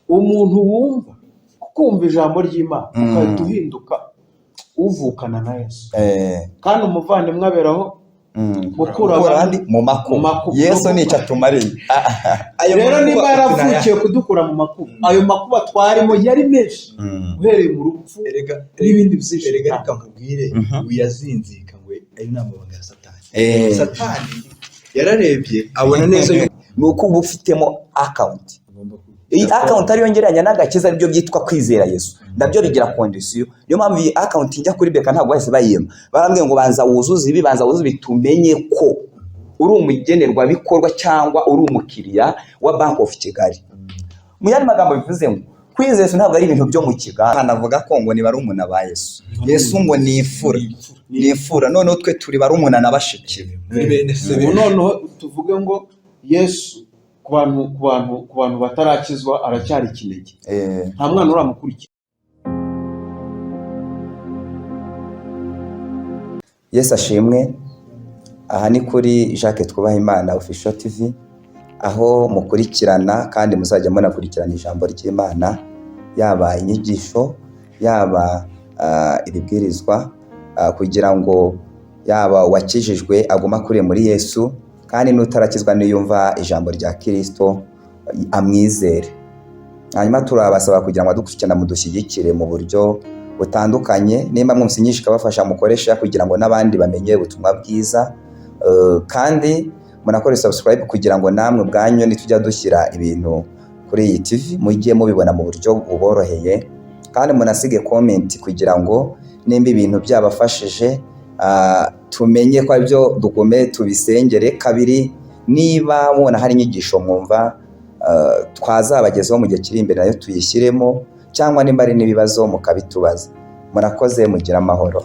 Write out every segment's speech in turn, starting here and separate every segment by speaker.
Speaker 1: umuntu wumva kumva ijambo ry'Imana ukahita uhinduka uvukana na Yesu kandi umuvandimwe aberaho gukura abandi
Speaker 2: mu makuba. Yesu nica tumariye.
Speaker 1: Rero niba yaravukiye kudukura mu makuba, ayo makuba twarimo yari menshi uhereye mu rupfu n'ibindi byinshi.
Speaker 3: Reka nkubwire uyazinzika ngo ayo ni amabanga ya Satani. Satani yararebye abona neza
Speaker 2: nuko uba ufitemo account. Iyi account ariyo ngereranya n'agakiza aribyo byitwa kwizera Yesu. Nabyo bigira condition. Niyo mpamvu iyi account njya kuri beka ntabwo bahise bayima. Barambwiye ngo banza wuzuze ibi, banza wuzuze bitumenye ko uri umugenerwa bikorwa cyangwa uri umukiriya wa Bank of Kigali. Mu yandi magambo bivuze ngo kwizera Yesu ntabwo ari ibintu byo mu Kigali. Anavuga ko ngo ni barumuna ba Yesu. Yesu ngo ni ifura. None twe turi barumuna na bashiki.
Speaker 1: None tuvuge ngo Yesu ku bantu batarakizwa aracyari kinege. Nta mwana uramukurikira.
Speaker 2: Yesu ashimwe. Aha ni kuri Jacques Twubahimana official TV, aho mukurikirana kandi muzajya munakurikirana ijambo ry'Imana, yaba inyigisho, yaba ibibwirizwa, kugira ngo yaba wakijijwe aguma kure muri Yesu, kandi n'utarakizwa niyumva ijambo rya Kristo amwizere. Hanyuma turabasaba kugira ngo dukurikirana mudushyigikire mu buryo butandukanye. Nimba mwumvise inyigisho ikabafasha mukoresha kugira ngo n'abandi bamenye ubutumwa bwiza, kandi munakore subscribe kugira ngo namwe bwanyu nitujya dushyira ibintu kuri iyi TV mujye mubibona mu buryo buboroheye, kandi munasige comment kugira ngo nimba ibintu byabafashije tumenye ko ibyo dukomeye tubisengere. Kabiri, niba mubona hari inyigisho mwumva twazabagezaho mu gihe kiri imbere nayo tuyishyiremo, cyangwa nimba ari n'ibibazo mukabitubaza. Murakoze, mugira amahoro.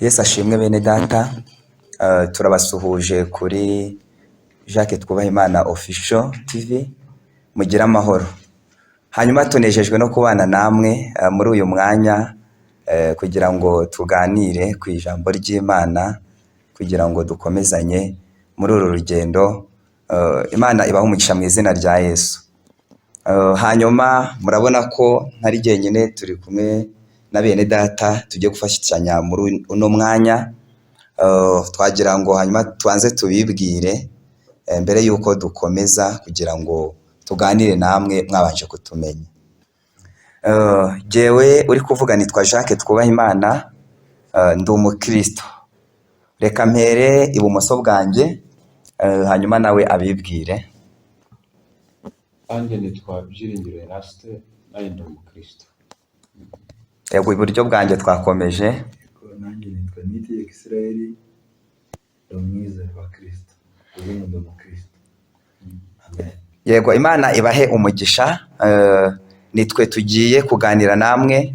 Speaker 2: Yesu ashimwe bene data. Turabasuhuje kuri Jacques Twubahimana official TV. Mugira amahoro. Hanyuma tunejejwe no kubana namwe muri uyu mwanya kugira ngo tuganire ku ijambo ry'Imana, kugira ngo dukomezanye muri uru rugendo. Imana ibahe umugisha mu izina rya Yesu. Hanyuma murabona ko ntari jyenyine, turi kumwe na bene data tugiye gufashanya muri uno mwanya. Twagira ngo hanyuma tuanze tubibwire mbere yuko dukomeza, kugira ngo tuganire namwe mwabanje kutumenya. Jewe uri kuvuga nitwa Jacques Twubahimana, ndi umukristo. Reka mpere ibumoso bwanjye, hanyuma nawe abibwire.
Speaker 1: Anje nitwa Byiringiro Eraste, naye ndi umukristo.
Speaker 2: Yego, iburyo bwanjye twakomeje.
Speaker 3: nanjye nitwa Niti Israeli, umwizera wa Kristo, ndi umukristo. Amen.
Speaker 2: Yego, Imana ibahe umugisha. Nitwe tugiye kuganira namwe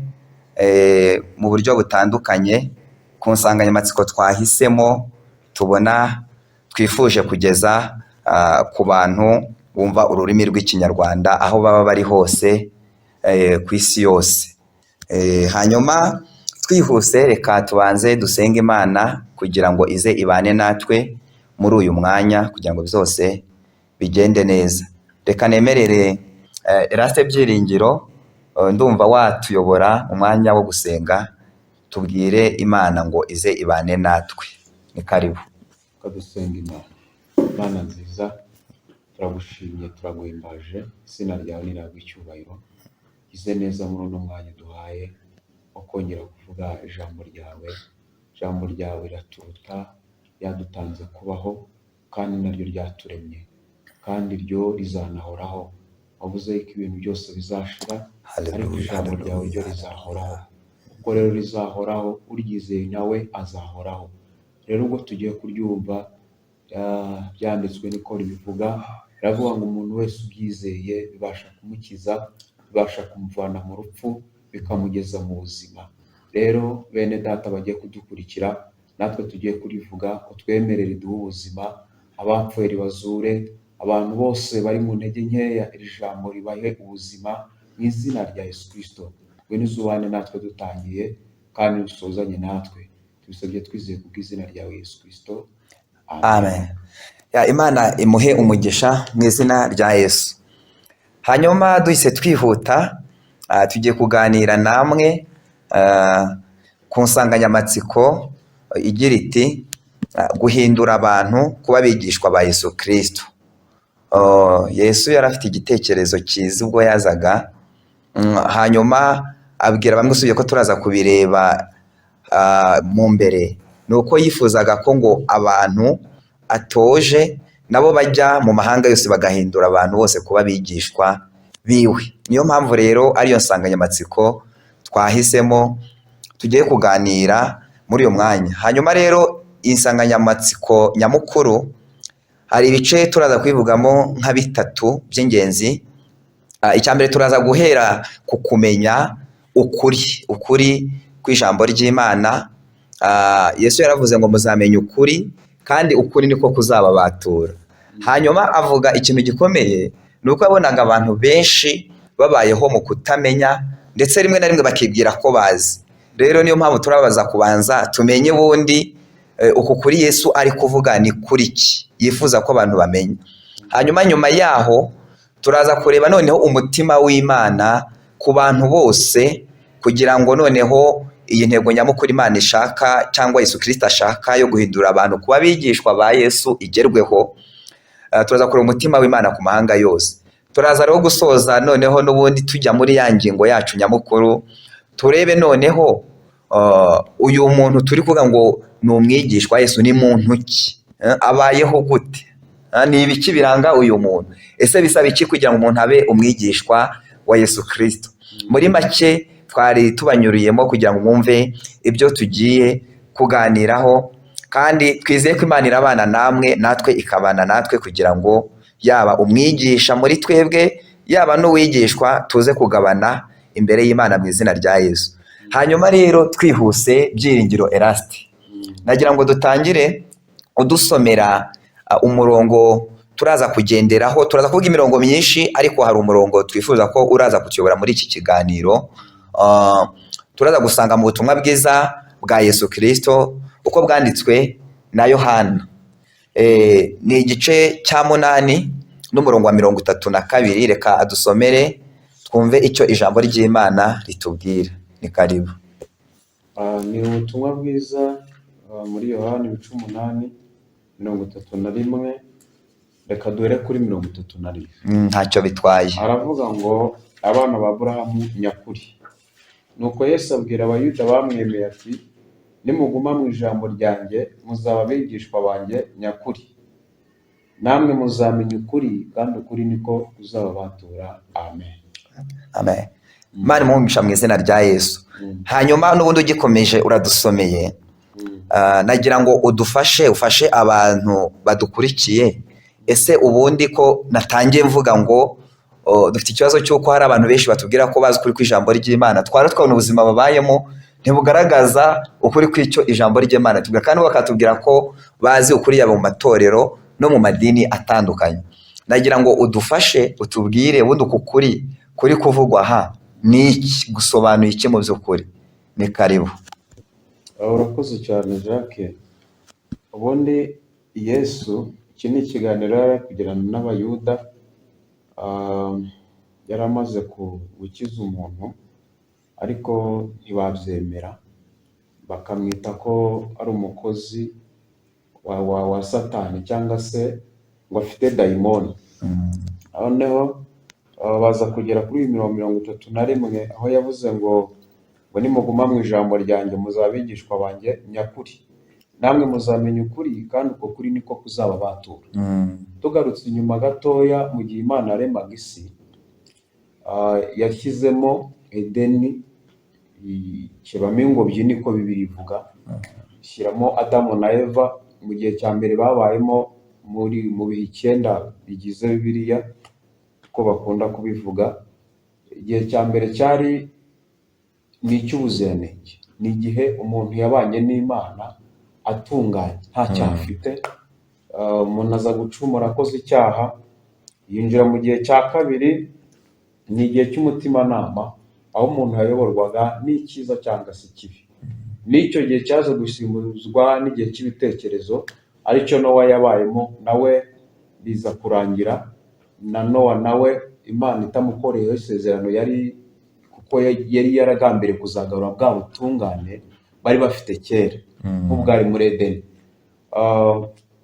Speaker 2: mu buryo butandukanye ku nsanganyamatsiko twahisemo tubona twifuje kugeza ku bantu bumva ururimi rw'Ikinyarwanda aho baba bari hose ku isi yose. Hanyuma twihuse, reka tubanze dusenge Imana kugira ngo ize ibane natwe muri uyu mwanya, kugira ngo byose bigende neza. Reka nemerere Eraste Byiringiro, ndumva watuyobora umwanya wo gusenga, tubwire Imana ngo ize ibane natwe. Ni karibu.
Speaker 1: Kadusenga Imana. Imana nziza, turagushimye, turaguhimbaje, izina ryawe niragwa icyubahiro. Ize neza muri uno mwanya duhaye wo kongera kuvuga ijambo ryawe. Ijambo ryawe raturuta, yadutanze kubaho, kandi naryo ryaturemye, kandi ryo rizanahoraho. Wavuze ko ibintu byose bizashira, ariko ijambo ryawe ryo rizahoraho. Ubwo rero rizahoraho, uryizeye nawe azahoraho. Rero ubwo tugiye kuryumva, byanditswe niko ribivuga, biravuga ngo umuntu wese ubyizeye bibasha kumukiza, bibasha kumuvana mu rupfu, bikamugeza mu buzima. Rero bene data bagiye kudukurikira, natwe tugiye kurivuga, utwemerere duhe ubuzima, abapfuye bazure, abantu bose bari mu ntege nkeya iri jambo ribahe ubuzima mu izina rya Yesu Kristo. Ngwino uzubane natwe dutangiye kandi usozanye natwe, tubisabye twizeye kubw'izina rya Yesu Kristo.
Speaker 2: Amen. Imana imuhe umugisha mu izina rya Yesu. Hanyuma duhise twihuta, tugiye kuganira namwe ku nsanganyamatsiko igira iti guhindura abantu kuba abigishwa ba Yesu Kristo. Yesu yari afite igitekerezo cyiza ubwo yazaga, hanyuma abwira bamwe, usibye ko turaza kubireba mu mbere, ni uko yifuzaga ko ngo abantu atoje nabo bajya mu mahanga yose bagahindura abantu bose kuba abigishwa biwe. Niyo mpamvu rero ariyo nsanganyamatsiko twahisemo tugiye kuganira muri uyu mwanya. Hanyuma rero insanganyamatsiko nyamukuru hari ibice turaza kwivugamo nka bitatu by'ingenzi. Icyambere turaza guhera ku kumenya ukuri kw'ijambo ry'Imana. Yesu yaravuze ngo muzamenye ukuri kandi ukuri niko kuzababatura. Hanyuma avuga ikintu gikomeye, ni uko yabonaga abantu benshi babayeho mu kutamenya, ndetse rimwe na rimwe bakibwira ko bazi. Rero niyo mpamvu turabaza kubanza tumenye ubundi uku kuri Yesu ari kuvuga ni kuri ki yifuza ko abantu bamenya. Hanyuma nyuma yaho turaza kureba noneho umutima w'Imana ku bantu bose, kugira ngo noneho iyi ntego nyamukuru Imana ishaka cyangwa Yesu Kristo ashaka yo guhindura abantu kuba abigishwa ba Yesu igerweho. Turaza kureba umutima w'Imana ku mahanga yose. Turaza rero gusoza noneho n'ubundi tujya muri ya ngingo yacu nyamukuru, turebe noneho uyu muntu turi kuvuga ngo ni umwigishwa Yesu ni muntu ki, abayeho gute, ni ibiki biranga uyu muntu, ese bisaba iki kugira ngo umuntu abe umwigishwa wa Yesu Kristo. Muri make twari tubanyuriyemo kugira ngo mwumve ibyo tugiye kuganiraho, kandi twizeye ko Imana irabana namwe, natwe ikabana natwe, kugira ngo yaba umwigisha muri twebwe yaba n'uwigishwa tuze kugabana imbere y'Imana mu izina rya Yesu. Hanyuma rero twihuse, Byiringiro Eraste, nagira ngo dutangire udusomera umurongo turaza kugenderaho. Turaza kuvuga imirongo myinshi, ariko hari umurongo twifuza ko uraza kutuyobora muri iki kiganiro. Turaza gusanga mu butumwa bwiza bwa Yesu Kristo uko bwanditswe na Yohana, ni igice cya 8 n'umurongo wa 32. Reka adusomere twumve icyo ijambo ry'Imana ritubwira. Ni karibu.
Speaker 1: Ni ubutumwa bwiza muri Yohana 8:31. Reka duhere kuri 31.
Speaker 2: Ntacyo bitwaye.
Speaker 1: Aravuga ngo abana ba Aburahamu nyakuri. Nuko Yesu abwira abayuda bamwemeye ati, nimuguma mu ijambo ryanjye muzaba abigishwa banjye nyakuri, namwe muzamenya ukuri kandi ukuri niko kuzababatura. Amen.
Speaker 2: Amen. Imana imuhe mu izina rya Yesu. Hanyuma n'ubundi ugikomeje uradusomeye, nagira ngo ufashe abantu badukurikiye. Ese ubundi ko natangiye mvuga ngo dufite ikibazo cy'uko hari abantu benshi batubwira ko bazi ukuri kw'ijambo ry'Imana, twabona ubuzima babayemo ntibugaragaza ukuri kw'icyo ijambo ry'Imana tubwira, kandi bakatubwira ko bazi ukuri yaba mu matorero no mu madini atandukanye. Nagira ngo udufashe utubwire ubundi uku kuri kuvugwa aha ni iki, gusobanuye iki mu by'ukuri. Ni karibu.
Speaker 1: Urakoze cyane Jacques. Ubundi Yesu, iki ni ikiganiro yari kugirana n'abayuda, yari amaze gukiza umuntu ariko ntibabyemera, bakamwita ko ari umukozi wa Satani cyangwa se ngo afite dayimoni. Noneho baza kugera kuri 31 aho yavuze ngo nimuguma mu ijambo ryanjye muzaba abigishwa banjye nyakuri, namwe muzamenya ukuri kandi uko kuri niko kuzababatura. Tugarutse inyuma gatoya, mu gihe Imana yaremaga isi, yashyizemo Edeni, ishyiramo ingobyi niko Bibiliya ivuga, ishyiramo Adamu na Eva. Mu gihe cya mbere babayemo mu bihe 9 bigize Bibiliya uko bakunda kubivuga. Igihe cya mbere cyari ni icy'ubuziranenge, ni igihe umuntu yabanye n'Imana atunganye nta cyaha afite. Umuntu aza gucumura, akoze icyaha, yinjira mu gihe cya kabiri, ni igihe cy'umutimanama, aho umuntu yayoborwaga n'icyiza cyangwa se ikibi. N'icyo gihe cyaje gusimbuzwa n'igihe cy'ibitekerezo, aricyo Nowa yabayemo, nawe biza kurangira na Nowa nawe Imana itamukoreyeho isezerano, kuko yari yaragambiriye kuzagarura bwa butungane bari bafite kera nk'ubwari muri Edeni.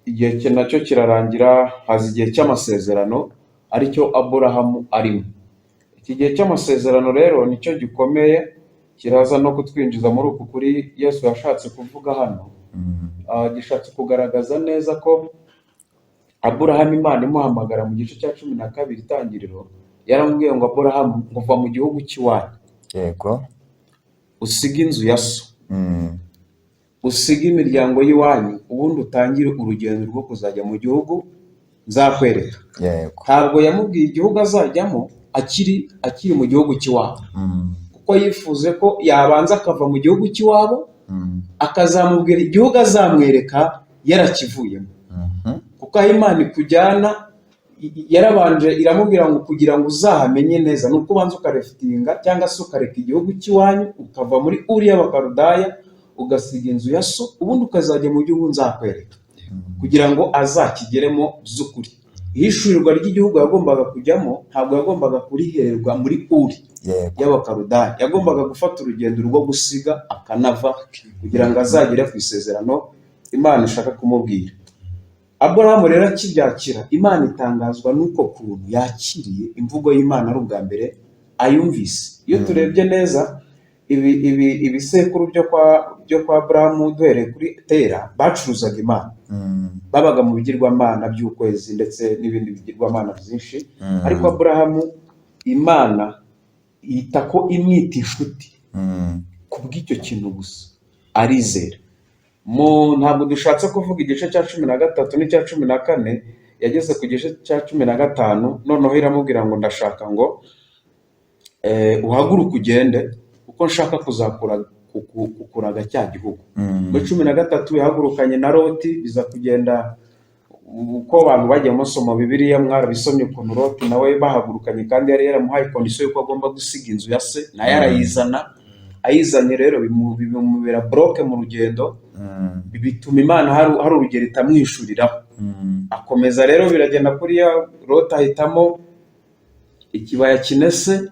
Speaker 1: Igihe cye nacyo kirarangira, haza igihe cy'amasezerano aricyo Aburahamu arimo. Iki gihe cy'amasezerano rero nicyo gikomeye, kiraza no kutwinjiza muri uku kuri Yesu yashatse kuvuga hano. Gishatse kugaragaza neza ko Aburahamu Imana imuhamagara mu gice cya 12 itangiriro, yaramubwiye ngo Aburahamu, nguva mu gihugu cy'iwanyu,
Speaker 2: yego,
Speaker 1: usiga inzu ya so, usiga imiryango y'iwanyu, ubundi utangire urugendo rwo kuzajya mu gihugu nzakwereka.
Speaker 2: yego,
Speaker 1: Ntabwo yamubwiye igihugu azajyamo akiri mu gihugu cy'iwabo, kuko yifuze ko yabanza akava mu gihugu cy'iwabo, akazamubwira igihugu azamwereka yarakivuyemo. Kuko aho Imana ikujyana yarabanje iramubwira ngo kugira ngo uzahamenye neza, ni uko ubanza ukarefitinga cyangwa se ukareka igihugu cy'iwanyu, ukava muri Uriya Bakarudaya, ugasiga inzu ya so, ubundi ukazajya mu gihugu nzakwereka, kugira ngo azakigeremo by'ukuri. Ihishurirwa ry'igihugu yagombaga kujyamo ntabwo yagombaga kurihererwa muri Uri y'Abakarudaya, yagombaga gufata urugendo rwo gusiga akanava, kugira ngo azagere ku isezerano Imana ishaka kumubwira. Aburahamu rero akibyakira, Imana itangazwa n'uko kuntu yakiriye imvugo y'Imana ari ubwa mbere ayumvise. Iyo turebye neza ibisekuru byo kwa Aburahamu, duhereye kuri Tera, bacuruzaga Imana, babaga mu bigirwamana by'ukwezi ndetse n'ibindi bigirwamana byinshi. Ariko Aburahamu Imana yita ko imwita inshuti kubw'icyo kintu gusa, arizera. Ntabwo dushatse kuvuga igice cya 13 n'icya 14, yageze ku gice cya 15, noneho iramubwira ngo ndashaka ngo uhaguruke ugende, kuko nshaka kukuraga cya gihugu. Muri 13 yahagurukanye na Loti, biza kugenda uko abantu bagiye musoma Bibiliya mwarabisomye ukuntu Loti nawe bahagurukanye, kandi yari yaramuhaye kondisiyo yuko agomba gusiga inzu ya se, nayo arayizana. Ayizanye rero bimubera bloke mu rugendo, bituma Imana hari urugero itamwishuriraho. Akomeza rero biragenda kuriya, Loti ahitamo ikibaya kinese,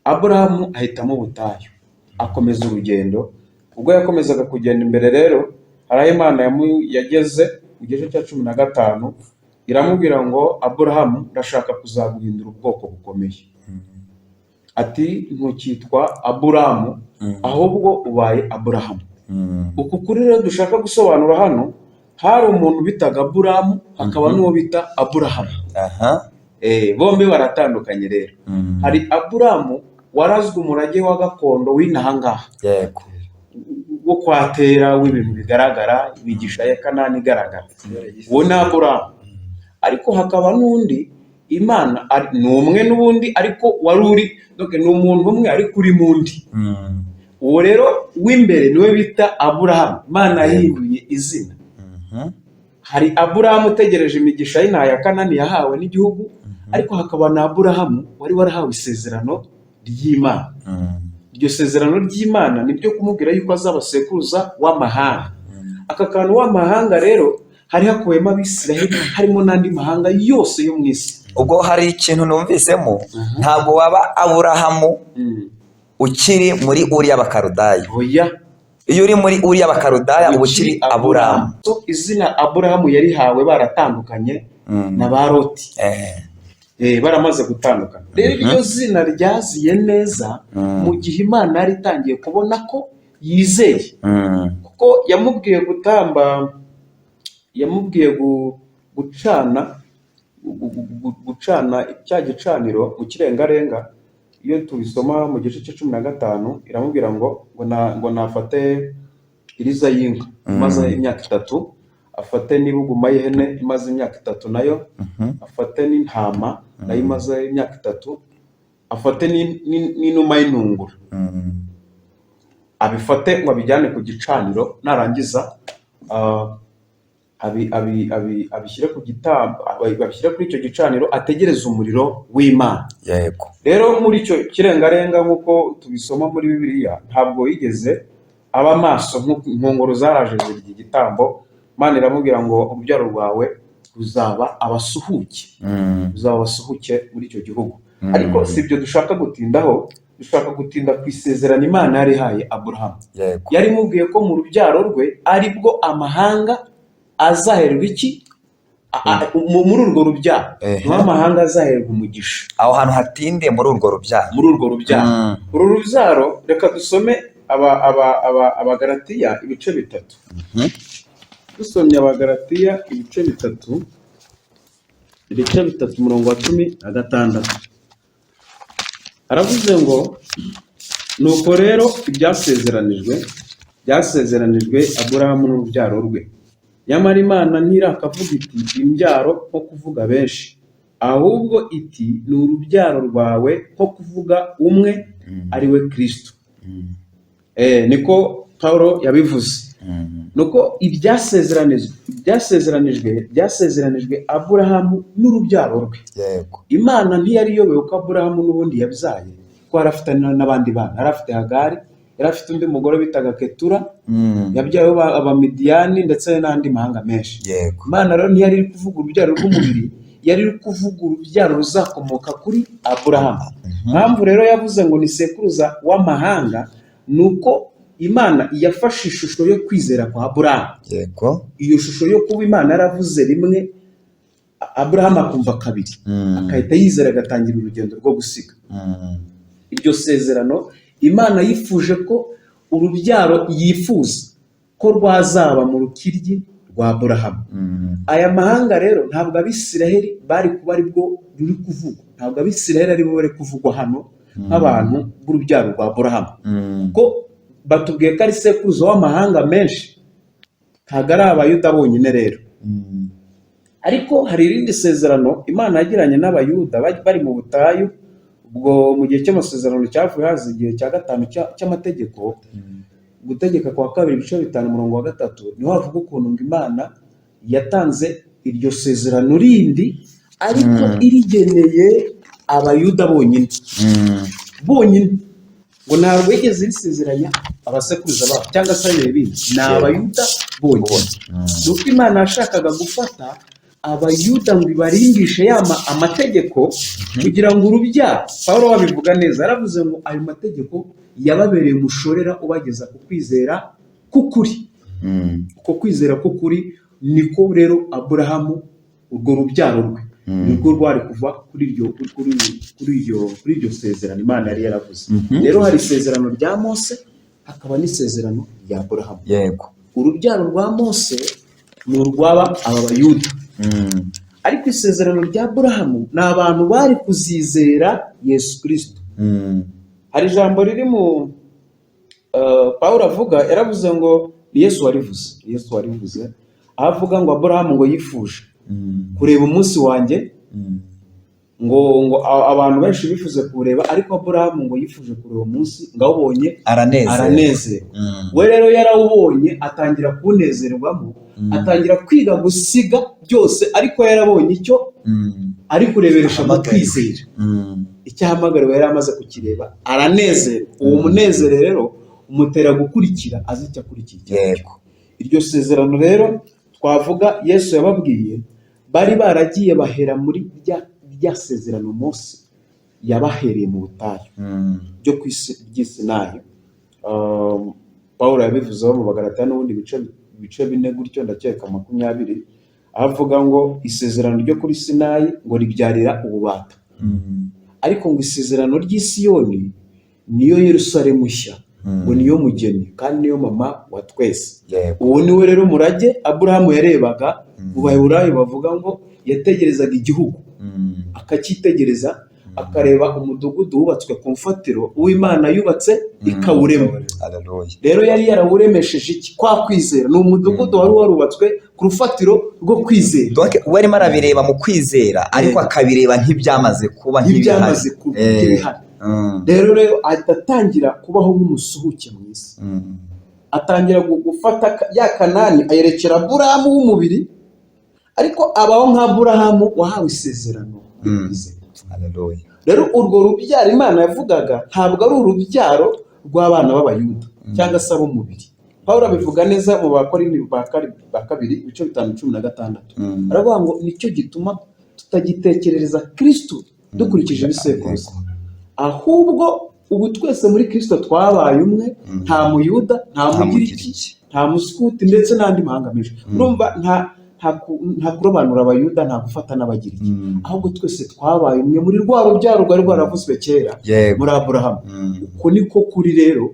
Speaker 1: Aburahamu ahitamo ubutayu, akomeza urugendo. Ubwo yakomezaga kugenda imbere rero, hari Imana yageze mu gice cya 15, iramubwira ngo Aburahamu, ndashaka kuzaguhindura ubwoko bukomeye. Ati ntukitwa Aburahamu, ahubwo ubaye Aburahamu. Uku kuri rero dushaka gusobanura hano, hari umuntu bitaga Aburahamu, hakaba n'uwo bita Aburahamu. Bombi baratandukanye rero. Hari Aburahamu warazwe umurage wa gakondo w'inahangaha, wo kwatera w'ibintu bigaragara, imigisha ya Kanani igaragara, uwo ni Aburahamu. Ariko hakaba n'undi Imana ni umwe n'ubundi, ariko wari uri ni umuntu umwe ariko uri mundi. Uwo rero w'imbere niwe bita Aburahamu, Imana yahinduye izina. Hari Aburahamu utegereje imigisha y'inaha ya Kanani yahawe n'igihugu, ariko hakaba na Aburahamu wari warahawe isezerano ry'Imana. Iryo sezerano ry'Imana nibyo kumubwira yuko azabasekuruza w'amahanga. Aka kantu w'amahanga rero hari hakubiyemo Abisiraheli, harimo n'andi mahanga yose yo mu isi.
Speaker 2: Ubwo hari ikintu numvisemo, ntabwo waba Aburahamu ukiri muri Uriya Bakarudaya.
Speaker 1: Oya,
Speaker 2: iyo uri muri Uriya Bakarudaya uba ukiri Aburahamu.
Speaker 1: So izina Aburahamu yarihawe baratandukanye na ba Loti. Baramaze gutandukana. Rero iryo zina ryaziye neza mu gihe Imana yari itangiye kubona ko yizeye, kuko yamubwiye gutamba, yamubwiye gucana cya gicaniro mu kirengarenga. Iyo tubisoma mu gice cya 15, iramubwira ngo nafate iriza y'inka imaze imyaka 3, afate n'ibuguma y'ihene imaze imyaka 3 nayo, afate n'intama nayo imaze imyaka 3, afate n'inuma y'intungura, abifate ngo abijyane ku gicaniro. Narangiza abishyire ku gitambo, babishyire kuri icyo gicaniro, ategereza umuriro w'Imana.
Speaker 2: Yego.
Speaker 1: Rero muri icyo kirengarenga nk'uko tubisoma muri Bibiliya, ntabwo yigeze aba maso nkongoro zaraje zirya igitambo. Imana iramubwira ngo urubyaro rwawe ruzaba abasuhuke, ruzaba abasuhuke muri icyo gihugu. Ariko si ibyo dushaka gutindaho, dushaka gutinda ku isezerano Imana yari ihaye Aburahamu. Yari imubwiye ko mu rubyaro rwe aribwo amahanga azaherwa iki? Muri urwo rubyaro niho amahanga azaherwa umugisha.
Speaker 2: Aho hantu hatinde muri urwo rubyaro.
Speaker 1: Muri urwo rubyaro. Uru rubyaro, reka dusome Abagalatiya ibice 3. Dusomye Abagalatiya ibice 3, umurongo wa 16. Aravuze ngo nuko rero byasezeranijwe Aburahamu n'urubyaro rwe. Nyamara Imana ntirakavuga iti imbyaro nko kuvuga benshi, ahubwo iti ni urubyaro rwawe nko kuvuga umwe, ari we Kristo. Niko Paulo yabivuze. Nuko byasezeranijwe Aburahamu n'urubyaro rwe. Imana ntiyari iyobewe ko Aburahamu n'ubundi yabyaye, ko yari afite n'abandi bana. Yari afite Hagari, yari afite undi mugore bitaga Ketura, yabyayeho Abamidiyani ndetse n'andi mahanga menshi. Imana rero ntiyari iri kuvuga urubyaro rw'umubiri, yari iri kuvuga urubyaro ruzakomoka kuri Aburahamu. Mpamvu rero yavuze ngo ni sekuruza w'amahanga, nuko Imana yafashe ishusho yo kwizera kwa Aburahamu. Iyo shusho yo kuba Imana yaravuze rimwe, Aburahamu akumva kabiri, akahita yizera, agatangira urugendo rwo gusiga. Iryo sezerano Imana yifuje ko urubyaro yifuza ko rwazaba mu rukiryi rwa Aburahamu. Aya mahanga rero ntabwo Abisiraheli bari kuba ari bwo ruri kuvugwa, ntabwo Abisiraheli ari bo bari kuvugwa hano nk'abantu b'urubyaro rwa Aburahamu, ko batubwiye ko ari sekuruza w'amahanga menshi, ntabwo ari Abayuda bonyine rero. Ariko hari irindi sezerano Imana yagiranye n'Abayuda bari mu butayu. Ubwo mu gihe cy'amasezerano cyavuye haza igihe cya 5 cy'amategeko, gutegeka kwa 2 ibice 5 umurongo wa 3, niho havuga ukuntu ngo Imana yatanze iryo sezerano rindi, ariko irigeneye Abayuda bonyine. Ngo ntabwo yigeze risezeranya abasekuruza babo cyangwa se ibindi, ni Abayuda bonyine. Nuko Imana yashakaga gufata Abayuda ngo ibarimbishe amategeko kugira ngo urubyaro, Paulo wabivuga neza, yaravuze ngo ayo mategeko yababereye umushorera ubageza ku kwizera k'ukuri. Uko kwizera k'ukuri niko rero Aburahamu, urwo rubyaro rwe nirwo rwari kuva kuri iryo sezerano Imana yari yaravuze. Rero hari isezerano rya Mose, hakaba n'isezerano rya Aburahamu. Urubyaro rwa Mose ni urwaba aba Bayuda, ariko isezerano rya Aburahamu ni abantu bari kuzizera Yesu Kristo. Hari ijambo riri mu Paulo avuga, yaravuze ngo ni Yesu warivuze, avuga ngo Aburahamu ngo yifuje kureba umunsi wanjye, ngo abantu benshi bifuze kureba, ariko Aburahamu ngo yifuje kureba umunsi, ngo awubonye aranezerwa. We rero yarawubonye, atangira kunezerwamo, atangira kwiga gusiga byose, ariko yarabonye icyo ari kureberesha mu kwizera. Icyahamagariwe yari amaze kukireba, aranezerwa. Uwo munezero rero umutera gukurikira, azi icyo akurikiye. Iryo sezerano rero twavuga Yesu yababwiye, bari baragiye bahera muri rya sezerano Mose yabahereye mu butayu byo ku isi ry'Isinayi. Paulo yabivuzeho mu Bagalatiya n'ubundi bice 4 gutyo, ndakeka 20, avuga ngo isezerano ryo kuri Sinayi ngo ribyarira ububata, ariko ngo isezerano ry'Isiyoni niyo Yerusalemu nshya, ngo niyo mugeni kandi niyo mama wa twese. Uwo niwe rero murage Aburahamu yarebaga. Mu Baheburayo bavuga ngo yategerezaga igihugu, akacyitegereza, akareba umudugudu wubatswe ku mfatiro uw'Imana yubatse ikawurema. Rero yari yarawuremesheje iki? Kwa kwizera. Ni umudugudu wari warubatswe ku rufatiro rwo kwizera.
Speaker 2: Donc uwo arimo arabireba mu kwizera, ariko akabireba nk'ibyamaze kuba,
Speaker 1: nk'ibyamaze kuba. Rero agatangira kubaho nk'umusuhuke mu isi, atangira gufata ya Kanani ayerekera Aburahamu w'umubiri, ariko abaho nka Aburahamu wahawe isezerano.
Speaker 2: Haleluya.
Speaker 1: Rero urwo rubyaro Imana yavugaga ntabwo ari urubyaro rw'abana b'Abayuda cyangwa se ab'umubiri. Pawulo abivuga neza mu Bakorinto ba kabiri ibice 5:16. Aravuga ngo nicyo gituma tutagitekerereza Kristo dukurikije ibisekuruza, ahubwo ubu twese muri Kristo twabaye umwe, nta Muyuda, nta Mugiriki, nta Muskuti ndetse n'andi mahanga menshi. Urumva nta kurobanura Abayuda, nta gufata n'Abagiriki, ahubwo twese twabaye umwe muri rwa rubyaro rwari rwaravuzwe kera muri Aburahamu. Uko niko kuri rero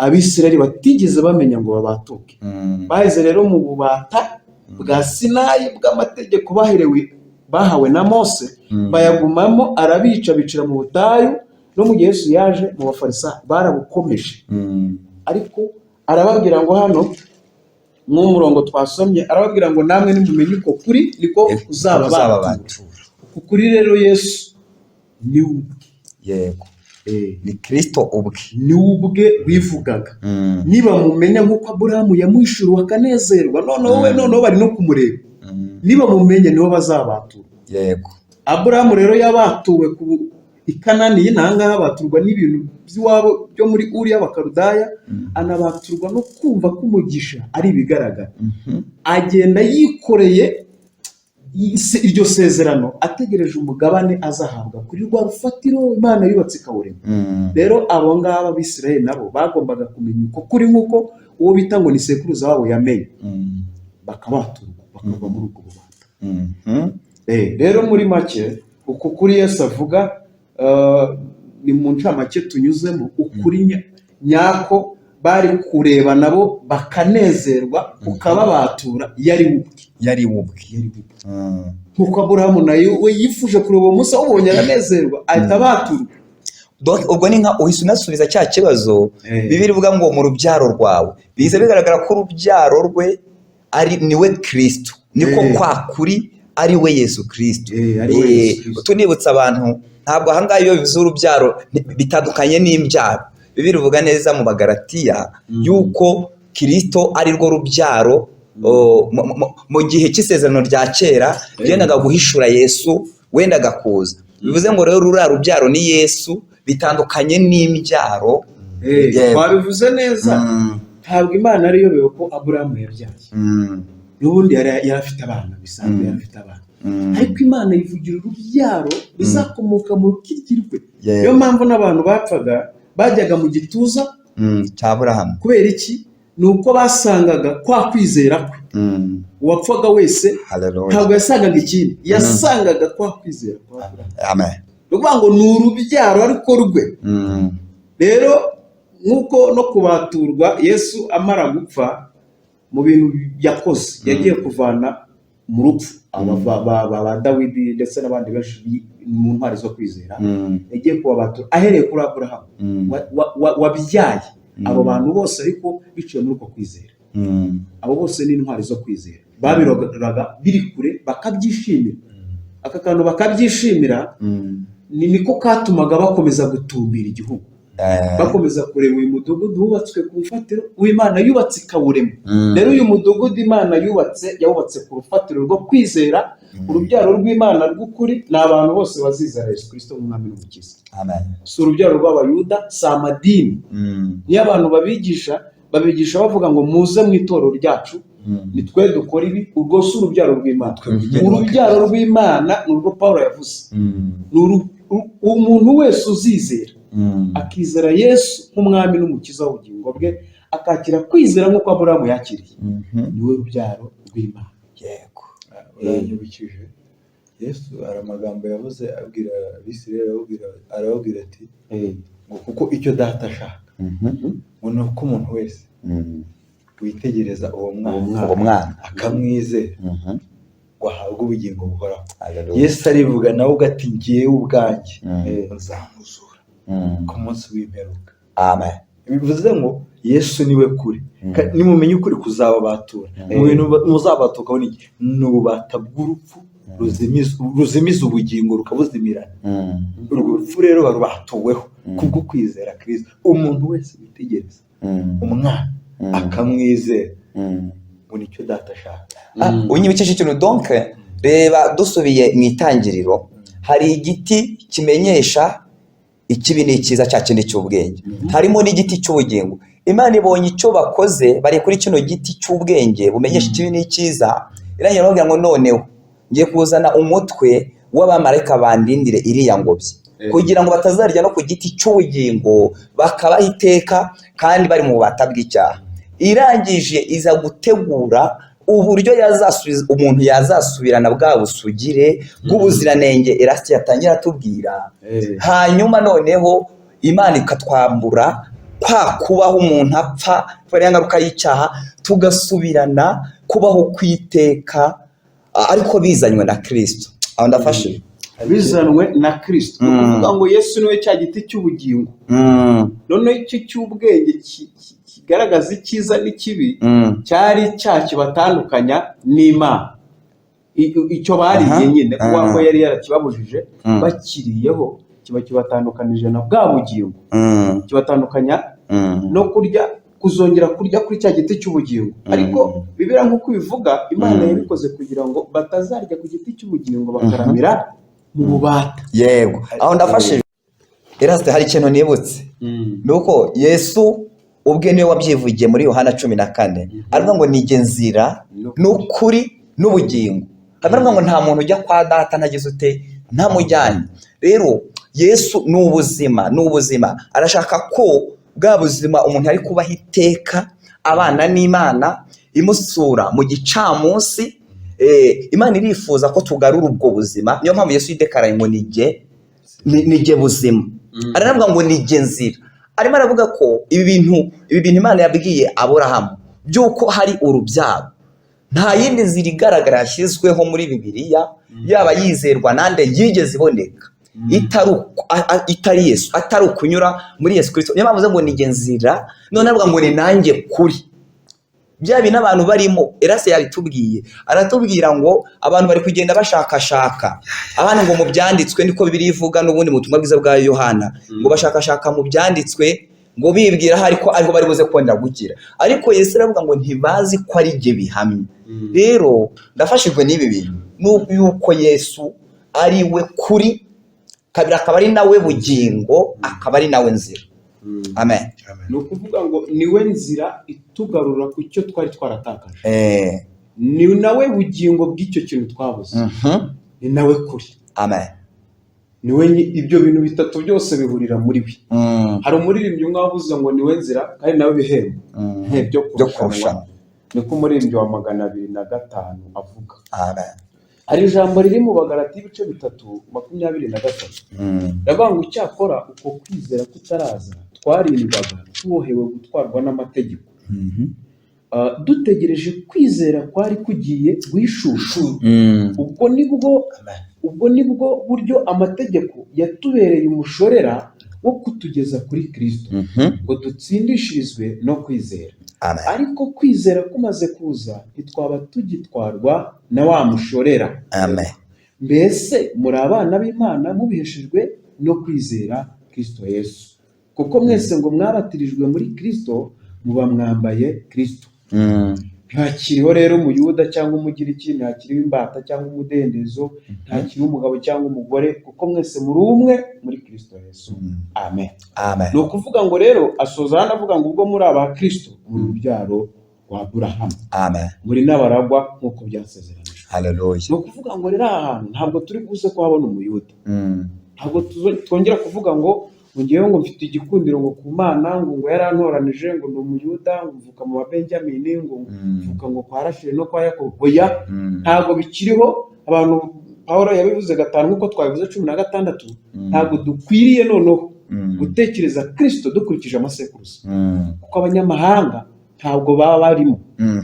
Speaker 1: Abisirayeli batigeze bamenya ngo babatuke. Baheze rero mu bubata bwa Sinayi bw'amategeko bahawe na Mose, bayagumamo, arabica, bicira mu butayu. No mu gihe Yesu yaje mu Bafarisayo barabukomeje, ariko arababwira ngo hano nk'umurongo twasomye, arababwira ngo namwe nimumenye uko kuri niko uzababatura. Uko kuri rero Yesu ni ubwe,
Speaker 2: yego, ni Kristo ubwe,
Speaker 1: ni ubwe wivugaga. Niba mumenya nk'uko Aburahamu yamwishuriwe akanezerwa, noneho bari no kumureba, niba mumenye nibo bazabatura.
Speaker 2: Yego.
Speaker 1: Aburahamu rero yabatuwe ku Ikanani y'intangaha, baturwa n'ibintu by'iwabo byo muri Uri y'Abakarudaya, anabaturwa no kumva ko umugisha ari ibigaragara. Agenda yikoreye iryo sezerano, ategereje umugabane azahabwa kuri rwa rufatiro Imana yubatse ikawurema. Rero abo ngabo Abisirayeli nabo bagombaga kumenya uko kuri nk'uko uwo bita ngo ni sekuruza wabo yamenye, bakabaturwa bakava muri ubwo bubata. Rero muri make uko kuri Yesu avuga ni mu ncamake tunyuzemo, ukuri nyako bari kureba nabo bakanezerwa, ukababatura yari ubwe. Nkuko Aburahamu nayo we yifuje kureba uwo Musa, ubonye aranezerwa ahita abaturwa.
Speaker 2: Ubwo ni nka uhise unasubiza cya kibazo Bibiliya ivuga ngo mu rubyaro rwawe, bize bigaragara ko urubyaro rwe niwe Kristo, niko kwa kuri ari we Yesu Kristo. Tunibutsa abantu ntabwo ahangaha iyo bivuze urubyaro bitandukanye n'imbyaro. Bibiliya ivuga neza mu Bagalatiya yuko Kristo ari rwo rubyaro. Mu gihe cy'isezerano rya kera yendaga guhishura Yesu wendaga kuza. Bivuze ngo rero ruriya rubyaro ni Yesu, bitandukanye n'imbyaro.
Speaker 1: Babivuze neza. Ntabwo Imana ari yobewe ko Aburahamu yabyaye, n'ubundi yari afite abana bisanzwe, yari afite abana, ariko Imana yivugira urubyaro bizakomoka mu rukiryi. Niyo mpamvu n'abantu bajyaga mu gituza
Speaker 2: cya Aburahamu.
Speaker 1: Kubera iki? Ni uko basangaga kwa kwizera kwe. Uwapfaga wese ntabwo yasangaga ikindi, yasangaga kwa kwizera kwa Aburahamu.
Speaker 2: Amen.
Speaker 1: Ni ukuvuga ngo ni urubyaro ariko rwe. Rero nk'uko no kubaturwa Yesu amara gupfa, mu bintu yakoze yagiye kuvana mu rupfu aba Dawidi ndetse n'abandi benshi mu ntwari zo kwizera, yagiye kubabatura ahereye kuri Aburahamu wabyaye abo bantu bose, ariko biciye muri uko kwizera. Abo bose ni intwari zo kwizera, babiroraga biri kure bakabyishimira. Aka kantu bakabyishimira niko katumaga bakomeza gutumbira igihugu, bakomeza kureba uyu mudugudu wubatswe ku rufatiro w'Imana yubatse ikawurema. Rero uyu mudugudu Imana yawubatse ku rufatiro rwo kwizera, urubyaro rw'Imana rw'ukuri ni abantu bose bazizera Yesu Kristo nk'umwami n'umukiza. Si urubyaro rw'Abayuda, si amadini. Niyo abantu babigisha bavuga ngo muze mu itorero ryacu, ni twe dukora ibi, urwo si urubyaro rw'Imana. Urubyaro rw'Imana ni urwo Pawulo yavuze, umuntu wese uzizera akizera Yesu nk'umwami n'umukiza w'ubugingo bwe, akakira kwizera nk'uko Aburahamu yakiriye, niwe rubyaro rw'Imana.
Speaker 2: Yego.
Speaker 3: Uranyibukije Yesu hari amagambo yavuze abwira Abisirayeli, arababwira ati ngo kuko icyo data ashaka ngo ni uko umuntu wese witegereza uwo mwana akamwizera ngo ahabwe ubugingo buhoraho. Yesu arivuga nawe ugati ngiye ubwanjye nzamuzura ku munsi w'imperuka.
Speaker 2: Amen.
Speaker 3: Bivuze ngo Yesu niwe kuri, nimumenye ukuri kuzababatura. Mu bintu muzabatukaho ni ububata bw'urupfu ruzimiza ubugingo rukabuzimirana. Urwo rupfu rero barubatuweho kubwo kwizera Kristo. Umuntu wese witegereza umwana akamwizera ngo nicyo data ashaka.
Speaker 2: Unyibukije ikintu donc reba dusubiye mu itangiriro hari igiti kimenyesha ikibi n'ikiza cya kindi cy'ubwenge, harimo n'igiti cy'ubugingo. Imana ibonye icyo bakoze bari kuri kino giti cy'ubwenge bumenyesha ikibi n'ikiza, irangira bavuga ngo noneho ngiye kuzana umutwe w'abamarayika bandindire iriya ngobyi kugira ngo batazarya no ku giti cy'ubugingo bakabaho iteka kandi bari mu bubata bw'icyaha. Irangije iza gutegura uburyo umuntu yazasubirana bwa busugire bw'ubuziranenge Erasti yatangira atubwira. Hanyuma noneho Imana ikatwambura kwa kubaho umuntu apfa kubera ingaruka y'icyaha, tugasubirana kubaho kwiteka ariko bizanywe na Kristo. Aho ndafashije
Speaker 1: bizanwe na Kristo. Ni ukuvuga ngo Yesu niwe cya giti cy'ubugingo, noneho icyo cy'ubwenge kigaragaza icyiza n'ikibi cyari cyakibatandukanya n'Imana. Icyo bariye nyine kuko yari yarakibabujije bakiriyeho kiba kibatandukanije na bwa bugingo, kibatandukanya no kurya, kuzongera kurya kuri cya giti cy'ubugingo. Ariko Bibiliya nk'uko bivuga Imana yabikoze kugira ngo batazarya ku giti cy'ubugingo bakaramira mu bubata.
Speaker 2: Yego, aho ndafashije. Erasti hari ikintu nibutse, nuko Yesu ubwe niwe wabyivugiye muri Yohana 14 aravuga ngo nige nzira n'ukuri n'ubugingo. Aravuga ngo nta muntu ujya kwa data ntagize ute ntamujyanye. Rero Yesu ni ubuzima, arashaka ko bwa buzima umuntu ari kubaho iteka abana n'Imana imusura mu gicamunsi. Imana irifuza ko tugarura ubwo buzima, niyo mpamvu Yesu yidekaraye ngo nige buzima. Aravuga ngo nige nzira. Arimo aravuga ko ibi bintu Imana yabwiye Aburahamu byuko hari urubyaro, nta yindi nzira igaragara yashyizweho muri Bibiliya yaba yizerwa nande yigeze iboneka itari Yesu, atari ukunyura muri Yesu Kristo. Niyo mpamvu ngo nige nzira, none aravuga ngo ni nanjye kuri. Bya bintu abantu barimo Erase yabitubwiye, aratubwira ngo abantu bari kugenda bashakashaka abana ngo mu byanditswe, niko Bibiliya ivuga n'ubundi mu butumwa bwiza bwa Yohana, ngo bashakashaka mu byanditswe ngo bibwira ariko bari buze kongera gukira. Ariko Yesu aravuga ngo ntibazi ko ari jye bihamye. Rero ndafashijwe n'ibi bintu nuko Yesu ari we kuri, kabiri akaba ari nawe bugingo, akaba ari nawe nzira. Amen.
Speaker 1: Ni ukuvuga ngo niwe nzira itugarura ku cyo twari twaratakaje, ni nawe bugingo bw'icyo kintu twabuze, ni nawe kuri.
Speaker 2: Amen.
Speaker 1: Niwe ibyo bintu bitatu byose bihurira muri we. Hari umuririmbyi umwe wavuze ngo niwe nzira kandi nawe bihembo byo kurushanwa. Niko umuririmbyi wa 205 avuga.
Speaker 2: Amen.
Speaker 1: Hari ijambo riri mu Bagalatiya ibice 3:23. Ndavuga ngo icyakora uko kwizera kutaraza twarindwaga tubohewe gutwarwa n'amategeko, dutegereje kwizera kwari kugiye guhishusha. Ubwo nibwo buryo amategeko yatubereye umushorera wo kutugeza kuri Kristo, ngo dutsindishirizwe no kwizera. Ariko kwizera kumaze kuza ntitwaba tugitwarwa na wa mushorera. Mbese muri abana b'Imana mubiheshejwe no kwizera Kristo Yesu, kuko mwese ngo mwabatirijwe muri Kristo muba mwambaye Kristo. Ntakiriho rero umuyuda cyangwa umugiriki, ntakiriho imbata cyangwa umudendezo, ntakiriho umugabo cyangwa umugore, kuko mwese muri umwe muri Kristo Yesu. Amen. Ni ukuvuga ngo rero asoza hano avuga ngo ubwo muri aba Kristo muri urubyaro rwa Aburahamu, muri n'abaragwa nk'uko byasezeranijwe.
Speaker 2: Haleluya.
Speaker 1: Ni ukuvuga ngo rero ahantu ntabwo turi buze kuhabona umuyuda, ntabwo twongera kuvuga ngo ngewe ngo mfite igikundiro ngo ku Mana ngo yarantoranije ngo ndi umuyuda, ngo mvuka mu Babenjamini, ngo mvuka ngo kwa Rasheli no kwa Yakobo. Oya, ntabwo bikiriho. Abantu Pawulo yabivuze 5 nk'uko twabivuze 16, ntabwo dukwiriye noneho gutekereza Kristo dukurikije amasekuruza, kuko abanyamahanga ntabwo baba barimo.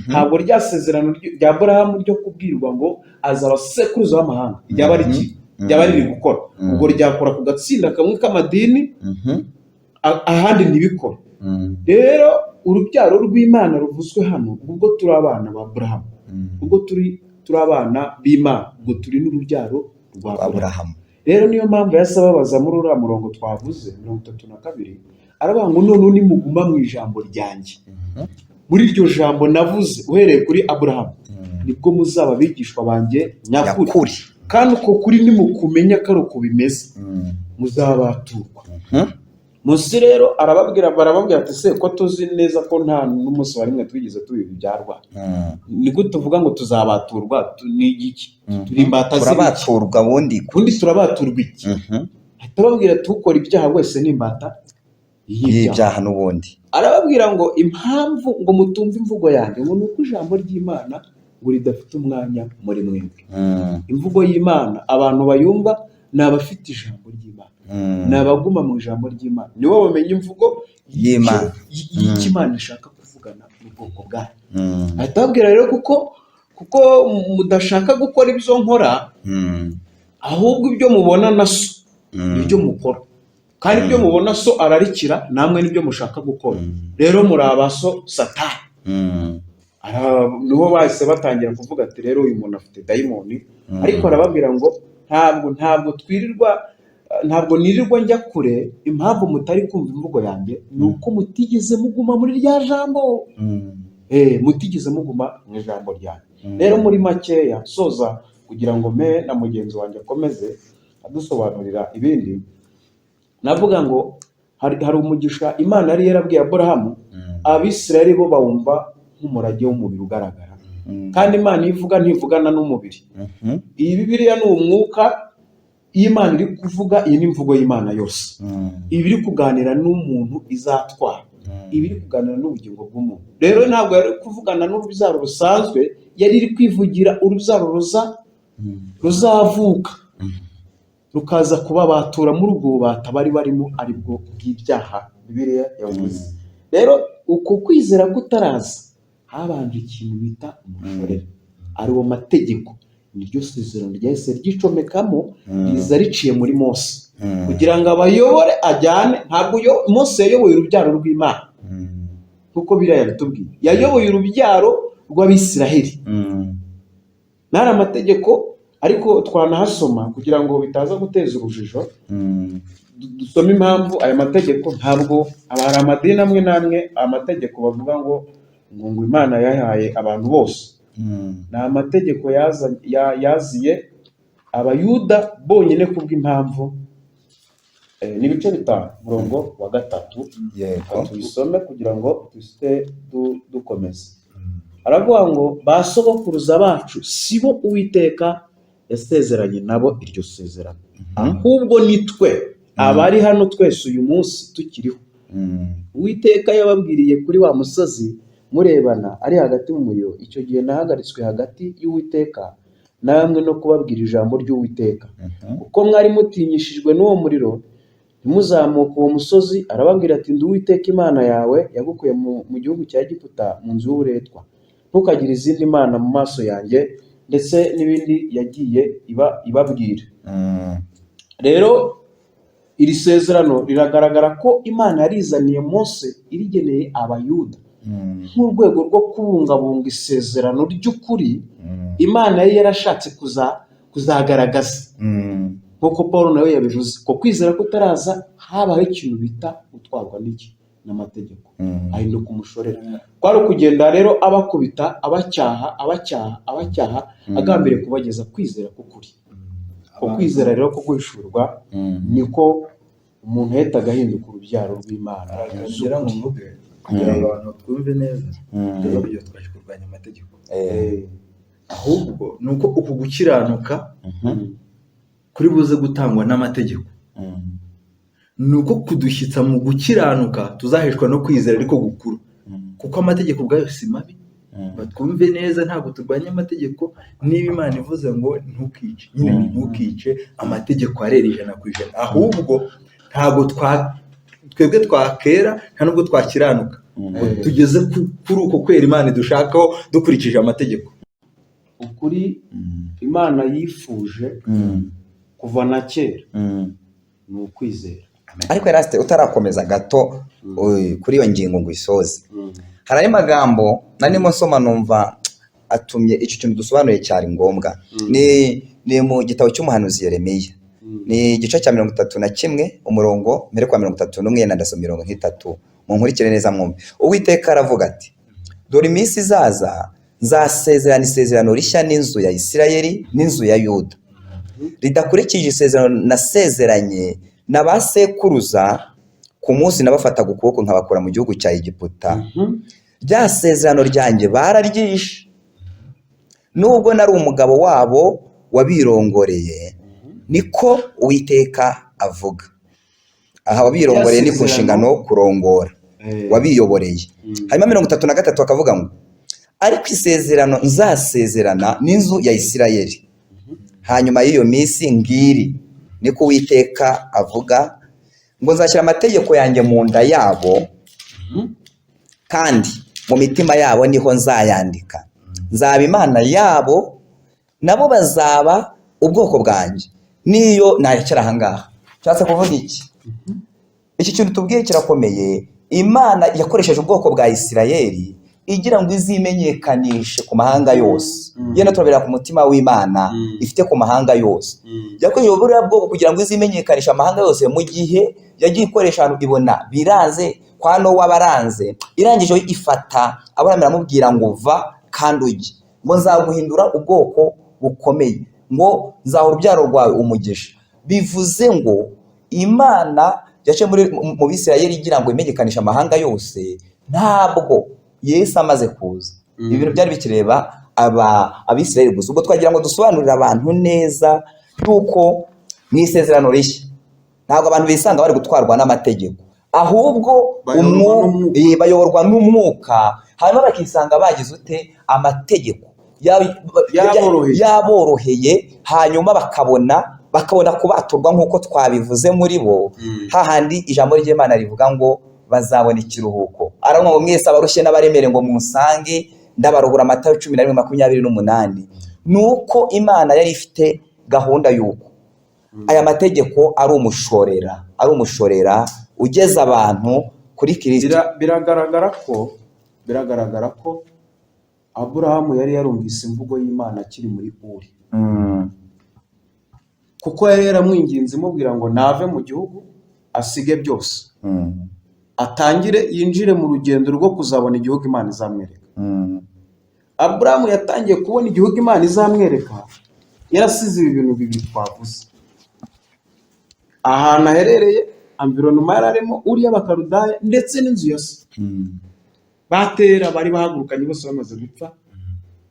Speaker 1: Ntabwo ryasezerano rya Aburahamu ryo kubwirwa ngo aza abasekuruza b'amahanga ryaba ari iki, ryaba riri gukora. Ubwo ryakora ku gatsinda kamwe k'amadini, ahandi ntibikora. Rero urubyaro rw'Imana ruvuzwe hano, ubwo turi abana ba Aburahamu, ubwo turi abana b'Imana, ubwo turi n'urubyaro rwa Aburahamu. Rero niyo mpamvu yasababaza muri uriya murongo twavuze 32, aravuga ngo none nimuguma mu ijambo ryanjye muri iryo jambo navuze uhereye kuri Aburahamu nibwo muzaba abigishwa banjye nyakuri. Kandi uko kuri nimukumenya ko ari uko bimeze muzabaturwa. Musi rero barababwira ati se ko tuzi neza ko nta n'umunsi wa rimwe twigeze tubibyarwa, ni gute tuvuga ngo tuzabaturwa? Ni igiki? Turi imbata z'iki?
Speaker 2: Turabaturwa bundi
Speaker 1: turabaturwa iki? Arababwira ati ukora ibyaha wese ni imbata
Speaker 2: y'ibyaha n'ubundi.
Speaker 1: Arababwira ngo impamvu ngo mutumva imvugo yanjye ngo nuko ijambo ry'Imana ngo ridafite umwanya muri mwebwe. Imvugo y'Imana abantu bayumva ni abafite ijambo ry'Imana, ni abaguma mu ijambo ry'Imana, nibo bamenya imvugo y'Imana ishaka kuvugana n'ubwoko bwayo. Ahita ababwira rero kuko mudashaka gukora ibyo nkora, ahubwo ibyo mubona na so ibyo mukora, kandi ibyo mubona so ararikira, namwe nibyo mushaka gukora. Rero muri abaso Satani. Niho bahise batangira kuvuga ati rero uyu muntu afite dayimoni. Ariko arababwira ngo ntabwo nirirwa njya kure, impamvu mutari kumva imvugo yanjye ni uko mutigeze muguma muri rya jambo. Mutigeze muguma mu ijambo ryanjye. Rero muri makeya soza kugira ngo me na mugenzi wanjye akomeze adusobanurira ibindi, navuga ngo hari umugisha Imana yari yarabwiye Aburahamu, Abisirayeli bo bawumva nk'umurage w'umubiri ugaragara. Kandi Imana ivuga ntivugana n'umubiri. Iyi Bibiliya ni umwuka, iyo Imana iri kuvuga iyi ni imvugo y'Imana yose. Ibi iri kuganira n'umuntu izatwara, ibi iri kuganira n'ubugingo bw'umuntu. Rero ntabwo yari kuvugana n'urubyaro rusanzwe, yari iri kwivugira urubyaro ruzavuka rukaza kuba batura muri ubwo bubata bari barimo, aribwo bw'ibyaha Bibiliya yavuze. Rero uko kwizera kutaraza habanje ikintu bita umushorera, ariwo mategeko. Niryo sezerano ryahise ryicomekamo, riza riciye muri Mose kugira ngo abayobore ajyane. Ntabwo Mose yayoboye urubyaro rw'Imana kuko Bibiliya yabitubwiye, yayoboye urubyaro rw'Abisiraheli. Nari amategeko, ariko twanahasoma kugira ngo bitaza guteza urujijo. Dusome impamvu aya mategeko ntabwo hari amadini amwe n'amwe amategeko bavuga ngo Imana yahaye abantu bose. Ni amategeko yaziye Abayuda bonyine kubw'impamvu. Ni ibice 5 murongo wa 3 tubisome kugira ngo duste dukomeze. Aravuga ngo basogokuruza bacu sibo Uwiteka yasezeranye nabo iryo sezerano, ahubwo nitwe abari hano twese uyu munsi tukiriho. Uwiteka yababwiriye kuri wa musozi murebana ari hagati mu muriro. Icyo gihe nahagaritswe hagati y'Uwiteka namwe no kubabwira ijambo ry'Uwiteka, kuko mwari mutinyishijwe n'uwo muriro ntimuzamuke uwo musozi. Arababwira ati ndi Uwiteka Imana yawe yagukuye mu gihugu cya Egiputa, mu nzu y'uburetwa. Ntukagire izindi mana mu maso yanjye, ndetse n'ibindi yagiye ibabwira. Rero iri sezerano riragaragara ko Imana yarizaniye Mose irigeneye Abayuda nk'urwego rwo kubungabunga isezerano ry'ukuri Imana yari yarashatse kuzagaragaza. Nk'uko Paul nawe yabivuze ko kwizera kutaraza habaho ikintu bita gutwarwa n'amategeko, ahinduka umushorera. Kwari ukugenda rero abakubita, abacyaha agambiriye kubageza kwizera k'ukuri. Ko kwizera rero ko guhishurwa niko umuntu yahitaga ahinduka urubyaro rw'Imana.
Speaker 3: Kugira ngo abantu twumve neza ibyo twaje kurwanya amategeko, ahubwo nuko uku gukiranuka kuri buze gutangwa n'amategeko, nuko kudushyitsa mu gukiranuka tuzaheshwa no kwizera ariko gukuru, kuko amategeko ubwayo si mabi. Batwumve neza, ntabwo turwanya amategeko. Niba Imana ivuze ngo ntukice, nyine ntukice, amategeko arera 100%, ahubwo ntabwo twebwe twakera, nta nubwo twakiranuka tugeze kuri uko kwera Imana dushakaho dukurikije amategeko.
Speaker 1: Ukuri Imana yifuje kuva na kera ni ukwizera.
Speaker 2: Ariko Eraste utarakomeza gato kuri iyo ngingo ngo isoze, hari magambo nanimo nsoma numva atumye icyo kintu dusobanuye cyari ngombwa. Ni mu gitabo cy'umuhanuzi Yeremiya, ni igice cya 31 umurongo mbere kwa 31 na ndasoma 30. Munkurikire neza mwumve. Uwiteka aravuga ati dore iminsi izaza nzasezerana isezerano rishya n'inzu ya Isirayeli n'inzu ya Yuda ridakurikije isezerano nasezeranye na ba sekuruza ku munsi nabafataga ukuboko nkabakura mu gihugu cya Egiputa. Rya sezerano ryanjye bararyishe, nubwo nari umugabo wabo wabirongoreye, niko Uwiteka avuga. Aha wabirongoreye ni ku nshingano kurongora, wabiyoboreye. Hanyuma 33 akavuga ngo ariko isezerano nzasezerana n'inzu ya Isirayeli hanyuma y'iyo minsi ngiri, niko Uwiteka avuga, ngo nzashyira amategeko yanjye mu nda yabo kandi mu mitima yabo niho nzayandika. Nzaba Imana yabo, nabo bazaba ubwoko bwanjye. Niyo narekera aha ngaha cyatse kuvuga iki? Iki kintu tubwiye kirakomeye. Imana yakoresheje ubwoko bwa Isirayeli igira ngo izimenyekanishe ku mahanga yose. Yena turabera ku mutima w'Imana ifite ku mahanga yose. Yakoresheje buriya bwoko kugira ngo izimenyekanishe amahanga yose, mu gihe yagiye ikoresha abantu ibona biranze kwa Nowa baranze, irangije ifata Aburahamu aramubwira ngo va kandi ujye, ngo nzaguhindura ubwoko bukomeye, ngo nzaha urubyaro rwawe umugisha. Bivuze ngo Imana yaje mu Bisirayeli igira ngo imenyekanishe amahanga yose. Ntabwo Yesu amaze kuza ibintu byari bikireba Abisirayeli gusa. Ubwo twagira ngo dusobanurire abantu neza yuko mu isezerano rishya ntabwo abantu bisanga bari gutwarwa n'amategeko, ahubwo bayoborwa n'umwuka, hanyuma bakisanga bagize ute amategeko yaboroheye, hanyuma bakabona kubaturwa nk'uko twabivuze muri bo. Hahandi ijambo ry'Imana rivuga ngo bazabona ikiruhuko. Aravuga ngo mwese abarushye n'abaremere ngo munsange ndabaruhura. Matayo 11:28. Nuko Imana yari ifite gahunda y'uko aya mategeko ari umushorera ugeza abantu kuri Kristo.
Speaker 1: Biragaragara ko Aburahamu yari yarumvise imvugo y'Imana akiri muri Uri, kuko yari yaramwinginze imubwira ngo nave mu gihugu asige byose, atangire yinjire mu rugendo rwo kuzabona igihugu Imana izamwereka. Aburahamu yatangiye kubona igihugu Imana izamwereka yarasize ibi bintu bibiri twavuze. Ahantu aherereye, environnement yararimo, Uri y'Abakaludaya ndetse n'inzu ya se. Batera bari bahagurukanye bose bamaze gupfa,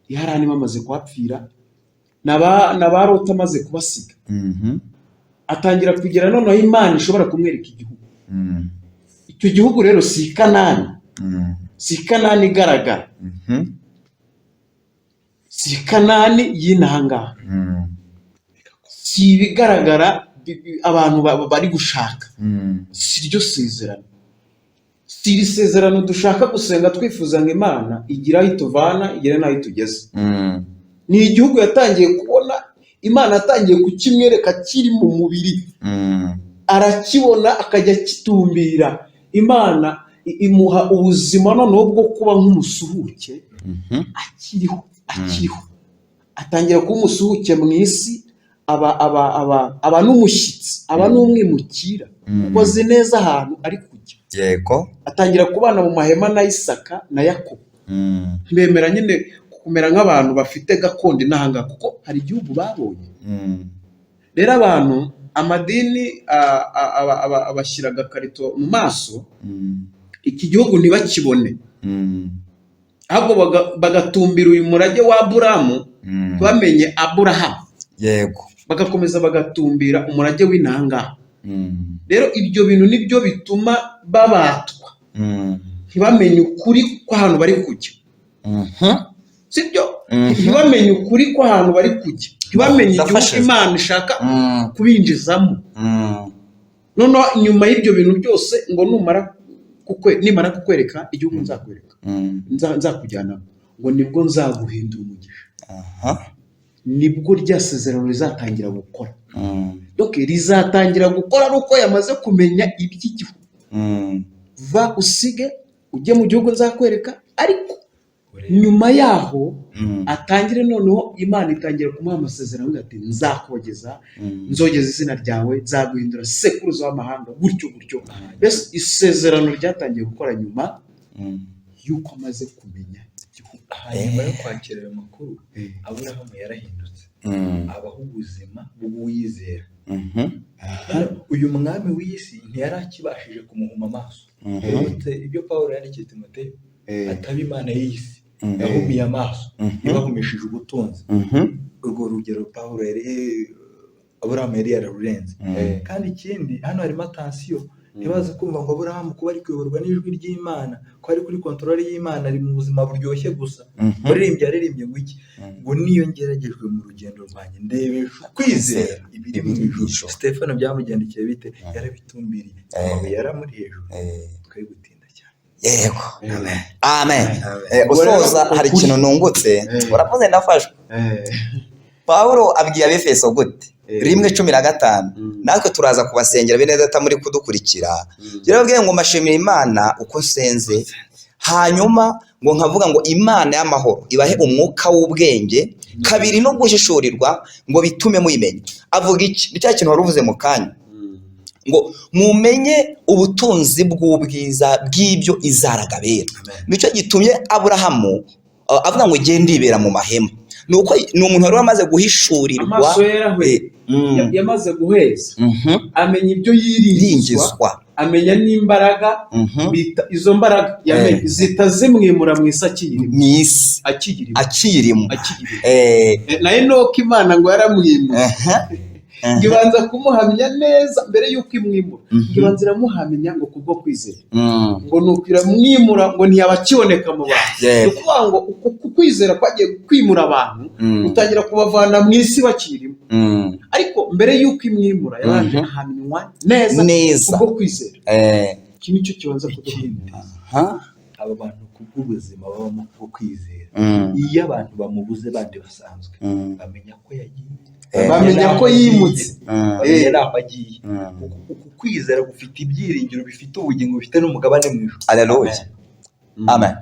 Speaker 1: Iharani bamaze kuhapfira, n'abarota amaze kubasiga. Atangira kugira noneho Imana ishobora kumwereka igihugu. Icyo gihugu rero si Kanani, si Kanani igaragara, si Kanani y'inanga, si ibigaragara abantu bari gushaka, si ryo sezerano. Si iri sezerano dushaka gusenga twifuza ngo Imana igira aho ituvana igire n'aho itugeze. Ni igihugu yatangiye kubona, Imana yatangiye kukimwereka kiri mu mubiri, arakibona akajya kitumbira. Imana imuha ubuzima noneho bwo kuba nk'umusuhuke akiriho. Atangira kuba umusuhuke mu isi, aba n'umushyitsi, aba n'umwimukira, ukoze neza ahantu ari kujya.
Speaker 2: Yego.
Speaker 1: Atangira kubana mu mahema na Isaka na Yakobo. Bemera nyine kumera nk'abantu bafite gakondo inahanga, kuko hari igihugu babonye. Rero abantu amadini abashyira agakarito mu maso, iki gihugu ntibakibone, ahubwo bagatumbira uyu murage wa Aburahamu, bamenye Aburahamu.
Speaker 2: Yego.
Speaker 1: Bagakomeza bagatumbira umurage w'inanga. Rero ibyo bintu nibyo bituma babatwa, ntibamenye ukuri kw'ahantu bari kujya. Sibyo? Ntibamenye ukuri kw'ahantu bari kujya, ntibamenye igihugu Imana ishaka kubinjizamo. Noneho nyuma y'ibyo bintu byose ngo nimara kukwereka igihugu nzakwereka, nzakujyanamo, ngo nibwo nzaguhindura umugisha. Nibwo rya sezerano rizatangira gukora. Donc rizatangira gukora ari uko yamaze kumenya iby'igihugu. Va usige ujye mu gihugu nzakwereka, ariko nyuma yaho atangire noneho Imana itangira kumuha amasezerano ati nzakogeza, nzogeza izina ryawe, nzaguhindura sekuruza w'amahanga, gutyo. Yes, isezerano ryatangiye gukora nyuma yuko amaze kumenya igihugu.
Speaker 3: Hanyuma yo kwakira ayo makuru Aburahamu yarahindutse abaho ubuzima bw'uwizera. Uyu mwami w'isi ntiyari akibashije kumuhuma amaso. Ibyo Pawulo yandikiye Timoteyo, ataba imana y'isi yahumiye amaso ibahumishije ubutunzi. Urwo rugero Pawulo Aburahamu yari yararurenze. Kandi ikindi hano harimo atansiyo, ntibaze kumva ngo Aburahamu kuba ari kuyoborwa n'ijwi ry'Imana, ko ari kuri kontrole y'Imana, ari mu buzima buryoshye gusa. Muririmbyi yaririmbye ngo iki? Ngo niyo ngeragejwe mu rugendo rwanjye ndebesha kwizera ibiri mu ijuru. Stefano byamugendekeye bite? Yarabitumbiriye, yaramuri hejuru. Twe gutinda cyane.
Speaker 2: Yego. Amen. Usoza hari ikintu nungutse, urakoze ndafashwe. Pawulo abwiye Abefeso gute? 1:15 natwe turaza kubasengera bene data muri kudukurikira. Yarabwiye ngo mashimira Imana uko nsenze, hanyuma ngo nkavuga ngo Imana y'amahoro ibahe umwuka w'ubwenge, kabiri no gushishurirwa ngo bitume muyimenya. Avuga iki? Ni cya kintu wari uvuze mu kanya ngo mumenye ubutunzi bw'ubwiza bw'ibyo izaraga bera. Nicyo gitumye Aburahamu avuga ngo genda ibera mu mahema. Nuko ni umuntu wari wamaze guhishurirwa,
Speaker 1: amaso yarahuye, yamaze guheza, amenya ibyo yiringizwa, amenya n'imbaraga, izo mbaraga yamenye zitazimwimura mu isi akirimo. Na Enoki Imana ngo yaramwimura, ngibanza kumuhamya neza mbere yuko imwimura, ngibanza iramuhamya ngo kubwo kwizera, ngo nuko iramwimura ngo ntiyabakiboneka mu bantu. Ukuvuga ngo uku kwizera kwagiye kwimura abantu, utangira kubavana mu isi bakirimo. Ariko mbere yuko imwimura yabanje ahamywa neza kubwo kwizera. Iki nicyo kibanza kuduhindura.
Speaker 3: Aba bantu kubw'ubuzima babamo kubwo kwizera. Iyo abantu bamubuze bandi basanzwe, bamenya ko yagiye,
Speaker 1: bamenya ko yimutse,
Speaker 3: yari agiye. Uku kwizera gufite ibyiringiro, bifite ubugingo, bifite n'umugabane mu ijuru.
Speaker 2: Haleluya. Amen.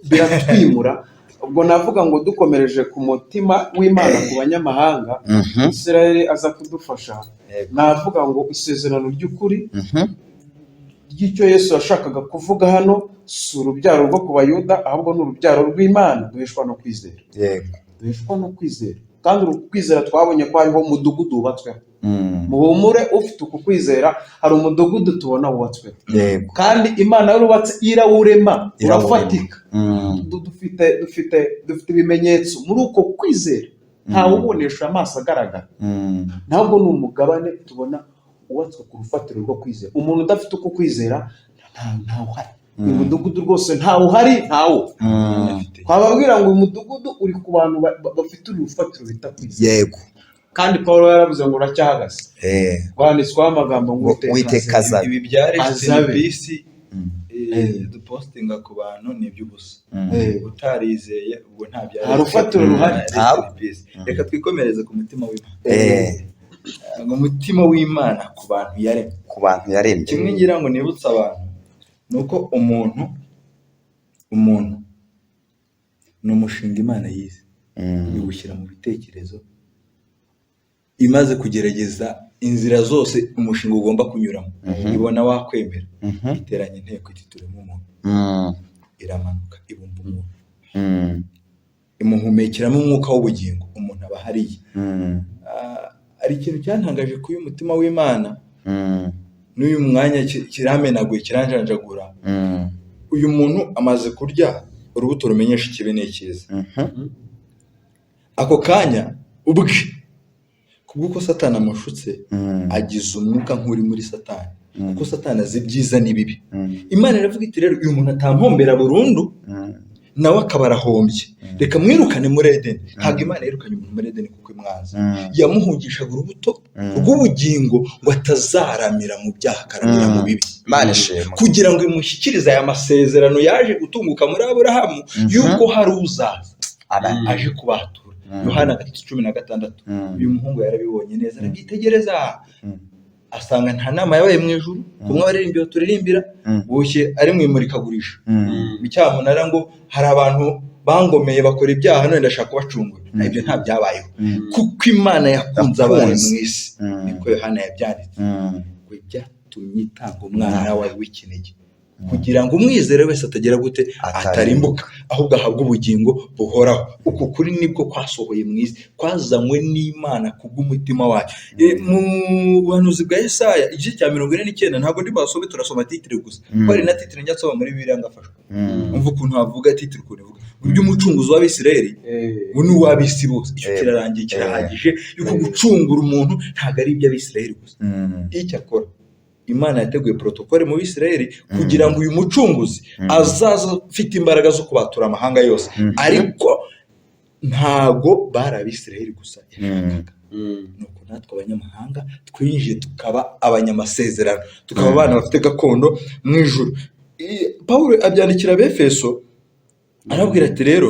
Speaker 1: Biratwimura. Ubwo navuga ngo dukomereje ku mutima w'Imana ku banyamahanga, Israeli aza kudufasha. Navuga ngo isezerano ry'ukuri ry'icyo Yesu yashakaga kuvuga hano si urubyaro rwo ku Bayuda, ahubwo ni urubyaro rw'Imana. Duheshwa no kwizera. Duheshwa no kwizera. Kandi ukwizera twabonye ko hariho umudugudu wubatsweho. Muhumure ufite uku kwizera, hari umudugudu tubona wubatsweho. Kandi Imana yarubatse irawurema, urafatika. Dufite ibimenyetso muri uko kwizera, ntawe ubonesha amaso agaragara. Ntabwo ni umugabane tubona wubatswe ku rufatiro rwo kwizera. Umuntu udafite uko kwizera ntawe uhari. Umudugudu rwose ntawe uhari, ntawe. Twababwira ngo umudugudu uri ku bantu bafite urufatiro bita kwizera.
Speaker 2: Yego.
Speaker 1: Kandi Pawulo yaravuze ngo uracyahagaze. Rwanditsweho amagambo ngo
Speaker 2: Uwiteka
Speaker 3: ibi byaretse bisi dupostinga ku bantu ni iby'ubusa. Utarizeye ubwo nta byari.
Speaker 1: Hari urufatiro ruhari.
Speaker 3: Reka twikomereze ku mutima w'Imana. Ngo umutima w'Imana ku bantu yaremye. Kimwe ngira ngo nibutse abantu nuko umuntu ni umushinga Imana yize, iwushyira mu bitekerezo, imaze kugerageza inzira zose umushinga ugomba kunyuramo, ibona wakwemera, iteranya inteko iti turemo umuntu, iramanuka ibumba umuntu, imuhumekeramo umwuka w'ubugingo, umuntu aba hariye. Ari ikintu cyantangaje ku uyu mutima w'Imana, n'uyu mwanya kiramenaguye, kiranjanjagura. Uyu muntu amaze kurya urubuto rumenyesha ikibi n'ikiza. Ako kanya ubwe kubw'uko Satani amushutse, agize umwuka nk'uri muri Satani, kuko Satani azi ibyiza n'ibibi. Imana iravuga iti rero uyu muntu atampombera burundu, nawe akaba arahombye, reka mwirukane muri Edeni. Ntabwo Imana yirukanye umuntu muri Edeni kuko imwaza, yamuhungishaga urubuto rw'ubugingo ngo atazaramira mu byaha, akaramira mu bibi.
Speaker 2: Imana ishimwe.
Speaker 3: Kugira ngo imushyikirize aya masezerano yaje gutunguka muri Aburahamu, yuko hari uzaza aje kubatura. Yohana 10:16. Uyu muhungu yarabibonye neza, arabyitegereza, asanga nta nama yabaye mu ijuru, kumwe abaririmbira turirimbira, bushye ari mu imurikagurisha. Bicyamunara ngo hari abantu bangomeye bakora ibyaha, none ndashaka kubacungura. Ibyo nta byabayeho, kuko Imana yakunze abantu mu isi. Niko Yohana yabyanditse, ngo byatumye itanga umwana wawe w'ikinege, kugira ngo umwizere wese atagera gute atarimbuka ahubwo ahabwe ubugingo buhoraho. Uko kuri nibwo kwasohoye mu isi, kwazanywe n'Imana kubw'umutima wayo. Mu buhanuzi bwa Yesaya igice cya 49 ntabwo ndi basome, turasoma titire gusa, ko ari na titire njya nsoma muri Bibiliya ngafashwa. Umva ukuntu havuga titire ukuntu ivuga iby'umucunguzi w'Abisirayeli ngo ni uw'abisi bose. Icyo kirarangiye kirahagije yuko gucungura umuntu ntabwo ari iby'Abisirayeli gusa. Icyakora Imana yateguye protokole mu Bisirayeli kugira ngo uyu mucunguzi azaza ufite imbaraga zo kubatura amahanga yose, ariko ntago bari Abisirayeli gusa yashakaga. Nuko natwe abanyamahanga twinjiye tukaba abanyamasezerano, tukaba abana bafite gakondo mu ijuru. Pawulo abyandikira Abefeso arabwira ati rero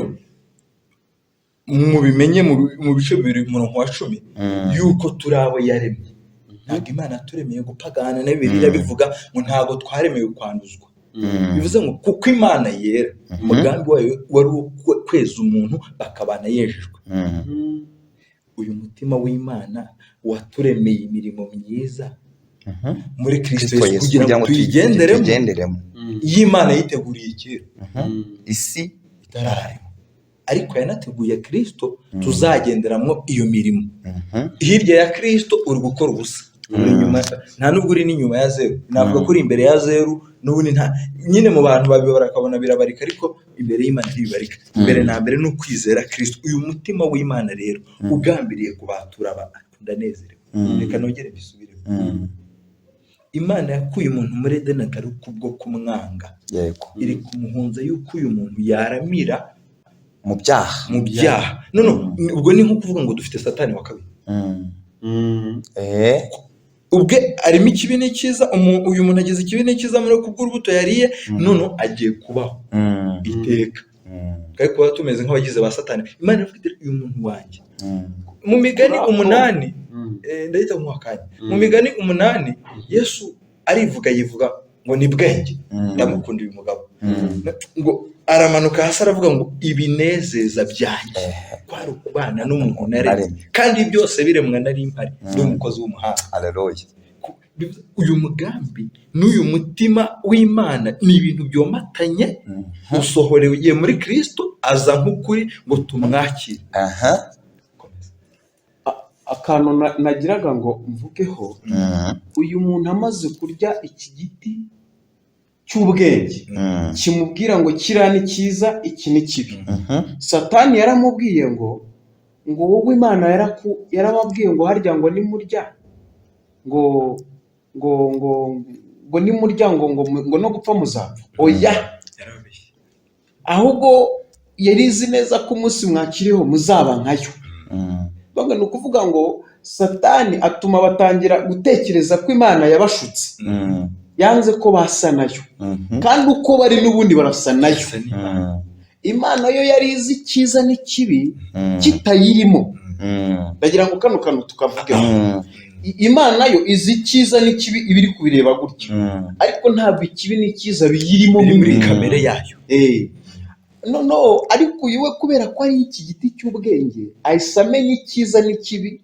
Speaker 3: mubimenye mu bice 2:10 yuko turi abo yaremye. Ntabwo Imana yaturemeye gupagana, na Bibiliya bivuga ngo ntabwo twaremeye kwanduzwa. Bivuze ngo kuko Imana yera, umugambi wayo wari kweza umuntu bakabana yejejwe. Uyu mutima w'Imana waturemeye imirimo myiza muri Kristo Yesu kugira ngo tuyigenderemo. Y'Imana yiteguriye kera isi itararema, ariko yanateguye Kristo tuzagenderamo iyo mirimo. Hirya ya Kristo uri gukora ubusa, nta nubwo uri n'inyuma ya zeru. Navuga ko uri imbere ya zeru n'ubundi nta, nyine mu bantu babibara akabona birabarika, ariko imbere y'Imana ntibibarika. Mbere na mbere ni ukwizera Kristo. Uyu mutima w'Imana rero ugambiriye kubatura ndanezerewe. Reka nongere bisubiremo. Imana yakuye umuntu muri Edeni atari kubwo kumwanga, iri kumuhunza yuko uyu muntu yaramira
Speaker 2: mu byaha.
Speaker 3: Ubwo ni nko kuvuga ngo dufite Satani wa kabiri. Ubwe arimo ikibi n'ikiza, uyu muntu ageze ikibi n'ikiza muri kubw'urubuto yariye, none agiye kubaho iteka. Kandi kuba tumeze nk'abagize ba Satani. Imana ivuga uyu muntu wanjye. Mu Migani 8 ndahita nk'akanya. Mu Migani 8 Yesu arivuga, yivuga ngo ni bwenge. Ndamukunda uyu mugabo. Ngo aramanuka hasi aravuga ngo ibinezeza byanjye kwari ukubana n'umuntu naremye, kandi byose biremwa nari impari ndi umukozi w'umuhanga. Haleluya. Uyu mugambi n'uyu mutima w'Imana ni ibintu byomatanye, usohoreye muri Kristo, aza nk'ukuri ngo tumwakire.
Speaker 1: Akantu nagiraga ngo mvugeho, uyu muntu amaze kurya iki giti cy'ubwenge kimubwira ngo kiriya ni cyiza, iki ni kibi. Satani yaramubwiye ngo wowe Imana yarababwiye ngo harya ngo nimurya ngo nimurya ngo no gupfa muzapfa. Oya, ahubwo yarizi neza ko umunsi mwakiriho muzaba nkayo. Ni ukuvuga ngo Satani atuma batangira gutekereza ko Imana yabashutse, yanze ko basa nayo, kandi uko bari n'ubundi barasa nayo. Imana yo yari izi icyiza n'ikibi kitayirimo. Ndagira ngo kano kantu tukavuge. Imana yo izi icyiza n'ikibi ibiri kubireba gutyo, ariko ntabwo ikibi n'icyiza biyirimo muri kamere yayo. Ariko uyu kubera ko ari iki giti cy'ubwenge, ahise amenya icyiza n'ikibi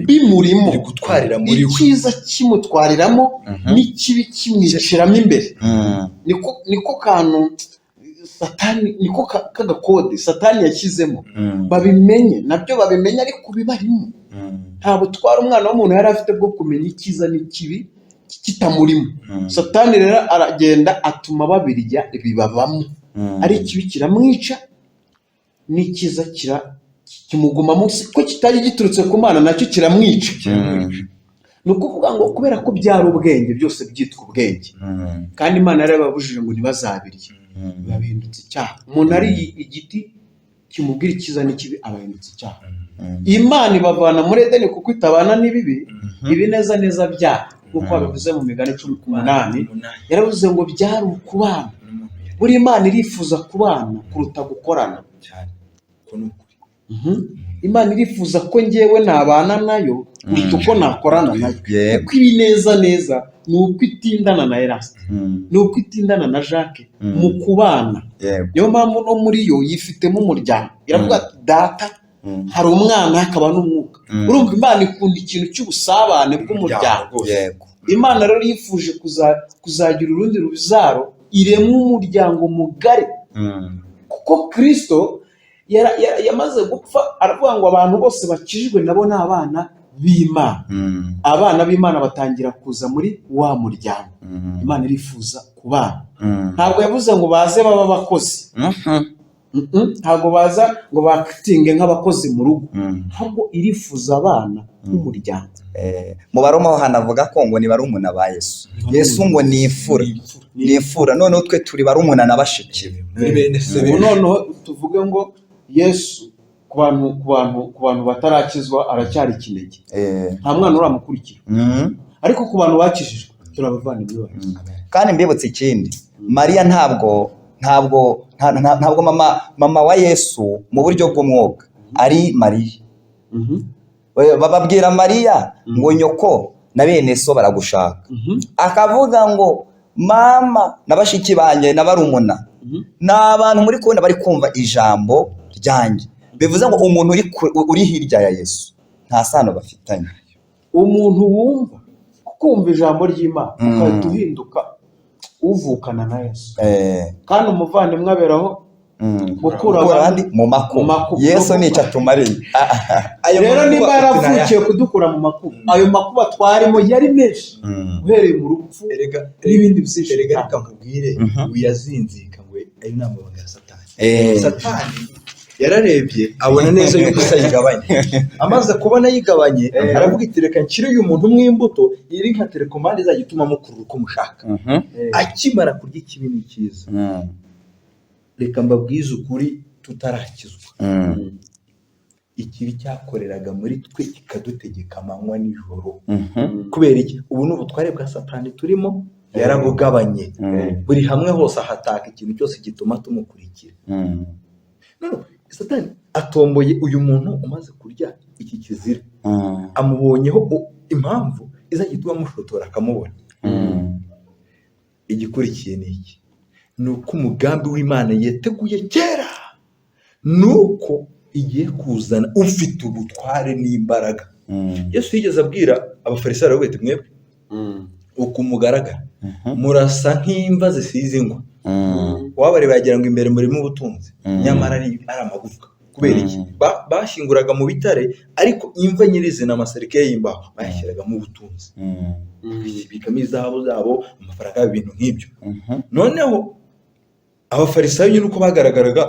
Speaker 1: bimurimo, icyiza kimutwariramo n'ikibi kimwiciramo imbere. Niko kantu Satani, niko kagakode Satani yashyizemo. Babimenye nabyo babimenye, ariko bibarimo. Ntabwo twara umwana w'umuntu yari afite bwo kumenya icyiza n'ikibi kitamurimo. Satani rero aragenda atuma babirya bibabamo, ari ikibi kiramwica, n'icyiza kimuguma munsi, ko kitari giturutse ku Mana nacyo kiramwica. Ni ukuvuga ngo kubera ko byari ubwenge, byose byitwa ubwenge, kandi Imana yari yababujije ngo ntibazabirye, babindutse icyaha. Umuntu ari igiti kimubwira icyiza n'ikibi, abahindutse icyaha. Imana ibavana muri Edeni kuko itabana n'ibibi, ibineza neza byaha, nk'uko babivuze mu Migani 10:8. Yaravuze ngo byari ukubana. Buri Imana irifuza kubana kuruta gukorana cyane. Imana irifuza ko njyewe nabana nayo kuruta uko nakorana nayo. Kuko ibineza neza ni uko itindana na Eraste, ni uko itindana na Jacques mu kubana. Niyo mpamvu no muri yo yifitemo umuryango. Iravuga ati data, hari umwana, hakaba n'umwuka. Urumva Imana ikunda ikintu cy'ubusabane bw'umuryango. Imana rero yifuje kuzagira urundi ruzaro irema umuryango mugari. Kuko Kristo yamaze gupfa, aravuga ngo abantu bose bakijijwe nabo ni abana b'Imana. Abana b'Imana batangira kuza muri wa muryango. Imana irifuza kubana. Ntabwo yavuze ngo baze baba abakozi. Ntabwo baza ngo bakitinge nk'abakozi mu rugo. Ahubwo irifuza abana nk'umuryango.
Speaker 2: Mu Baroma ho hanavuga ko ngo ni barumuna ba Yesu. Yesu ngo ni ifura. None twe turi barumuna na bashiki be.
Speaker 1: Noneho tuvuge ngo Yesu ku bantu batarakizwa aracyari kinege. Nta mwana uramukurikira. Ariko ku bantu bakijijwe turabavandimwe ba Yesu.
Speaker 2: Kandi mbibutse ikindi, Mariya ntabwo mama wa Yesu mu buryo bw'umwuka ari Mariya. Bababwira Mariya ngo nyoko na bene so baragushaka. Akavuga ngo mama na bashiki banjye na barumuna n'abantu muri kubona bari kumva ijambo ryanjye. Bivuze ngo umuntu uri hirya ya Yesu nta sano bafitanye.
Speaker 1: Umuntu wumva kumva ijambo ry'Imana ukahita uhinduka uvukana na Yesu. Kandi umuvandimwe aberaho gukura
Speaker 2: abandi mu makuba. Yesu nicyo atumariye.
Speaker 1: Rero niba yaravukiye kudukura mu makuba, ayo makuba twarimo yari menshi, uhereye mu rupfu n'ibindi byinshi.
Speaker 3: Reka nkubwire, uyazinzika ngo ayo ni amabanga ya Satani. Satani yararebye abona neza yuko sayigabanye. Amaze kubona yigabanye, aravuga iti reka nshyire uyu muntu mw'imbuto iri nka telekomande izajya ituma mukurura uko mushaka. Akimara kurya ikibi n'ikiza, reka mbabwize ukuri, tutarakizwa ikibi cyakoreraga muri twe kikadutegeka amanywa n'ijoro. Kubera iki? Ubu ni ubutware bwa Satani turimo, yarabugabanye. Buri hamwe hose ahataka ikintu cyose gituma tumukurikira. Satani atomboye uyu muntu umaze kurya iki kizira, amubonyeho impamvu izajya ituma amushotora akamubona. Igikurikiye ni iki? Ni uko umugambi w'Imana yateguye kera, ni uko igiye kuzana ufite ubutware n'imbaraga. Yesu yigeze abwira abafarisayo aravuga ati mwebwe uko mugaragara murasa nk'imva zisize ingwa. Wabareba yagira ngo imbere murimo ubutunzi, nyamara ari amagufwa. Kubera iki? Bashinguraga mu bitare, ariko imva nyirizina amaserike y'imbaho bayashyiragamo ubutunzi, bikamo izahabu zabo, amafaranga y'ibintu nk'ibyo. Noneho abafarisayo nyine uko bagaragaraga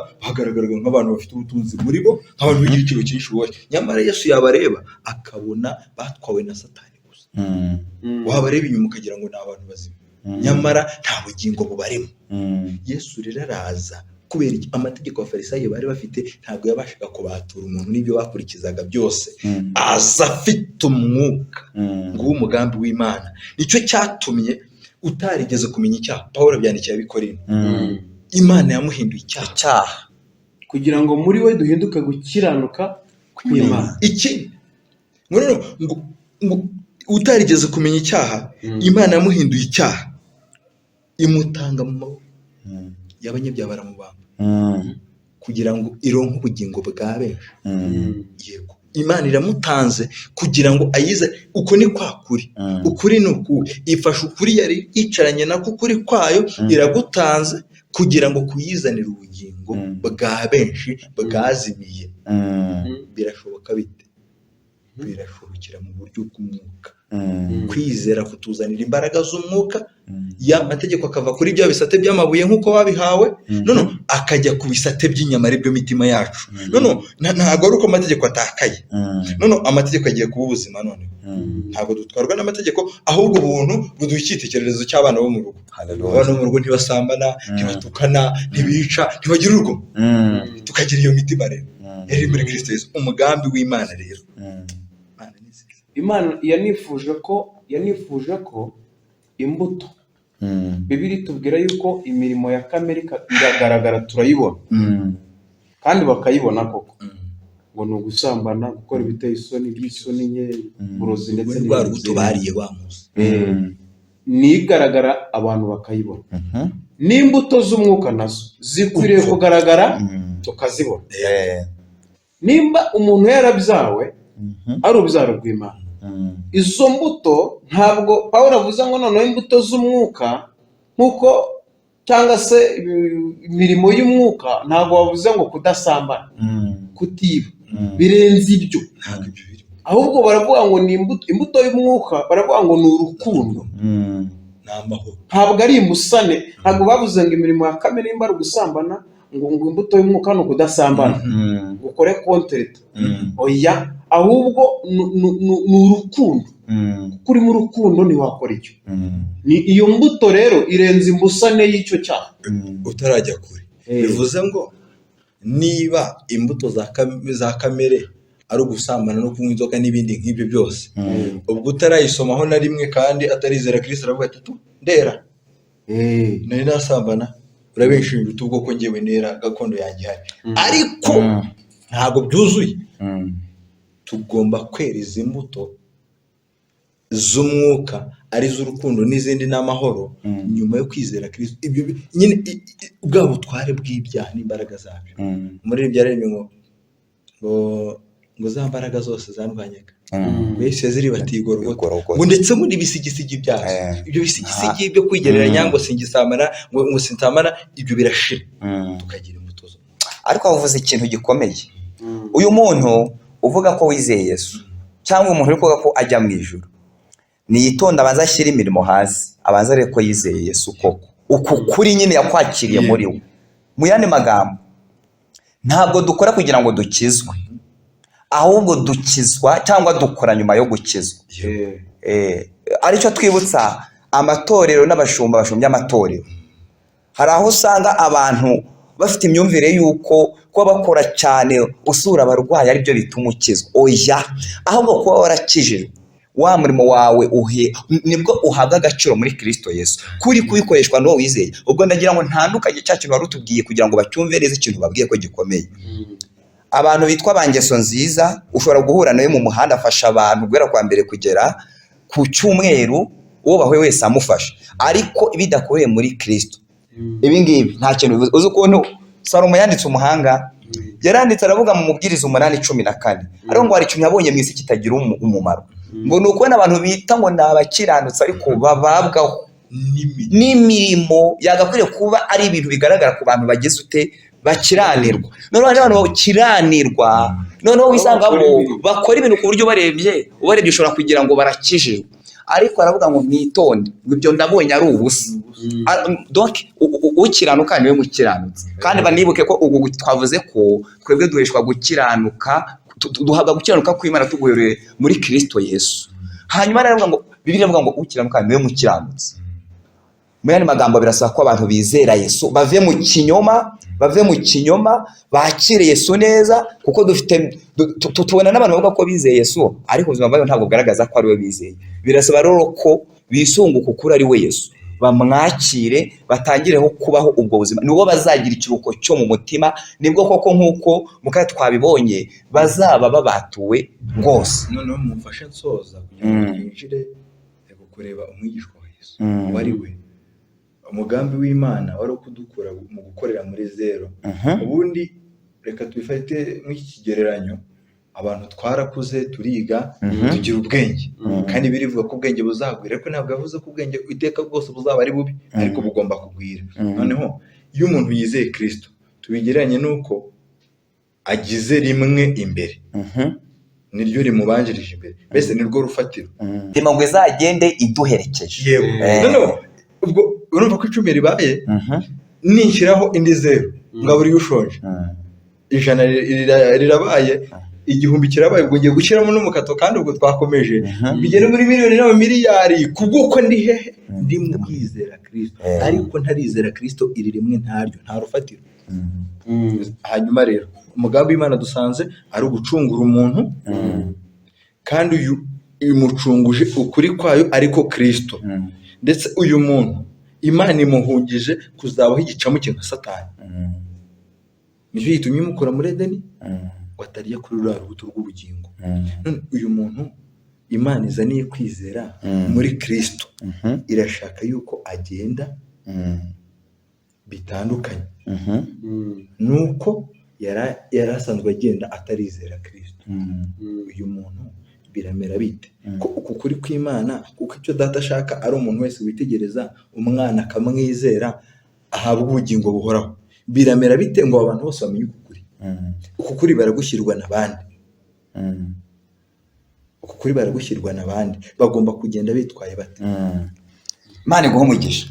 Speaker 3: nk'abantu bafite ubutunzi muri bo, nk'abantu b'igiciro cyinshi bubashe. Nyamara Yesu yabareba akabona batwawe na Satani gusa. Wabareba inyuma ukagira ngo ni abantu bazima, nyamara nta bugingo bubarimo. Yesu rero araza kubera amategeko abafarisayo bari bafite ntabwo yabashaga kubatura umuntu n'ibyo bakurikizaga byose. Aza afite umwuka ng'umugambi w'Imana. Nicyo cyatumye utarigeze kumenya icyaha. Pawulo abyandikiye Abikorino, Imana yamuhinduye icyaha
Speaker 1: kugira ngo muri we duhinduke gukiranuka kw'Imana.
Speaker 3: Iki ngo utarigeze kumenya icyaha, Imana yamuhinduye icyaha, imutanga mu maboko y'abanyabyaha baramubamba kugira ngo ironke ubugingo bwa benshi. Yego, Imana iramutanze kugira ngo ayize. Uko ni kwa kuri. Ukuri ni uku. Ifasha ukuri yari yicaranye nako ukuri kwayo, iragutanze kugira ngo kuyizanira ubugingo bwa benshi bwazimiye. Birashoboka bite? Birashobokera mu buryo bw'umwuka. Kwizera kutuzanira imbaraga z'umwuka, ya mategeko akava kuri bya bisate by'amabuye nk'uko wabihawe, none akajya ku bisate by'inyama ari byo mitima yacu. None ntabwo ari uko amategeko atakaye, none amategeko agiye kuba ubuzima. None ntabwo dutwarwa n'amategeko, ahubwo ubuntu buduha icyitegererezo cy'abana bo mu rugo. Abana bo mu rugo ntibasambana, ntibatukana, ntibica, ntibagira urugo, tukagira iyo mitima rero iri muri Kristo Yesu. Umugambi w'Imana rero,
Speaker 1: Imana yanifuje ko imbuto, Bibiliya itubwira yuko imirimo ya kamere iragaragara, turayibona kandi bakayibona koko, ngo ni ugusambana, gukora ibiteye isoni, by'isoni nke, uburozi ndetse
Speaker 3: n'ibindi tubariye bamuze.
Speaker 1: Nigaragara abantu bakayibona. N'imbuto z'umwuka nazo zikwiriye kugaragara tukazibona. Nimba umuntu yarabyawe ari urubyaro rw'Imana, izo mbuto ntabwo Pawulo avuze ngo noneho imbuto z'umwuka nk'uko cyangwa se imirimo y'umwuka ntabwo bavuze ngo kudasambana, kutiba, birenze ibyo. Ahubwo baravuga ngo ni imbuto y'umwuka, baravuga ngo ni urukundo, ntabwo ari imusane. Ntabwo bavuze ngo imirimo ya kamere nimba ari ugusambana, ngo imbuto y'umwuka ni ukudasambana, ukore kontereta. Oya, ahubwo ni urukundo. Kuko uri mu rukundo ntiwakora icyo. Ni iyo mbuto rero irenze imbusane y'icyo cyaha.
Speaker 3: Utarajya kure, bivuze ngo niba imbuto za kamere ari ugusambana no kunywa inzoga n'ibindi nk'ibyo byose, ubwo utarayisomaho na rimwe kandi atarizera Kristo, aravuga ati ndera nari nasambana, urabeshinja utubwo ko ngewe nera gakondo yanjye hari, ariko ntabwo byuzuye. Tugomba kwera izi imbuto z'umwuka, ari z'urukundo n'izindi n'amahoro, nyuma yo kwizera Kristo. Ibyo nyine bwa butware bw'ibyaha n'imbaraga zabyo. Muri ibyo yaremye ngo za mbaraga zose zandwanyaga mbese ziri batigorogota, ngo ndetse muri bisigisigi byazo, ibyo bisigisigi byo kwigereranya ngo singisamana, ngo sinsamana, ibyo birashira, tukagira imbuto zo.
Speaker 2: Ariko wavuze ikintu gikomeye. Uyu muntu uvuga ko wizeye Yesu, cyangwa umuntu uri kuvuga ko ajya mu ijuru, niyitonda abanza ashyira imirimo hasi, abanza ariko yizeye Yesu koko, uku kuri nyine yakwakiriye muri we. Mu yandi magambo, ntabwo dukora kugira ngo dukizwe, ahubwo dukizwa cyangwa dukora nyuma yo gukizwa. Aricyo twibutsa amatorero n'abashumba bashumbye amatorero. Hari aho usanga abantu bafite imyumvire y'uko kuba bakora cyane usura abarwayi ari byo bituma ukizwa. Oya, ahubwo kuba warakijijwe, wa murimo wawe nibwo uhabwa agaciro muri Kristo Yesu, kuri kubikoreshwa n'uwo wizeye. Ubwo ndagira ngo ntandukanye cya kintu wari utubwiye kugira ngo bacyumve neza ikintu babwiye ko gikomeye. Abantu bitwa abangeso nziza, ushobora guhura nawe mu muhanda, afasha abantu guhera kwa mbere kugera ku cyumweru, uwo bahuye wese amufasha, ariko ibidakoreye muri Kristo. Ibi ngibi nta kintu bivuze. Uzi ukuntu Salomo yanditse umuhanga, yaranditse aravuga mu Mubwiriza 8:14, ariko ngo hari ikintu yabonye mu isi kitagira umumaro, ngo ni ukubona abantu bita ngo ni abakiranutsi ariko bababwaho n'imirimo yagakwiriye kuba ari ibintu bigaragara ku bantu bagize ute bakiranirwa. Noneho abantu bakiranirwa, noneho wisangamo bakora ibintu ku buryo ubarebye ushobora kugira ngo barakijijwe, ariko aravuga ngo mwitonde, ibyo ndabonye ari ubusa. Donc ukiranuka niwe mukiranutsi, kandi banibuke ko ubwo twavuze ko twebwe duheshwa gukiranuka, duhabwa gukiranuka kw'Imana tuguhereye muri Kristo Yesu. Hanyuma rero ngo Bibiliya ivuga ngo ukiranuka niwe mukiranutsi. Mu yandi magambo, birasaba ko abantu bizera Yesu bave mu kinyoma, bakire Yesu neza, kuko tubona n'abantu bavuga ko bizeye Yesu ariko ubuzima bwabo ntabwo bugaragaza ko ari we bizeye. Birasaba rero ko bisunguka ukuri ari we Yesu, bamwakire, batangireho kubaho ubwo buzima, nibo bazagira ikiruhuko cyo mu mutima, nibwo koko nk'uko mukaya twabibonye bazaba babatuwe rwose.
Speaker 3: Noneho mumfashe nsoza kugira ngo twinjire kureba umwigishwa wa Yesu wari we. Umugambi w'Imana wari kudukura mu gukorera muri zero. Ubundi reka tubifate nk'iki kigereranyo, abantu twarakuze turiga, tugira ubwenge, kandi birivuga ko ubwenge buzagwira, ariko ntabwo yavuze ko ubwenge iteka bwose buzaba ari bubi, ariko bugomba kugwira. Noneho iyo umuntu yizeye Kristo, tubigereranye nuko agize rimwe imbere, niryo rimubanjirije imbere, mbese nirwo rufatiro,
Speaker 2: rimwe izagende iduherekeje.
Speaker 3: Noneho ubwo urumva ko 10 ribaye, nishyiraho indi zero ngaburi ushonje, 100 rirabaye, 1000 kirabaye, ubwo ngiye gushyiramo n'umukato, kandi ubwo twakomeje bigera muri miliyoni n'amamiliyari, kubwuko ndi hehe, ndi mu kwizera Kristo. Ariko ntarizera Kristo, iri rimwe ntaryo, nta rufatiro. Hanyuma rero umugambi w'Imana dusanze ari ugucungura umuntu, kandi uyu imucunguje ukuri kwayo ariko Kristo. Ndetse uyu muntu Imana imuhungije kuzabaho igicamuke nka Satani. Nicyo gitumye imukura muri Edeni, watariye kuri ruriya rubuto rw'ubugingo. None uyu muntu Imana izaniye kwizera muri Kristo, irashaka yuko agenda bitandukanye nuko yarasanzwe agenda atarizera Kristo. Uyu muntu biramera bite? Uku kuri kw'Imana, kuko icyo Data ashaka ari umuntu wese witegereza umwana akamwizera, ahabwe ubugingo buhoraho. Biramera bite ngo abantu bose bamenye ukuri? Ukuri baragushyirwa n'abandi. Ukuri baragushyirwa n'abandi. Bagomba kugenda bitwaye bate?
Speaker 2: Imana iguhe umugisha.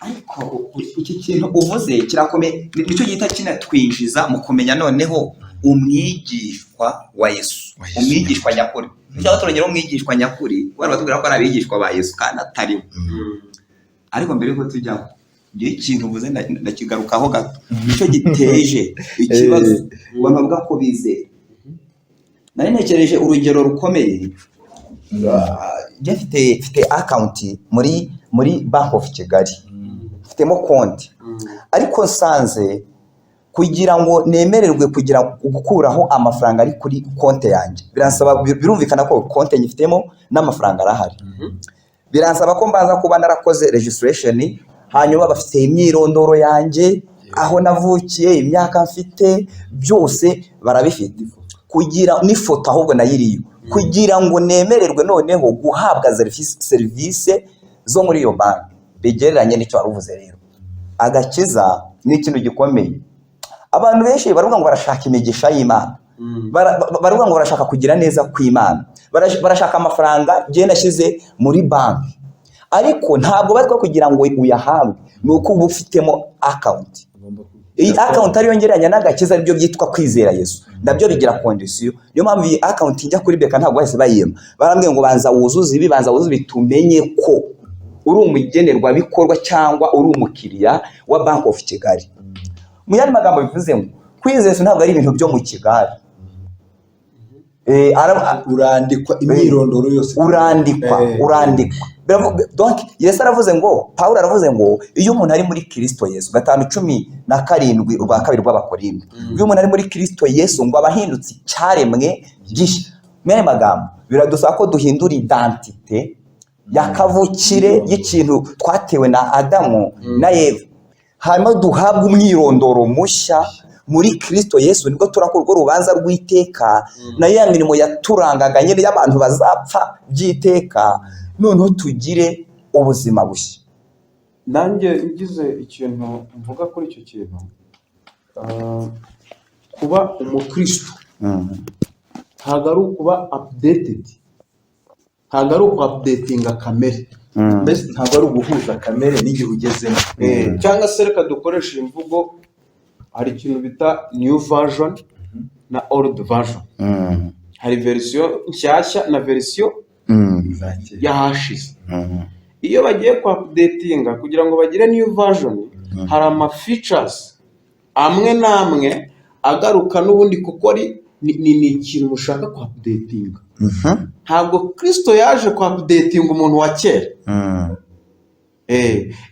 Speaker 2: Ariko iki kintu uvuze kirakomeye, nicyo gihita kinatwinjiza mu kumenya noneho umwigishwa wa Yesu, umwigishwa nyakuri. Cyangwa turongera umwigishwa nyakuri, kubera batubwira ko ari abigishwa ba Yesu kandi atariwe. Ariko mbere yuko tujyaho, ngiye ikintu uvuze ndakigarukaho gato. Nicyo giteje ikibazo banavuga ko bizera. Nari ntekereje urugero rukomeye. Mfite account muri Bank of Kigali. Mfitemo konti. Ariko nsanze kugira ngo nemererwe kugira gukuraho amafaranga ari kuri konti yanjye, biransaba, birumvikana ko konti nyifitemo n'amafaranga arahari. Biransaba ko mbanza kuba narakoze registration, hanyuma bafite imyirondoro yanjye, aho navukiye, imyaka mfite, byose barabifite. Kugira n'ifoto ahubwo nayiriyo, kugira ngo nemererwe noneho guhabwa serivisi zo muri iyo banki. Bigereranye n'icyo waruvuze rero. Agakiza ni ikintu gikomeye. Abantu benshi baravuga ngo barashaka imigisha y'Imana. Baravuga ngo barashaka kugira neza kw'Imana. Barashaka amafaranga je nashyize muri banki. Ariko ntabwo batwa kugira ngo uyahabwe, nuko uba ufitemo account. Iyi account ariyo ngereranya n'agakiza, aribyo byitwa kwizera Yesu. Nabyo bigira condition. Niyo mpamvu iyi account ijya kuri beka ntabwo bahise bayima. Barambwiye ngo banza wuzuze ibi, banza wuzuze bitumenye ko uri umugenerwa bikorwa cyangwa uri umukiriya wa Bank of Kigali. Mu yandi magambo bivuze ngo kwizera Yesu ntabwo ari ibintu byo mu Kigali.
Speaker 3: Urandikwa imyirondoro yose.
Speaker 2: Urandikwa. Donc Yesu aravuze ngo, Paulo aravuze ngo iyo umuntu ari muri Kristo Yesu, 5:17 urwa kabiri rw'Abakorinto. Iyo umuntu ari muri Kristo Yesu ngo abahindutse cyaremwe gishya. Mwene magambo biradusaba ko duhindura identite yakavukire y'ikintu twatewe na Adamu na Eva. Hanyuma duhabwa umwirondoro mushya muri Kristo Yesu, nibwo turakorwa urubanza rw'iteka na ya mirimo yaturangaga nyine y'abantu bazapfa by'iteka, noneho tugire ubuzima bushya.
Speaker 1: Nanjye ngize ikintu mvuga kuri icyo kintu, kuba umukristo ntabwo ari ukuba updated, ntabwo ari uku-updatinga kamere,
Speaker 3: mbese ntabwo ari uguhuza kamere n'igihe ugezemo.
Speaker 1: Cyangwa se reka dukoresha imvugo, hari ikintu bita new version na old version. Hari version nshyashya na version yahashize. Iyo bagiye ku-updatinga kugira ngo bagire new version, hari ama features amwe n'amwe agaruka n'ubundi kuko ni ikintu mushaka ku-updatinga. Ntabwo Kristo yaje ku-updatinga umuntu wa kera.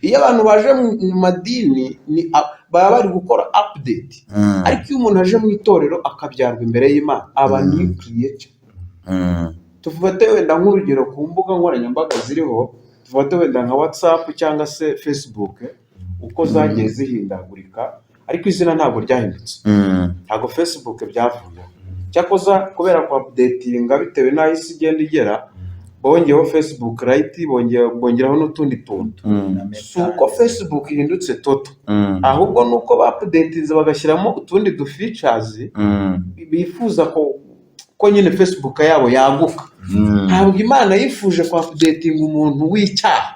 Speaker 1: Iyo abantu baje mu madini baba bari gukora update, ariko iyo umuntu aje mu itorero akabyarwa imbere y'Imana aba new creature. Tufate wenda nk'urugero ku mbuga nkoranyambaga ziriho, tufate wenda nka WhatsApp cyangwa se Facebook, uko zagiye zihindagurika, ariko izina ntabwo ryahindutse. Ntabwo Facebook byavuye. Cyakoza kubera ku updatinga bitewe n'aho isi igenda igera, bongeyeho Facebook Lite, bongeraho n'utundi tuntu. Suko Facebook ihindutse toto, ahubwo nuko ba-updatinze bagashyiramo utundi du features bifuza ko nyine Facebook yabo yaguka. Ntabwo Imana yifuje ku-updatinga umuntu w'icyaha,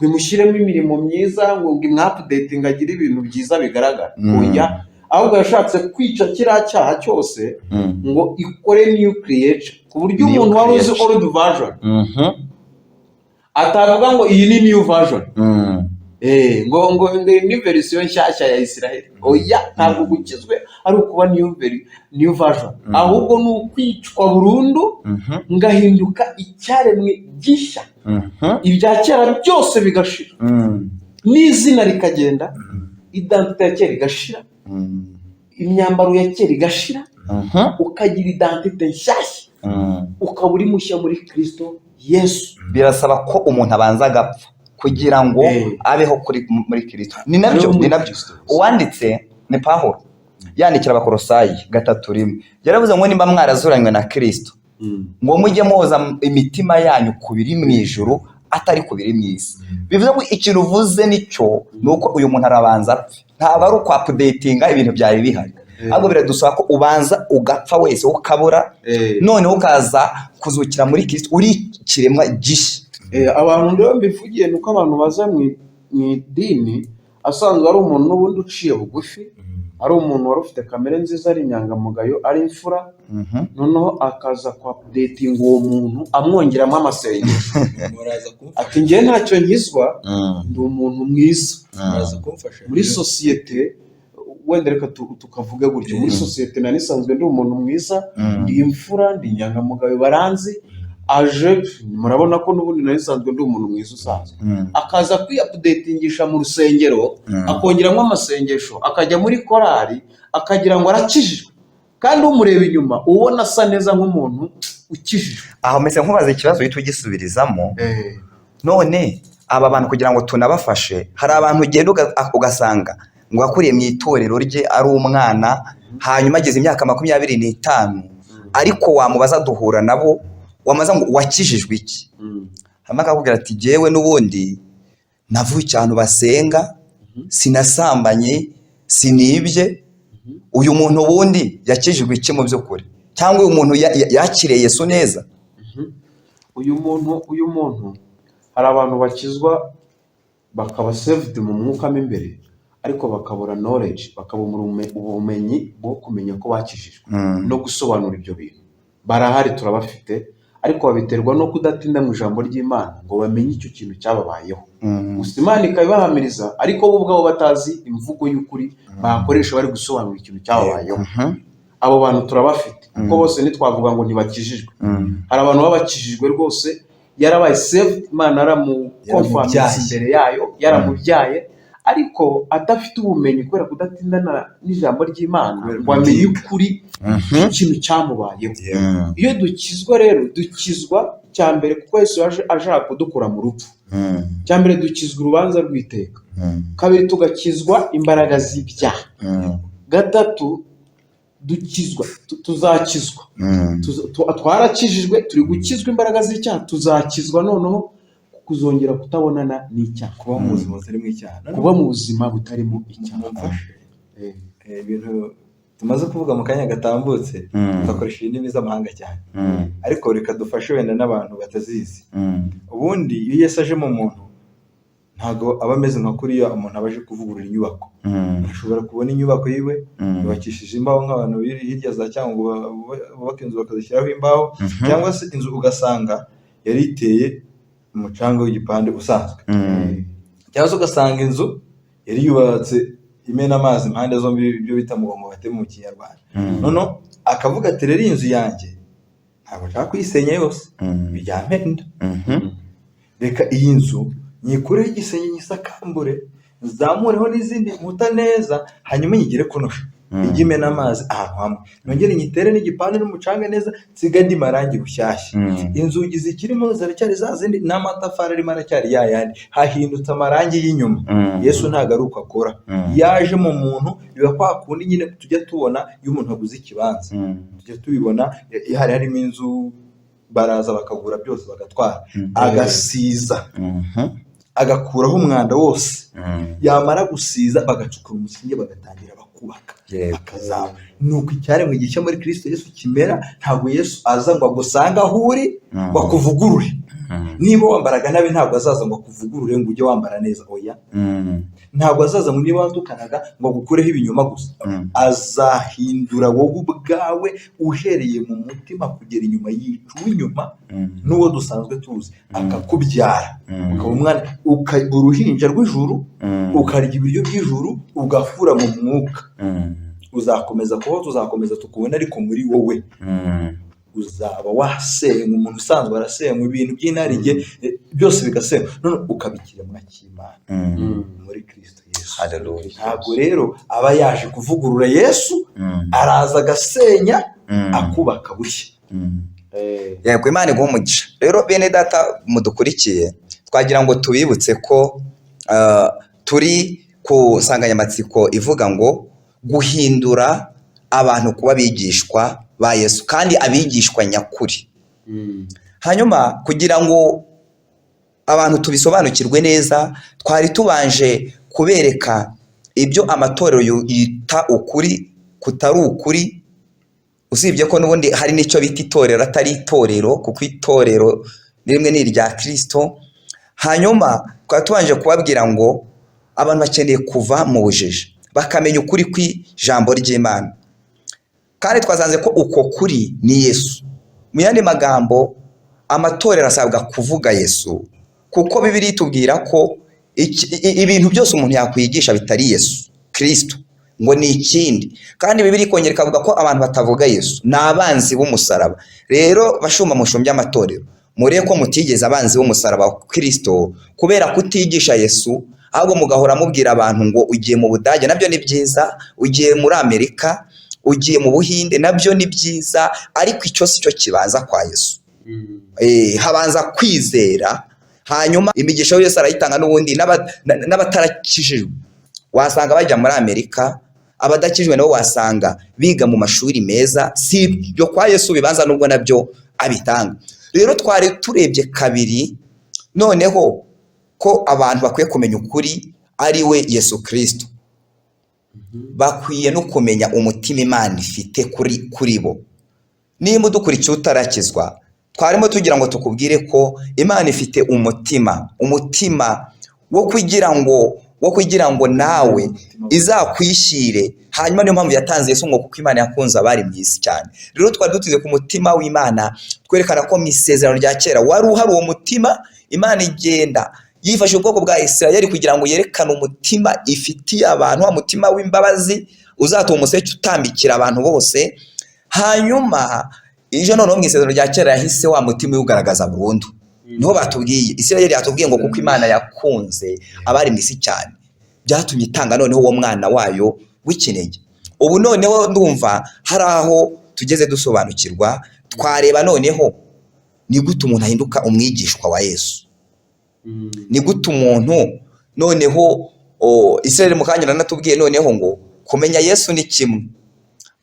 Speaker 1: bimushyiremo imirimo myiza ngo imwa-updatinga agire ibintu byiza bigaragara. Oya, ahubwo yashatse kwica kiriya cyaha cyose ngo ikore new creature, ku buryo umuntu wari uzi old version atavuga ngo iyi ni new version, ngo ni version nshyashya ya Israel. Oya, ntabwo gukizwe ari ukuba new version, ahubwo ni ukwicwa burundu ngahinduka icyaremwe gishya. Ibya kera byose bigashira, n'izina rikagenda, identite ya kera igashira, imyambaro ya kera igashira, ukagira identite nshyashya, ukaba uri mushya muri Kristo Yesu.
Speaker 2: Birasaba ko umuntu abanza agapfa kugira ngo abeho muri Kristo. Ni nabyo uwanditse ni Paulo yandikira Abakolosayi 3:1, yaravuze ngo nimba mwarazuranywe na Kristo, ngo mujye muhoza imitima yanyu kubiri mu ijuru, atari ku biri mu isi. Bivuze ngo ikintu uvuze nicyo ni uko uyu muntu arabanza apfe, ntabwo ari uko updatinga ibintu byari bihari, ahubwo biradusaba ko ubanza ugapfa wese ukabura, noneho ukaza kuzukira muri Kristo uri ikiremwa gishya.
Speaker 1: Abantu rero mbivugiye ni uko abantu baza mu idini asanzwe ari umuntu n'ubundi uciye bugufi, ari umuntu wari ufite kamere nziza, ari inyangamugayo, ari imfura, noneho akaza ku updating uwo muntu amwongeramo amasengesho ati njye ntacyo nkizwa, ndi umuntu mwiza muri sosiyete. Wenda reka tukavuga gutyo, muri sosiyete nari nisanzwe ndi umuntu mwiza, ndi imfura, ndi inyangamugayo, baranzi, aje murabona ko n'ubundi nari nisanzwe ndi umuntu mwiza usanzwe, akaza kwiupdatingisha mu rusengero, akongeramo amasengesho, akajya muri korali, akagira ngo arakijijwe, kandi umureba inyuma ubona asa neza nk'umuntu ukijijwe.
Speaker 2: Aho mese nkubaza ikibazo uhita ugisubirizamo. None aba bantu kugira ngo tunabafashe, hari abantu ugenda ugasanga ngo akuriye mu itorero rye ari umwana, hanyuma ageze imyaka 25, ariko wamubaza duhura nabo, wamaza ngo wakijijwe iki, hama akakubwira ati jewe n'ubundi navuye cyane basenga, sinasambanye, sinibye. Uyu muntu ubundi yakijijwe iki mu by'ukuri? Cyangwa uyu muntu yakiriye Yesu neza?
Speaker 1: Uyu muntu hari abantu bakizwa bakaba saved mu mwuka imbere, ariko bakabura knowledge, bakabura ubumenyi bwo kumenya ko bakijijwe no gusobanura ibyo bintu. Barahari, turabafite, ariko babiterwa no kudatinda mu ijambo ry'Imana ngo bamenye icyo kintu cyababayeho. Gusa Imana ikabibahamiriza, ariko bo ubwabo batazi imvugo y'ukuri bakoresha bari gusobanura ikintu cyababayeho. Abo bantu turabafite, kuko bose ntitwavuga ngo ntibakijijwe. Hari abantu babakijijwe rwose, yarabaye saved, Imana yaramukonfirmance imbere yayo, yaramubyaye, ariko adafite ubumenyi kubera kudatindana n'ijambo ry'Imana ngo amenye ukuri ikintu cyamubayeho. Iyo dukizwa rero, dukizwa cyambere kuko Yesu yaje ashaka kudukura mu rupfu. Cyambere dukizwa urubanza rw'iteka, kabiri tugakizwa imbaraga z'ibyaha, gatatu dukizwa tuzakizwa, twarakijijwe, turi gukizwa imbaraga z'icyaha, tuzakizwa noneho kuzongera kutabonana n'icyaha,
Speaker 3: kuba mu buzima butarimo icyaha,
Speaker 1: kuba mu buzima butarimo icyaha.
Speaker 3: Ibintu tumaze kuvuga mu kanya gatambutse, tugakoresha indimi z'amahanga cyane, ariko reka dufashe wenda n'abantu batazizi. Ubundi iyo Yesu aje mu muntu, ntago aba ameze nka kuriya umuntu abaje kuvugurura inyubako. Ashobora kubona inyubako yiwe yubakishije imbaho nk'abantu biri hirya za cyangwa bubaka inzu bakazishyiraho imbaho, cyangwa se inzu ugasanga yari iteye umucanga w'igipande usanzwe, cyangwa se ugasanga inzu yari yubatse imena amazi impande zombi, ibyo bita mugongo batema mu Kinyarwanda. Noneho akavuga ati rero inzu yanjye ntabwo nshaka kuyisenya yose, bijyampenda, reka iyi nzu nyikureho igisenge nyisakambure, nzamureho n'izindi nkuta neza, hanyuma nyigire kunosha, ijye imena amazi ahantu hamwe, nongere nyitere n'igipande n'umucanga neza, nsiga andi marangi rushyashya. Inzugi zikirimo ziracyari za zindi, n'amatafari arimo aracyari yayandi, hahindutse amarangi y'inyuma. Yesu ntabwo ari uko akora. Yaje mu muntu, biba kwa kundi nyine tujya tubona iyo umuntu aguze ikibanza, tujya tubibona hari harimo inzu, baraza bakagura byose bagatwara, agasiza, agakuraho umwanda wose, yamara gusiza bagacukura umusingi, bagatangira bakubaka, bakazaba. Nuko icyaremwe gishya muri Kristo Yesu kimera. Ntabwo Yesu aza ngo agusanga aho uri bakuvugurure. Niba wambaraga nabi ntabwo azaza ngo akuvugurure ngo ujye wambara neza, oya. Ntabwo azaza ngo niba watukanaga ngo agukureho ibinyoma gusa, azahindura wowe ubwawe uhereye mu mutima kugera inyuma yicu w'inyuma, n'uwo dusanzwe tuzi, akakubyara, ukaba umwana, ukaba uruhinja rw'ijuru, ukarya ibiryo by'ijuru, ugafura mu mwuka. Uzakomeza kubaho, tuzakomeza tukubona, ariko muri wowe uzaba wasenywe. Umuntu usanzwe arasenywe, ibintu by'inarijye byose bigasenywa, none ukabikira mu cy'Imana muri Kristo Yesu.
Speaker 2: Haleluya.
Speaker 3: Ntabwo rero aba yaje kuvugurura Yesu, araza agasenya, akubaka bushya.
Speaker 2: Yego, Imana iguhe umugisha. Rero bene data mudukurikiye, twagira ngo tubibutse ko turi ku nsanganyamatsiko ivuga ngo guhindura abantu kuba abigishwa ba Yesu, kandi abigishwa nyakuri. Hanyuma kugira ngo abantu tubisobanukirwe neza, twari tubanje kubereka ibyo amatorero yita ukuri kutari ukuri, usibye ko n'ubundi hari n'icyo bita itorero atari itorero, kuko itorero rimwe ni irya Kristo. Hanyuma twari tubanje kubabwira ngo abantu bakeneye kuva mu bujiji bakamenya ukuri kw'ijambo ry'Imana, kandi twasanze ko uko kuri ni Yesu. Mu yandi magambo, amatorero asabwa kuvuga Yesu, kuko Bibiliya itubwira ko ibintu byose umuntu yakwigisha bitari Yesu Kristo ngo ni ikindi, kandi Bibiliya ikongera ikavuga ko abantu batavuga Yesu ni abanzi b'umusaraba. Rero bashumba mushumbya amatorero, murebe ko mutigeze abanzi b'umusaraba wa Kristo kubera kutigisha Yesu, ahubwo mugahora mubwira abantu ngo ugiye mu Budage, nabyo ni byiza, ugiye muri Amerika, ugiye mu Buhinde, nabyo ni byiza, ariko icyo si cyo kibanza kwa Yesu. Habanza kwizera, hanyuma imigisha yose arayitanga. N'ubundi n'abatarakijijwe wasanga bajya muri Amerika, abadakijwe nabo wasanga biga mu mashuri meza, si ibyo kwa Yesu bibanza, nubwo nabyo abitanga. Rero twari turebye kabiri noneho ko abantu bakwiye kumenya ukuri ari we Yesu Kristo. Bakwiye no kumenya umutima Imana ifite kuri bo. Nimba udukurikiye utarakizwa, twarimo tugira ngo tukubwire ko Imana ifite umutima wo kugira ngo nawe izakwishyire. Hanyuma niyo mpamvu yatanze Yesu, ngo kuko Imana yakunze abari mu isi cyane. Rero twari dutuze ku mutima w'Imana, twerekana ko mu isezerano rya kera wari uhari uwo mutima. Imana igenda yifashe ubwoko bwa Isirayeli kugira ngo yerekane umutima ifitiye abantu, wa mutima w'imbabazi uzatuma umuseke utambikira abantu bose. Hanyuma ije noneho mu isezerano rya kera yahise wa mutima ugaragaza burundu. Niho batubwiye, Isirayeli yatubwiye ngo kuko Imana yakunze abari mu isi cyane, byatumye itanga noneho uwo mwana wayo w'ikinege. Ubu noneho ndumva hari aho tugeze dusobanukirwa, twareba noneho ni gute umuntu ahinduka umwigishwa wa Yesu. Ni gute umuntu noneho Isirayeli mu kanya natubwiye noneho ngo kumenya Yesu ni kimwe,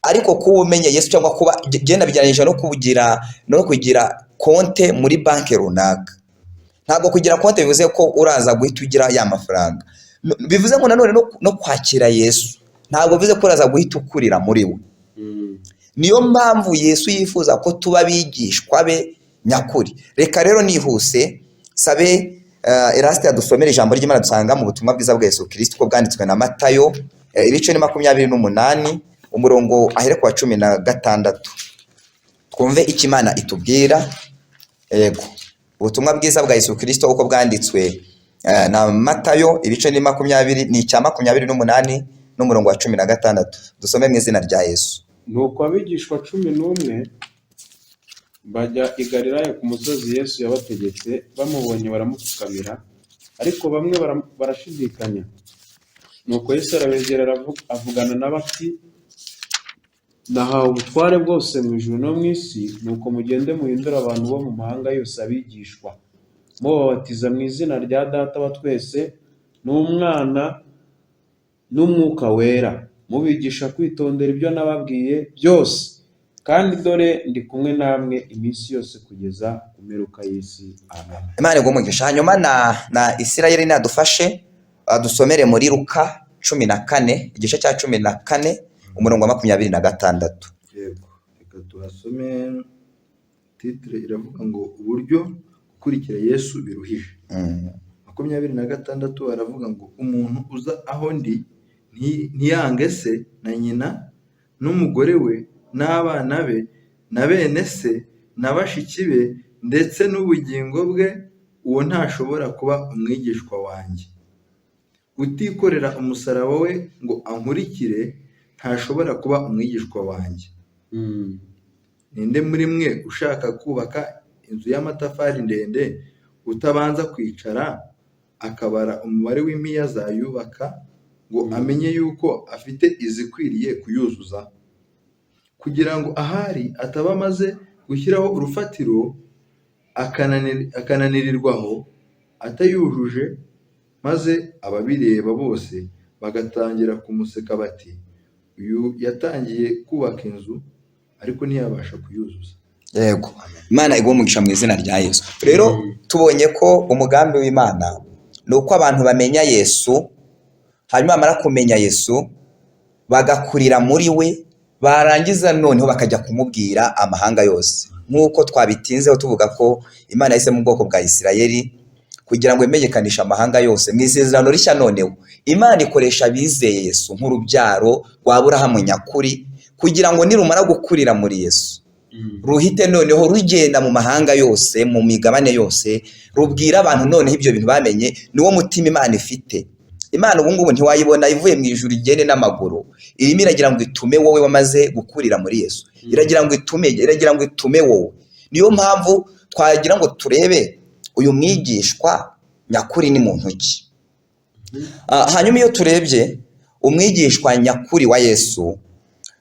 Speaker 2: ariko kuba umenya Yesu cyangwa kuba genda bijyanije no kugira konte muri banki runaka. Ntabwo kugira konte bivuze ko uraza guhita ugira ya mafaranga. Bivuze ngo nanone no kwakira Yesu ntabwo bivuze ko uraza guhita ukurira muri we. Niyo mpamvu Yesu yifuza ko tuba abigishwa be nyakuri. Reka rero nihuse sabe Eraste yadusomera ijambo ry'Imana dusanga mu butumwa bwiza bwa Yesu Kristo ko bwanditswe na Matayo, ibice ni 28, umurongo ahere kwa 16. Twumve icyo Imana itubwira. Yego, ubutumwa bwiza bwa Yesu Kristo uko bwanditswe na Matayo, ibice ni 20, ni icya 28 n'umurongo wa 16. Dusome mu izina rya Yesu.
Speaker 1: Nuko abigishwa 11 bajya i Galilaya ku musozi Yesu yabategetse. Bamubonye baramupfukamira, ariko bamwe barashidikanya. Nuko Yesu arabegera avugana nabo ati, nahawe ubutware bwose mu ijuru no mu isi, nuko mugende muhindura abantu bo mu mahanga yose abigishwa, mubabatiza mu izina rya Data wa twese n'Umwana n'Umwuka wera, mubigisha kwitondera ibyo nababwiye byose, kandi dore ndi kumwe namwe iminsi yose kugeza ku mperuka y'isi. Amen.
Speaker 2: Imana igumugisha. Hanyuma na Isirayeli nadufashe adusomere muri Luka 14, igice cya 14, umurongo wa 26.
Speaker 3: Yego, reka tuhasome. Titre iravuga ngo uburyo gukurikira Yesu biruhije. 26 aravuga ngo umuntu uza aho ndi ntiyange se na nyina n'umugore we n'abana be na bene se na bashiki be ndetse n'ubugingo bwe, uwo ntashobora kuba umwigishwa wanjye. Utikorera umusaraba we ngo ankurikire ntashobora kuba umwigishwa wanjye. Ninde muri mwe ushaka kubaka inzu y'amatafari ndende utabanza kwicara akabara umubare w'impiya zayubaka ngo amenye yuko afite izikwiriye kuyuzuza, kugira ngo ahari ataba amaze gushyiraho urufatiro akananirirwaho atayujuje, maze ababireba bose bagatangira kumuseka bati, uyu yatangiye kubaka inzu ariko ntiyabasha kuyuzuza.
Speaker 2: yego. Imana iguhe umugisha mu izina rya Yesu. Rero tubonye ko umugambi w'Imana ni uko abantu bamenya Yesu, hanyuma bamara kumenya Yesu bagakurira muri we, barangiza noneho bakajya kumubwira amahanga yose. Nk'uko twabitinzeho tuvuga ko Imana yahise mu bwoko bwa Isirayeli kugira ngo imenyekanishe amahanga yose. Mu isezerano rishya noneho Imana ikoresha abizeye Yesu nk'urubyaro rwa Aburahamu nyakuri, kugira ngo nirumara gukurira muri Yesu ruhite noneho rugenda mu mahanga yose, mu migabane yose, rubwira abantu noneho ibyo bintu bamenye. Niwo mutima Imana ifite. Imana ubu ngubu ntiwayibona ivuye mu ijuru igende n'amaguru, irimo iragira ngo itume wowe wamaze gukurira muri Yesu, iragira ngo itume wowe. Niyo mpamvu twagira ngo turebe uyu mwigishwa nyakuri ni muntu ki. Hanyuma iyo turebye umwigishwa nyakuri wa Yesu,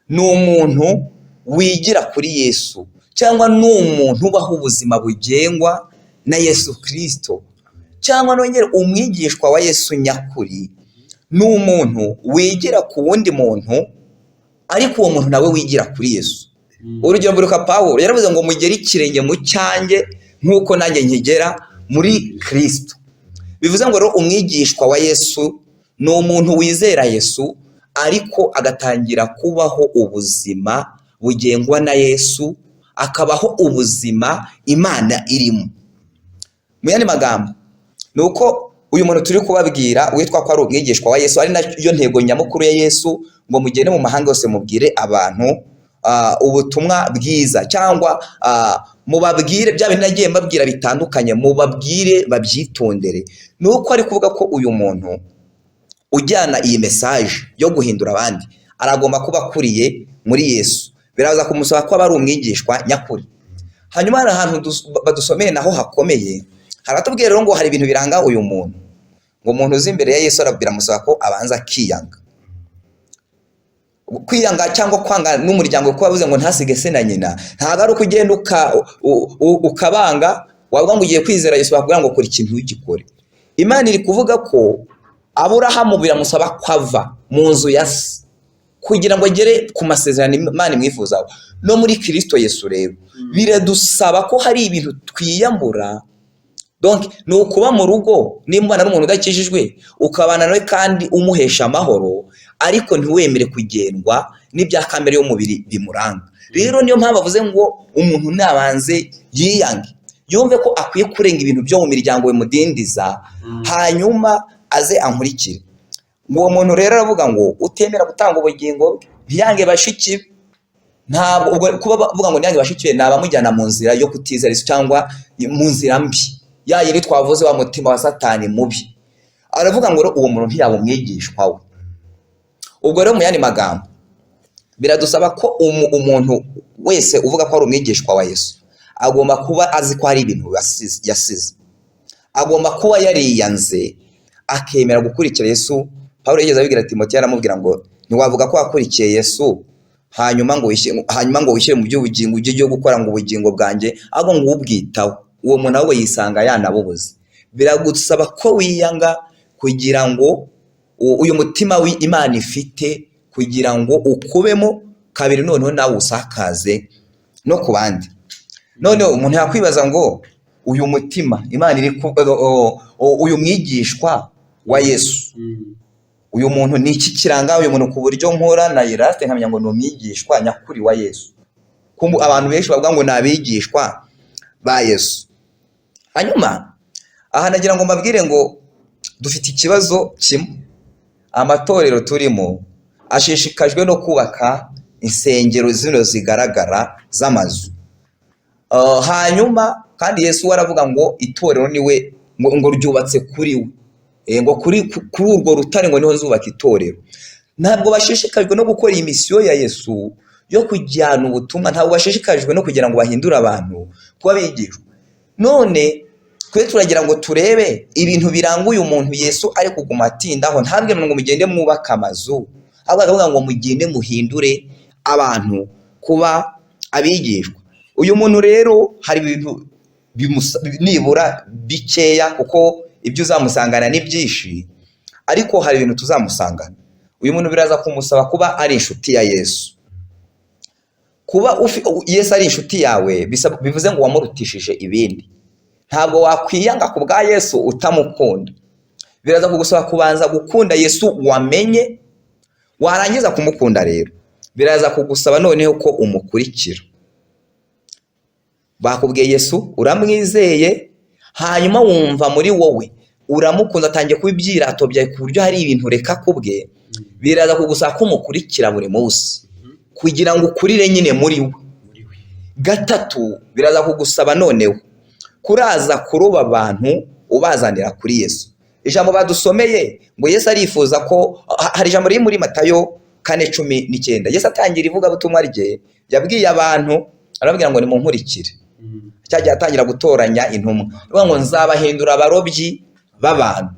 Speaker 2: ni umuntu wigira kuri Yesu, cyangwa ni umuntu ubaho ubuzima bugengwa na Yesu Kristo. Cyangwa nongere umwigishwa wa Yesu nyakuri ni umuntu wigira ku wundi muntu, ariko uwo muntu nawe wigira kuri Yesu. Urugero mburuka Pawulo yaravuze ngo mugere ikirenge mu cyanjye nk'uko nanjye nkigera muri Kristo. Bivuze ngo rero umwigishwa wa Yesu ni umuntu wizera Yesu, ariko agatangira kubaho ubuzima bugengwa na Yesu, akabaho ubuzima Imana irimo. Mu yandi magambo ni uko uyu muntu turi kubabwira witwa ko ari umwigishwa wa Yesu, ari nayo ntego nyamukuru ya Yesu, ngo mugende mu mahanga yose mubwire abantu ubutumwa bwiza, cyangwa mubabwire bya bintu nagiye mbabwira bitandukanye, mubabwire babyitondere. Ni uko ari kuvuga ko uyu muntu ujyana iyi message yo guhindura abandi aragomba kuba akuriye muri Yesu. Biraza kumusaba ko aba ari umwigishwa nyakuri. Hanyuma hari ahantu badusomeye naho hakomeye, haratubwira rero ngo hari ibintu biranga uyu muntu, ngo umuntu uzi imbere ya Yesu biramusaba ko abanza akiyanga. Kwiyanga cyangwa kwanga n'umuryango, ko bavuze ngo ntasige se na nyina, ntabwo ari uko ugenda ukabanga wavuga ngo ugiye kwizera Yesu bakubwira ngo kora ikintu ugikore. Imana iri kuvuga ko Aburahamu biramusaba kwava mu nzu ya se kugira ngo agere ku masezerano Imana imwifuzaho. No muri Kristo Yesu rero biradusaba ko hari ibintu twiyambura. Donc ni ukuba mu rugo nimbana n'umuntu udakijijwe, ukabana nawe kandi umuhesha amahoro, ariko ntiwemere kugendwa n'ibya kamere y'umubiri bimuranga. Rero niyo mpamvu avuze ngo umuntu nabanze yiyange, yumve ko akwiye kurenga ibintu byo mu miryango bimudindiza, hanyuma aze ankurikire. Uwo muntu rero aravuga ngo utemera gutanga ubugingo ntiyange bashiki. Ntabwo ubwo kuba bavuga ngo ntiyange bashiki nabamujyana mu nzira yo kutizera Yesu, cyangwa mu nzira mbi ya yiri twavuze wa mutima wa Satani mubi. Aravuga ngo uwo muntu ntiyaba umwigishwa we. Ubwo rero mu yandi magambo biradusaba ko umuntu wese uvuga ko ari umwigishwa wa Yesu agomba kuba azi ko hari ibintu yasize, agomba kuba yariyanze akemera gukurikira Yesu. Pawulo yigeze abibwira Timoteyo, aramubwira ngo ntiwavuga ko wakurikiye Yesu hanyuma ngo wishyire mu by'ubugingo ujye gukora ngo ubugingo bwanjye ahubwo ngo ubwitaho. Uwo muntu ahubwo yisanga yanabubuze. Biragusaba ko wiyanga kugira ngo uyu mutima w'Imana ifite kugira ngo ukubemo kabiri, noneho nawe usakaze no ku bandi. Noneho umuntu yakwibaza ngo uyu mutima Imana iri uyu mwigishwa wa Yesu, uyu muntu ni iki kiranga uyu muntu, ku buryo nkora na Yeraste nkamenya ngo ni umwigishwa nyakuri wa Yesu? Abantu benshi bavuga ngo ni abigishwa ba Yesu. Hanyuma aha nagira ngo mbabwire ngo dufite ikibazo kimwe. Amatorero turimo ashishikajwe no kubaka insengero zino zigaragara z'amazu. Hanyuma kandi Yesu waravuga ngo itorero niwe ngo ryubatse kuri we, ngo kuri urwo rutare ngo niho nzubaka itorero. Ntabwo bashishikajwe no gukora iyi misiyo ya Yesu yo kujyana ubutumwa, ntabwo bashishikajwe no kugira ngo bahindure abantu kuba abigishwa. None twe turagira ngo turebe ibintu biranga uyu muntu Yesu ari kuguma atindaho. Ntabwo ngo mugende mwubaka amazu, ahubwo aravuga ngo mugende muhindure abantu kuba abigishwa. Uyu muntu rero hari ibintu nibura bikeya, kuko ibyo uzamusangana ni byinshi, ariko hari ibintu tuzamusangana. Uyu muntu biraza kumusaba kuba ari inshuti ya Yesu. kuba Yesu ari inshuti yawe bivuze ngo wamurutishije ibindi. Ntabwo wakwiyanga ku bwa Yesu utamukunda. Biraza kugusaba kubanza gukunda Yesu wamenye, warangiza kumukunda rero biraza kugusaba noneho ko umukurikira. Bakubwiye Yesu uramwizeye, hanyuma wumva muri wowe uramukunda, atangiye kuba ibyirato byawe ku buryo hari ibintu reka kubwe. Biraza kugusaba ko umukurikira buri munsi kugira ngo ukurire nyine muri we. Gatatu, biraza kugusaba noneho kuraza kuroba abantu ubazanira kuri Yesu. Ijambo badusomeye ngo Yesu arifuza ko, hari ijambo riri muri Matayo 4:19. Yesu atangira ivugabutumwa rye yabwiye abantu, arababwira ngo nimunkurikire. Cyagiye atangira gutoranya intumwa, avuga ngo nzabahindura abarobyi b'abantu.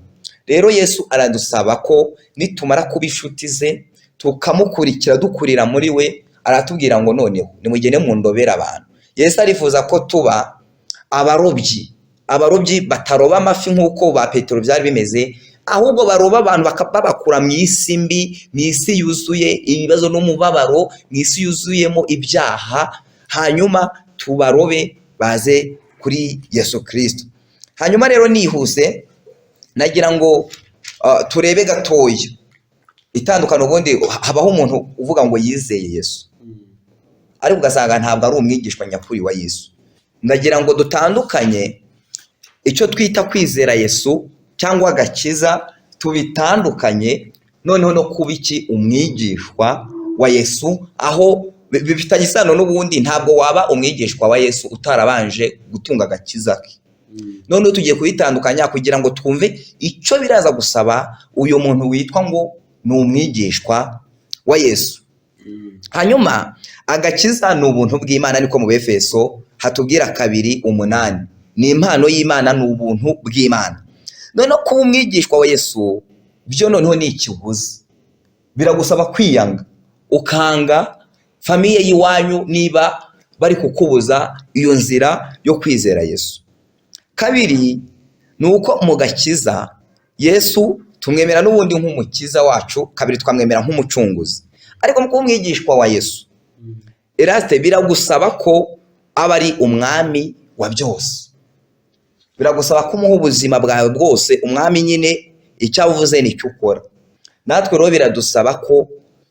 Speaker 2: Rero Yesu aradusaba ko nitumara kuba inshuti ze tukamukurikira dukurira muri we, aratubwira ngo noneho nimugende mu ndobera abantu. Yesu arifuza ko tuba abarobyi bataroba amafi nk'uko ba Petero byari bimeze, ahubwo baroba abantu babakura mu isi mbi, mu isi yuzuye ibibazo n'umubabaro, mu isi yuzuyemo ibyaha, hanyuma tubarobe baze kuri Yesu Kristo. Hanyuma rero nihuse nagira ngo turebe gatoya itandukano. Ubundi habaho umuntu uvuga ngo yizeye Yesu, ariko ugasanga ntabwo ari umwigishwa nyakuri wa Yesu. Ndagira ngo dutandukanye icyo twita kwizera Yesu cyangwa agakiza, tubitandukanye noneho no kuba iki umwigishwa wa Yesu, aho bifitanye isano n'ubundi. Ntabwo waba umwigishwa wa Yesu utarabanje gutunga agakiza ke. Noneho tugiye kubitandukanya kugira ngo twumve icyo biraza gusaba uyu muntu witwa ngo ni umwigishwa wa Yesu. Hanyuma agakiza ni ubuntu bw'Imana, niko mu Befeso hatubwira 2:8. Ni impano y'Imana, ni ubuntu bw'Imana. Noneho kuba umwigishwa wa Yesu byo noneho ni ikiguzi. Biragusaba kwiyanga, ukanga famiye y'iwanyu niba bari kukubuza iyo nzira yo kwizera Yesu. Kabiri, ni uko mu gakiza Yesu tumwemera n'ubundi nk'umukiza wacu. Kabiri, twamwemera nk'umucunguzi. Ariko mu kuba umwigishwa wa Yesu Eraste, biragusaba ko aba ari umwami wa byose. Biragusaba ko umuha ubuzima bwawe bwose. Umwami nyine icyo avuze nicyo ukora. Natwe rero biradusaba ko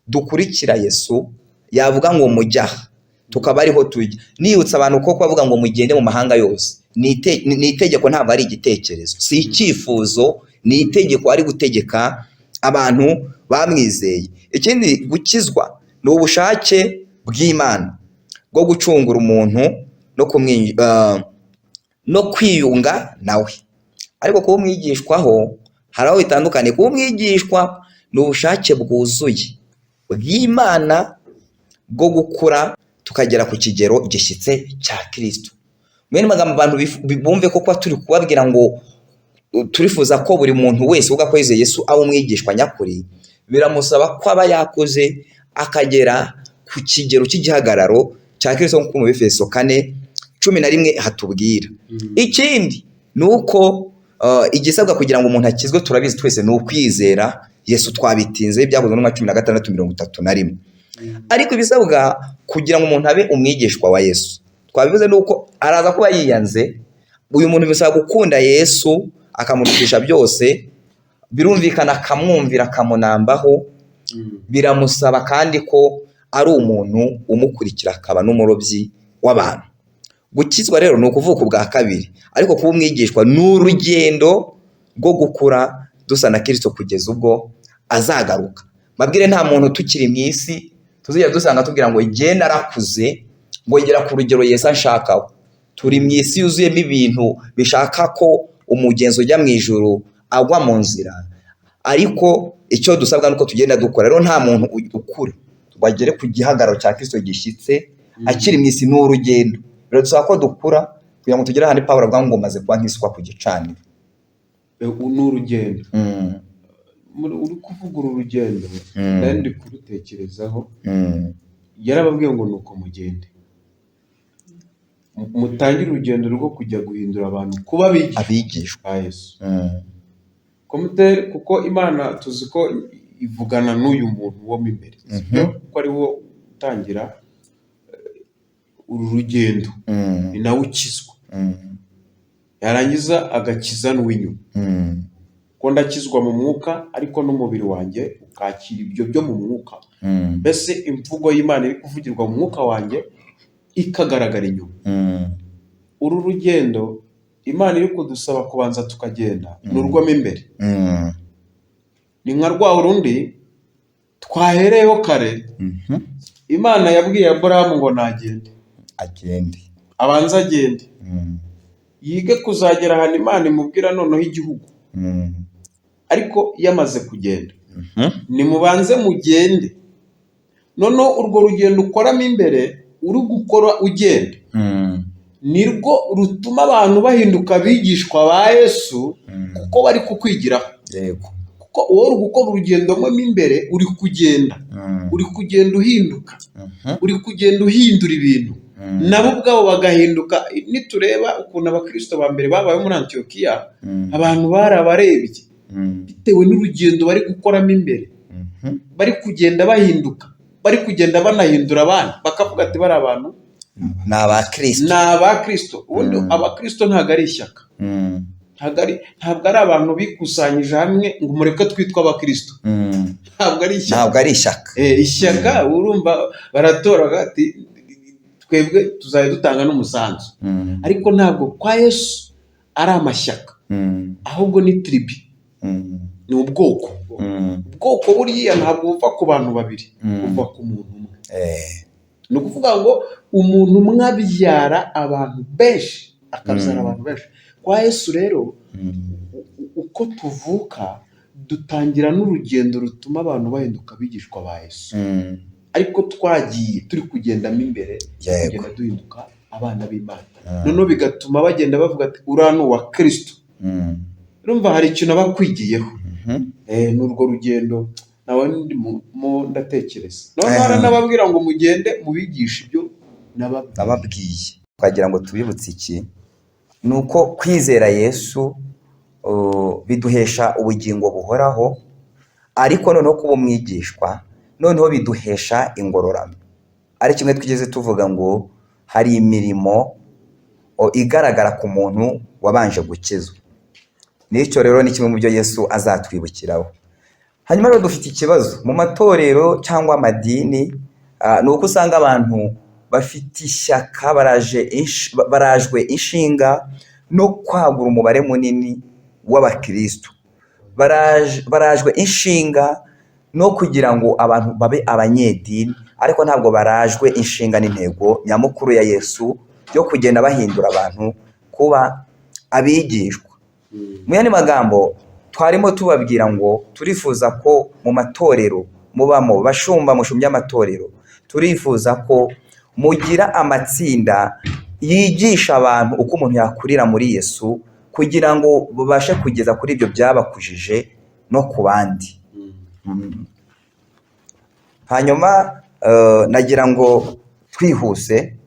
Speaker 2: dukurikira Yesu. Yavuga ngo mujyaha, tukaba ariho tujya. Niyutsa abantu ko bavuga ngo mugende mu mahanga yose, ni itegeko, ntabwo ari igitekerezo, si icyifuzo, ni itegeko ari gutegeka abantu bamwizeye. Ikindi, gukizwa ni ubushake bw'Imana bwo gucungura umuntu no kwiyunga nawe. Ariko kuba umwigishwaho hari aho bitandukanye. Kuba umwigishwa ni ubushake bwuzuye bw'Imana bwo gukura tukagera ku kigero gishyitse cya Kristo. Mwene magambo abantu bumve ko turi kubabwira ngo turifuza ko buri muntu wese uvuga ko yizeye Yesu aba umwigishwa nyakuri. Biramusaba ko aba yakoze akagera ku kigero cy'igihagararo cya Kristo nk'uko mu Befeso 4:11 hatubwira. Ikindi ni uko igisabwa kugira ngo umuntu akizwe turabizi twese, ni ukwizera Yesu. Twabitinze byakozwe no 16:31. Ariko ibisabwa kugira ngo umuntu abe umwigishwa wa Yesu, twabivuze nuko araza kuba yiyanze. Uyu muntu bisaba gukunda Yesu akamurukisha byose, birumvikana akamwumvira, akamunambaho. Biramusaba kandi ko ari umuntu umukurikira, akaba n'umurobyi w'abantu. Gukizwa rero ni ukuvuka ubwa kabiri. Ariko kuba umwigishwa ni urugendo rwo gukura dusa na Kristo kugeza ubwo azagaruka. Mabwire nta muntu tukiri mu isi tuzijya dusanga tubwira ngo jye narakuze ngo ngera ku rugero Yesu anshakaho. Turi mu isi yuzuyemo ibintu bishaka ko umugenzo ujya mu ijuru agwa mu nzira. Ariko icyo dusabwa nuko tugenda dukora. Rero nta muntu ukura bagere ku gihagararo cya Kristo gishyitse akiri mu isi. Ni urugendo. Biradusaba ko dukura kugira ngo tugere ahandi Pawulo avuga ngo maze kuba nk'isukwa ku gicaniro.
Speaker 1: Ni urugendo. Uri kuvuga uru rugendo ndi kurutekerezaho. Yarababwiye ngo nuko mugende mutangire urugendo rwo kujya guhindura abantu kuba abigishwa Yesu. Kuko Imana tuzi ko ivugana n'uyu muntu wo imbere, kuko ari wo utangira uru rugendo ni nawe ukizwa, yarangiza agakiza n'uw'inyuma. Ko ndakizwa mu mwuka ariko n'umubiri wanjye ukakira ibyo byo mu mwuka. Mbese imvugo y'Imana iri kuvugirwa mu mwuka wanjye ikagaragara inyuma. Uru rugendo Imana iri kudusaba kubanza tukagenda n'urwamo imbere. Ni nka rwa rundi twahereyeho kare. Imana yabwiye Aburahamu ngo nagende, abanza agende, yige kuzagera ahantu Imana imubwira noneho igihugu. Ariko yamaze kugenda, nimubanze mugende. Noneho urwo rugendo ukoramo imbere uri gukora ugenda, nirwo rutuma abantu bahinduka abigishwa ba Yesu, kuko bari kukwigiraho. Kuko uwo uri gukora urugendo mo imbere uri kugenda, uri kugenda uhinduka, uri kugenda uhindura ibintu, nabo ubwabo bagahinduka. Nitureba ukuntu abakristo ba mbere babaye muri Antiyokiya, abantu barabarebye bitewe n'urugendo bari gukoramo imbere, bari kugenda bahinduka, bari kugenda banahindura abandi, bakavuga ati bari abantu
Speaker 2: ni abakristo.
Speaker 1: Ni abakristo. Ubundi abakristo ntabwo ari ishyaka, ntabwo ari abantu bikusanyije hamwe ngo mureke twitwa abakristo. Ntabwo ari ishyaka. Ishyaka urumva baratora ati twebwe tuzajya dutanga n'umusanzu. Ariko ntabwo kwa Yesu ari amashyaka, ahubwo ni tribi, ni ubwoko. Ubwoko buriya ntabwo buva ku bantu babiri, buva ku muntu umwe. Ni ukuvuga ngo umuntu umwe abyara abantu benshi, akabyara abantu benshi. Kwa Yesu rero uko tuvuka dutangira n'urugendo rutuma abantu bahinduka abigishwa ba Yesu. Ariko twagiye turi kugendamo imbere, kugenda duhinduka abana b'Imana. Noneho bigatuma bagenda bavuga ati uriya ni uwa Kristo. Urumva hari ikintu abakwigiyeho. N'urwo rugendo nawe ndimo ndatekereza. Noneho haranababwira ngo mugende mubigishe ibyo
Speaker 2: nababwiye. Twagira ngo tubibutse iki? Nuko kwizera Yesu biduhesha ubugingo buhoraho, ariko noneho kuba umwigishwa noneho biduhesha ingororano. Ari kimwe twigeze tuvuga ngo hari imirimo igaragara ku muntu wabanje gukizwa. N'icyo rero ni kimwe mu byo Yesu azatwibukiraho. Hanyuma rero dufite ikibazo mu matorero cyangwa amadini, ni uko usanga abantu bafite ishyaka, barajwe inshinga no kwagura umubare munini w'abakristo, barajwe inshinga no kugira ngo abantu babe abanyedini, ariko ntabwo barajwe inshinga n'intego nyamukuru ya Yesu yo kugenda bahindura abantu kuba abigishwa. Mu yandi magambo twarimo tubabwira ngo turifuza ko mu matorero mubamo bashumba mushumbya amatorero, turifuza ko mugira amatsinda yigisha abantu uko umuntu yakurira muri Yesu, kugira ngo babashe kugeza kuri ibyo byabakujije no ku bandi. Hanyuma nagira ngo twihuse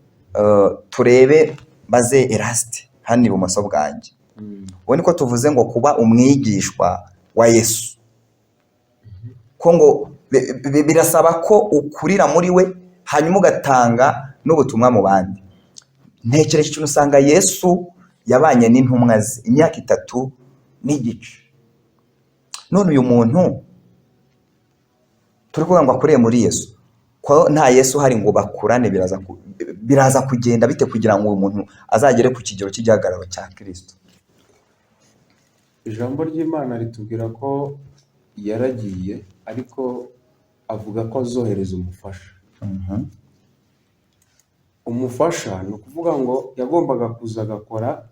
Speaker 2: turebe maze Eraste hano ibumoso bwanjye. Ubu niko tuvuze ngo kuba umwigishwa wa Yesu, ko ngo birasaba ko ukurira muri we hanyuma ugatanga n'ubutumwa mu bandi. Ntekereje ikintu usanga Yesu yabanye n'intumwa ze imyaka 3 n'igice. None uyu muntu turi kuvuga ngo akuriye muri Yesu, ko nta Yesu hari ngo bakurane, biraza kugenda bite kugira ngo uyu muntu azagere ku kigero cy'igihagararo cya Kristo?
Speaker 1: Ijambo ry'Imana ritubwira ko yaragiye, ariko avuga ko azohereza umufasha. Umufasha ni ukuvuga ngo yagombaga kuza agakora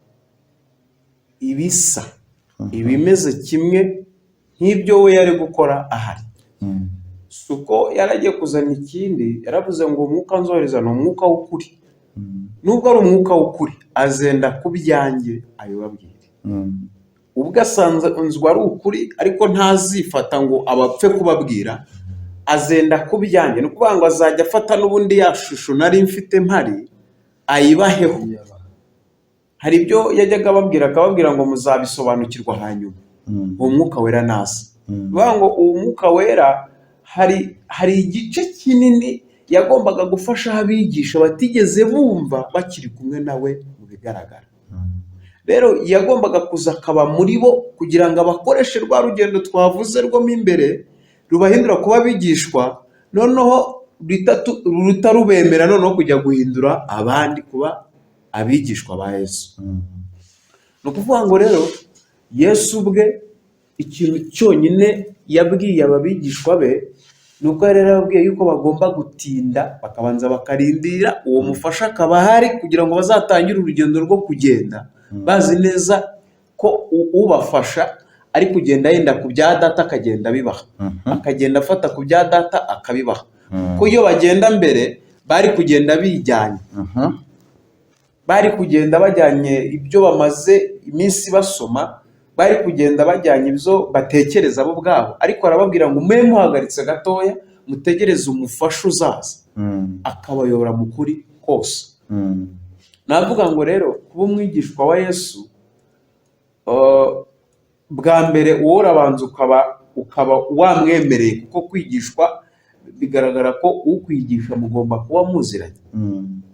Speaker 1: ibisa, ibimeze kimwe nk'ibyo we yari gukora ahari. Suko yaragiye kuzana ikindi, yaravuze ngo umwuka nzohereza ni umwuka w'ukuri. Nubwo ari umwuka w'ukuri, azenda ku byanjye ayobabwire. Ubwo asanzwe ari ukuri, ariko ntazifata ngo abapfe kubabwira, azenda ku byanjye. Ni ukuvuga ngo azajya afata n'ubundi ya shusho nari mfite mpari ayibaheho. Hari ibyo yajyaga akababwira ngo muzabisobanukirwa hanyuma uwo mwuka wera naza. Bivuga ngo uwo mwuka wera hari igice kinini yagombaga gufasha abigisha batigeze bumva bakiri kumwe nawe mu bigaragara. Rero yagombaga kuza akaba muri bo kugira ngo abakoreshe rwa rugendo twavuze rwo mo imbere rubahindura kuba abigishwa, noneho ruta rubemera noneho kujya guhindura abandi kuba abigishwa ba Yesu. Ni ukuvuga ngo rero Yesu ubwe ikintu cyonyine yabwiye ababigishwa be ni uko yari yarababwiye yuko bagomba gutinda bakabanza bakarindira uwo mufasha akaba ahari kugira ngo bazatangire urugendo rwo kugenda bazi neza ko ubafasha ari kugenda yenda ku bya data akagenda abibaha, akagenda afata ku bya data akabibaha. Ko iyo bagenda mbere bari kugenda bijyanye, bari kugenda bajyanye ibyo bamaze iminsi basoma, bari kugenda bajyanye ibyo batekereza bo ubwabo, ariko arababwira ngo mwe muhagaritse gatoya mutegereze umufasha uzaza akabayobora mu kuri kose. Navuga ngo rero kuba umwigishwa wa Yesu, bwa mbere wowe urabanza ukaba wamwemereye, kuko kwigishwa bigaragara ko ukwigisha mugomba kuba muziranye,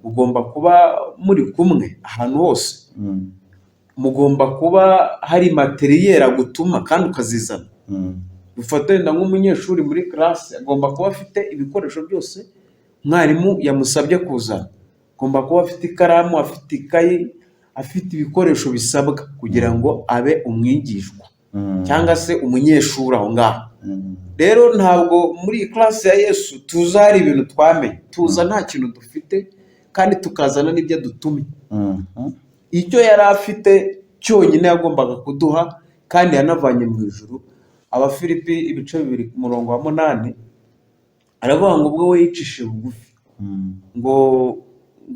Speaker 1: mugomba kuba muri kumwe ahantu hose, mugomba kuba hari materiyeri agutuma kandi ukazizana. Dufate wenda nk'umunyeshuri muri classe agomba kuba afite ibikoresho byose mwarimu yamusabye kuzana, agomba kuba afite ikaramu, afite ikayi, afite ibikoresho bisabwa kugira ngo abe umwigishwa cyangwa se umunyeshuri aho ngaho. Rero ntabwo muri iyi classe ya Yesu tuza hari ibintu twamenye, tuza nta kintu dufite kandi tukazana n'ibyo dutumye. Icyo yari afite cyonyine yagombaga kuduha kandi yanavanye mu ijuru. Abafilipi ibice 2:8 aravuga ngo ubwo we yicishije bugufi, ngo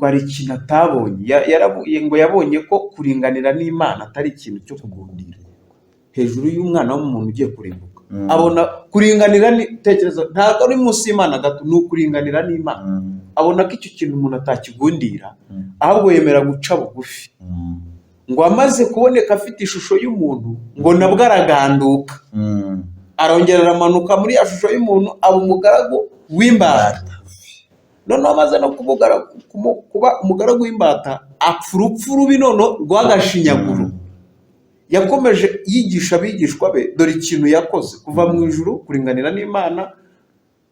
Speaker 1: ari ikintu atabonye, yarabuye ngo yabonye ko kuringanira n'Imana atari ikintu cyo kugundira hejuru y'umwana w'umuntu ugiye kurimbuka. Abona kuringanira tekereza ntabwo ari munsi y'Imana gato, ni ukuringanira n'Imana. Abona ko icyo kintu umuntu atakigundira, ahubwo yemera guca bugufi. Ngo amaze kuboneka afite ishusho y'umuntu, ngo nabwo araganduka, arongera aramanuka muri ya shusho y'umuntu, aba umugaragu w'imbata. Noneho amaze no kuba umugaragu w'imbata, apfa urupfu rubi noneho rw'agashinyaguro. Yakomeje yigisha abigishwa be, dore ikintu yakoze kuva mu ijuru kuringanira n'Imana,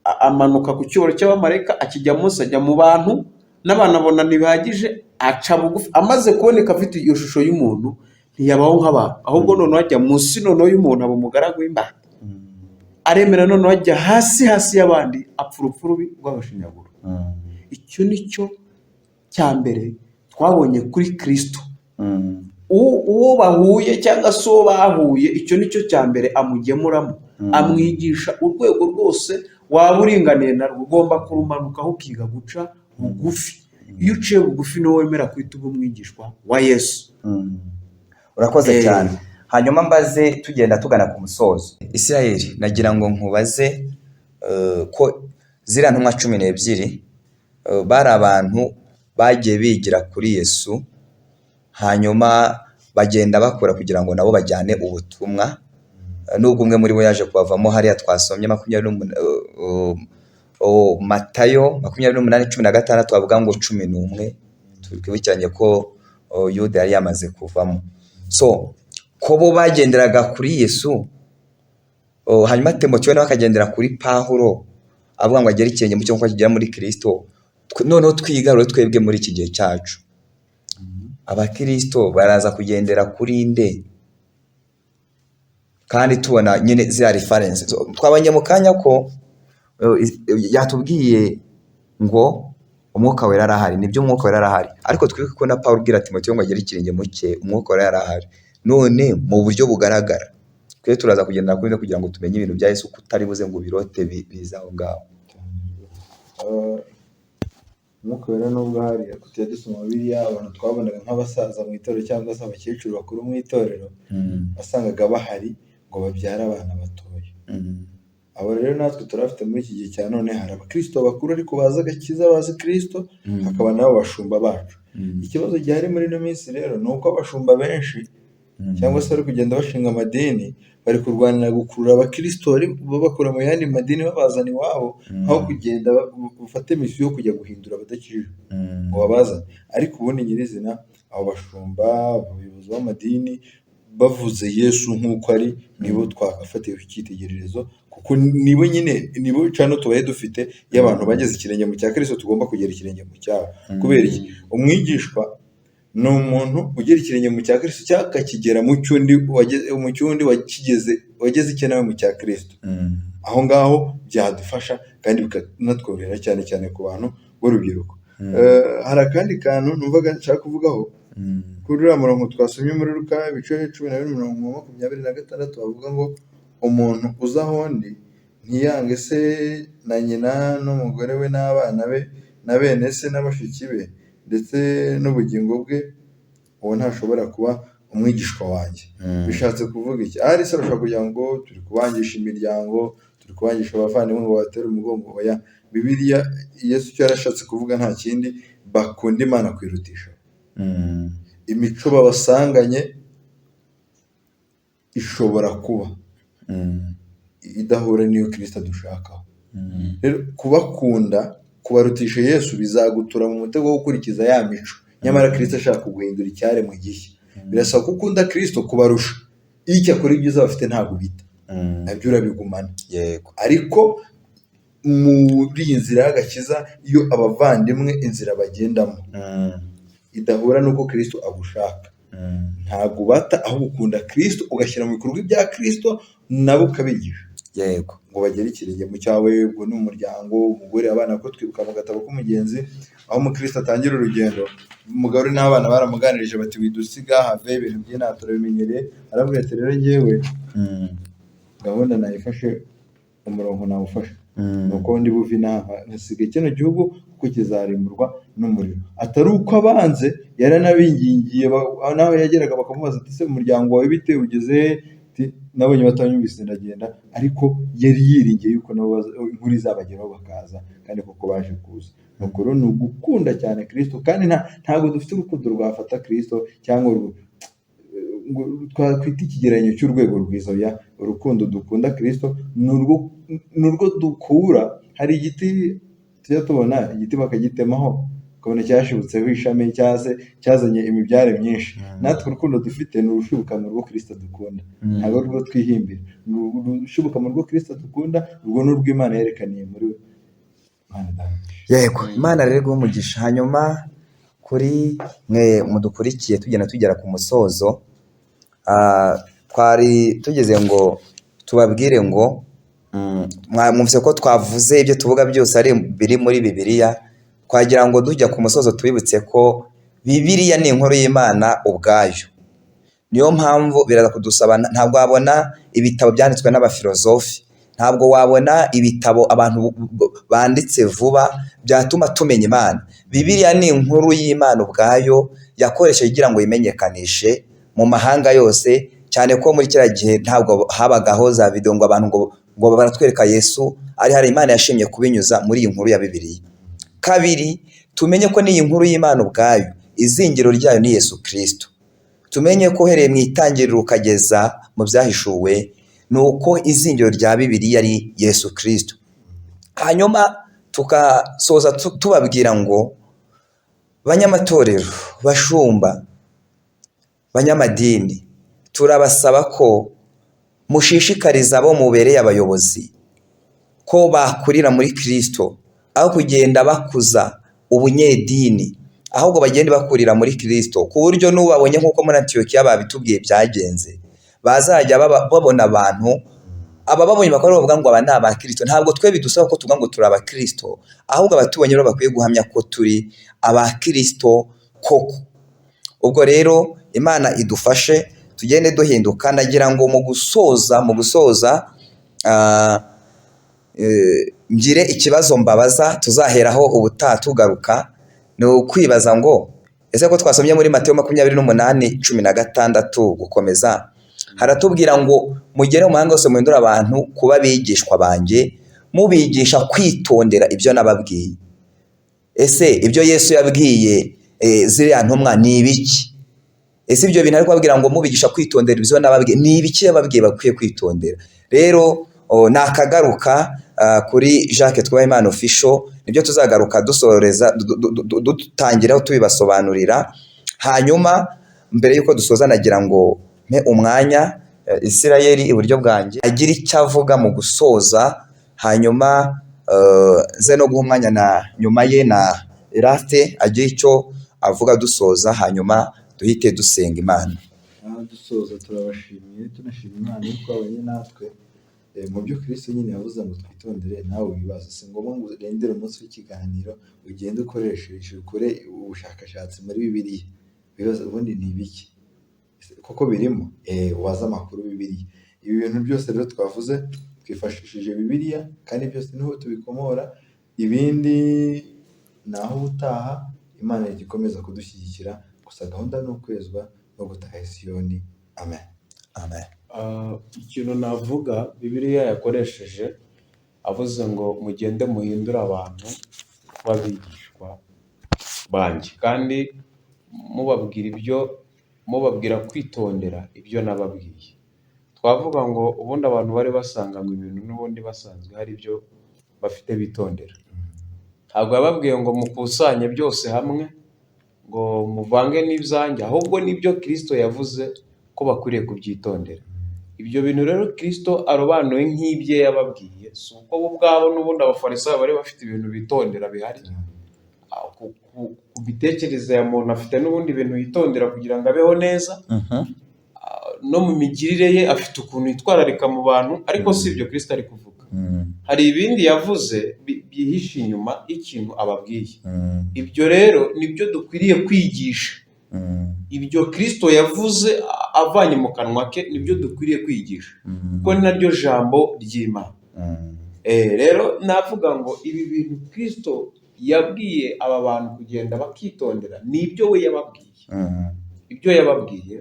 Speaker 1: amanuka ku cyubahiro cy'abamarayika, akijya munsi ajya mu bantu, n'abantu abona ntibihagije aca bugufi. Amaze kuboneka afite iyo shusho y'umuntu, ntiyabaho nk'abantu, ahubwo noneho ajya munsi noneho y'umuntu, aba umugaragu w'imbata. Aremera noneho ajya hasi y'abandi, apfa urupfu rubi rw'agashinyaguro. Icyo nicyo cya mbere twabonye kuri Kristo. Uwo bahuye cyangwa se uwo bahuye, icyo nicyo cya mbere amugemuramo, amwigisha urwego rwose waba uringaniye narwo ugomba kurumanukaho ukiga guca bugufi. Iyo uciye bugufi niwo wemera kwita umwigishwa wa Yesu.
Speaker 2: Urakoze cyane. Hanyuma mbaze tugenda tugana ku musozo. Isirayeli, nagira ngo nkubaze ko ziriya ntumwa 12 bari abantu bagiye bigira kuri Yesu, hanyuma bagenda bakora kugira ngo nabo bajyane ubutumwa. Nubwo umwe muri bo yaje kubavamo, hariya twasomye Matayo 28:16 twavuga ngo 11, twibukiranye ko Yuda yari yamaze kuvamo. So ko bo bagenderaga kuri Yesu, hanyuma Timoteyo nawe akagendera kuri Pawulo, avuga ngo agere ikirenge mu cyo kugera muri Kristo. Noneho twigarure twebwe muri iki gihe cyacu, abakristo baraza kugendera kuri nde? Kandi tubona nyine ziriya reference twabanye mu kanya ko yatubwiye ngo umwuka wera arahari. Nibyo, umwuka wera arahari, ariko twibuke ko na Pawulo ubwira Timoteyo ngo agere ikirenge mu cye, umwuka wera arahari. None mu buryo bugaragara twe turaza kugendera kuri nde kugira ngo tumenye ibintu bya Yesu, kutari buze ngo birote biza aho ngaho.
Speaker 3: Umwuka wera nubwo hari, kutiya dusoma Bibiliya, abantu twabonaga nk'abasaza mu itorero cyangwa se abakecuru bakuru mu itorero, wasangaga bahari ngo babyara abana batoya. Abo rero natwe turafite muri iki gihe cya none, hari abakristo bakuru ariko bazi agakiza, bazi Kristo, hakaba nabo bashumba bacu. Ikibazo gihari muri ino minsi rero ni uko abashumba benshi cyangwa se bari kugenda bashinga amadini, bari kurwanira gukurura abakristo babakura mu yandi madini babazana iwabo, aho kugenda bafate misiyo yo kujya guhindura abadakijijwe ngo babazane. Ariko ubundi nyirizina abo bashumba, abayobozi b'amadini bavuze Yesu nk'uko ari, nibo twagafatiyeho icyitegererezo, kuko nibo cano tubaye dufite iyo abantu bageze ikirenge mu cya Kristo, tugomba kugera ikirenge mu cyabo. Kubera iki? Umwigishwa ni umuntu ugera ikirenge mu cya Kristo cyangwa akakigera mu cyundi wageze icyo nawe mu cya Kristo. Aho ngaho byadufasha kandi bikanatworohera cyane cyane ku bantu b'urubyiruko. Hari akandi kantu numvaga nshaka kuvugaho kuri uriya murongo twasomye muri Luka ibice 12:26 bavuga ngo umuntu uza aho ndi ntiyange se na nyina n'umugore we n'abana be na bene se n'abashiki be ndetse n'ubugingo bwe, uwo ntashobora kuba umwigishwa wanjye. Bishatse kuvuga iki? Ahari se bashobora kugira ngo turi kubangisha imiryango, turi kubangisha abavandimwe ngo batere umugongo. Oya, Bibiliya Yesu icyo yarashatse kuvuga nta kindi, bakunda Imana kwirutisha. Imico babasanganye ishobora kuba idahura n'iyo Kristo dushakaho. Rero kubakunda, kubarutisha Yesu bizagutura mu mutego wo gukurikiza ya mico, nyamara Kristo ashaka kuguhindura icyaremwe gishya. Birasaba ko ukunda Kristo kubarusha. Iyo icyakora ibyiza bafite ntabwo bita, nabyo urabigumana. Ariko muri iyi nzira y'agakiza, iyo abavandimwe inzira bagendamo idahura n'uko Kristo agushaka, ntabwo bata, ahubwo ukunda Kristo ugashyira mu bikorwa ibya Kristo, nabo ukabigisha ngo bagere ikirenge mu cyawe. Ubwo ni umuryango, umugore, abana, ko twibuka mu gatabo k'umugenzi aho umukristo atangira urugendo, umugore n'abana baramuganirije bati widusiga have ibintu by'inaha turabimenyereye. Arabwira ati rero njyewe gahunda nayifashe, umurongo nawufashe, nuko ndi buve inaha nkasiga kino gihugu kuko kizarimburwa n'umuriro. Atari uko abanze, yaranabingingiye, naho yageraga bakamubaza ati se umuryango wawe bite, ugeze nabonye batanyumvise ndagenda. Ariko yari yiringiye yuko nabo inkuru izabageraho bakaza, kandi koko baje kuza. Nuko rero ni ugukunda cyane Kristo, kandi ntabwo dufite urukundo rwafata Kristo cyangwa twakwita ikigereranyo cy'urwego rwiza. Urukundo dukunda Kristo ni urwo dukura. Hari igiti tujya tubona, igiti bakagitemaho ukabona cyashibutseho ishami cyazanye imibyare myinshi. Natwe urukundo dufite ni urushibuka mu rwo Kristo dukunda, ntabwo urwo twihimbira. Urushibuka mu rwo Kristo dukunda, urwo ni urw'Imana yerekaniye muri we.
Speaker 2: Imana rero umugisha. Hanyuma kuri mwe mudukurikiye tugera ku musozo, twari tugeze ngo tubabwire ngo mwumvise ko twavuze ibyo tuvuga byose ari biri muri Bibiliya. Twagira ngo dujya ku musozo tubibutse ko Bibiliya ni inkuru y'Imana ubwayo. Niyo mpamvu biraza kudusaba, ntabwo wabona ibitabo byanditswe n'abafilozofi, ntabwo wabona ibitabo abantu banditse vuba byatuma tumenya Imana. Bibiliya ni inkuru y'Imana ubwayo yakoresheje kugira ngo yimenyekanishe mu mahanga yose, cyane ko muri kiriya gihe ntabwo habagaho za video ngo abantu ngo baratwereka Yesu ari hari. Imana yashimye kubinyuza muri iyi nkuru ya Bibiliya. Kabiri, tumenye ko n'iyi nkuru y'Imana ubwayo izingiro ryayo ni Yesu Kristo. Tumenye ko uhereye mu itangiriro ukageza mu byahishuwe, ni uko izingiro rya Bibiliya ari Yesu Kristo. Hanyuma tukasoza tubabwira ngo banyamatorero, bashumba, banyamadini, turabasaba ko mushishikariza abo mubereye abayobozi ko bakurira muri Kristo, aho kugenda bakuza ubunyedini, ahubwo bagende bakurira muri Kristo, ku buryo n'ubabonye nk'uko muri Antiyokiya babitubwiye byagenze, bazajya babona abantu abababonye bakora bavuga ngo aba ni abakristo. Ntabwo twe bidusaba ko tuvuga ngo turi abakristo, ahubwo abatubonye rero bakwiye guhamya ko turi abakristo koko. Ubwo rero Imana idufashe tugende duhinduka. Nagira ngo mu gusoza ngire ikibazo mbabaza, tuzaheraho ubutaha tugaruka. Ni ukwibaza ngo ese ko twasomye muri Mateyo 28:16 gukomeza, haratubwira ngo mugere mu mahanga yose muhindura abantu kuba abigishwa banjye, mubigisha kwitondera ibyo nababwiye. Ese ibyo Yesu yabwiye ziriya ntumwa ni ibiki? ese ibyo bintu ari kubabwira ngo mubigisha kwitondera ibyo nababwiye, ni ibiki yababwiye bakwiye kwitondera? Rero nakagaruka kuri Jacques Twubahimana official, nibyo tuzagaruka dusoreza dutangiraho tubibasobanurira. Hanyuma mbere yuko dusoza nagira ngo mpe umwanya Isirayeli iburyo bwanjye agira icyo avuga mu gusoza, hanyuma ze no guha umwanya na nyuma ye na Eraste agira icyo avuga dusoza, hanyuma duhite dusenga Imana.
Speaker 3: Dusoza turabashimiye, tunashima Imana yuko abanye natwe. Mu byo Kristo nyine yavuze ngo twitondere, nawe wibaza, si ngombwa ngo urendere umunsi w'ikiganiro ugende ukoresheje ukore ubushakashatsi muri Bibiliya, bibaza ubundi ni ibiki koko birimo, waza amakuru Bibiliya. Ibi bintu byose rero twavuze twifashishije Bibiliya, kandi byose niho tubikomora, ibindi naho utaha. Imana igikomeza kudushyigikira, gusa gahunda ni ukwezwa no gutaha Siyoni. Amen.
Speaker 2: Amen.
Speaker 1: Ikintu navuga Bibiliya yakoresheje avuze ngo mugende muhindura abantu kuba abigishwa banjye, kandi mubabwira kwitondera ibyo nababwiye. Twavuga ngo ubundi abantu bari basanganywe ibintu n'ubundi basanzwe hari ibyo bafite bitondera. Ntabwo yababwiye ngo mukusanye byose hamwe ngo muvange n'ibyanjye, ahubwo nibyo Kristo yavuze ko bakwiriye kubyitondera. Ibyo bintu rero Kristo arobanuye nk'ibye yababwiye, si uko bo ubwabo n'ubundi abafarisayo bari bafite ibintu bitondera bihari. Ku mitekerereze ya muntu afite n'ubundi ibintu yitondera kugira ngo abeho neza. No mu migirire ye afite ukuntu yitwararika mu bantu, ariko si ibyo Kristo ari kuvuga. Hari ibindi yavuze byihishe inyuma y'ikintu ababwiye. Ibyo rero nibyo dukwiriye kwigisha. Ibyo Kristo yavuze avanye mu kanwa ke nibyo dukwiriye kwigisha, kuko ni naryo jambo ry'Imana. Rero navuga ngo ibi bintu Kristo yabwiye aba bantu kugenda bakitondera, nibyo we yababwiye. Ibyo yababwiye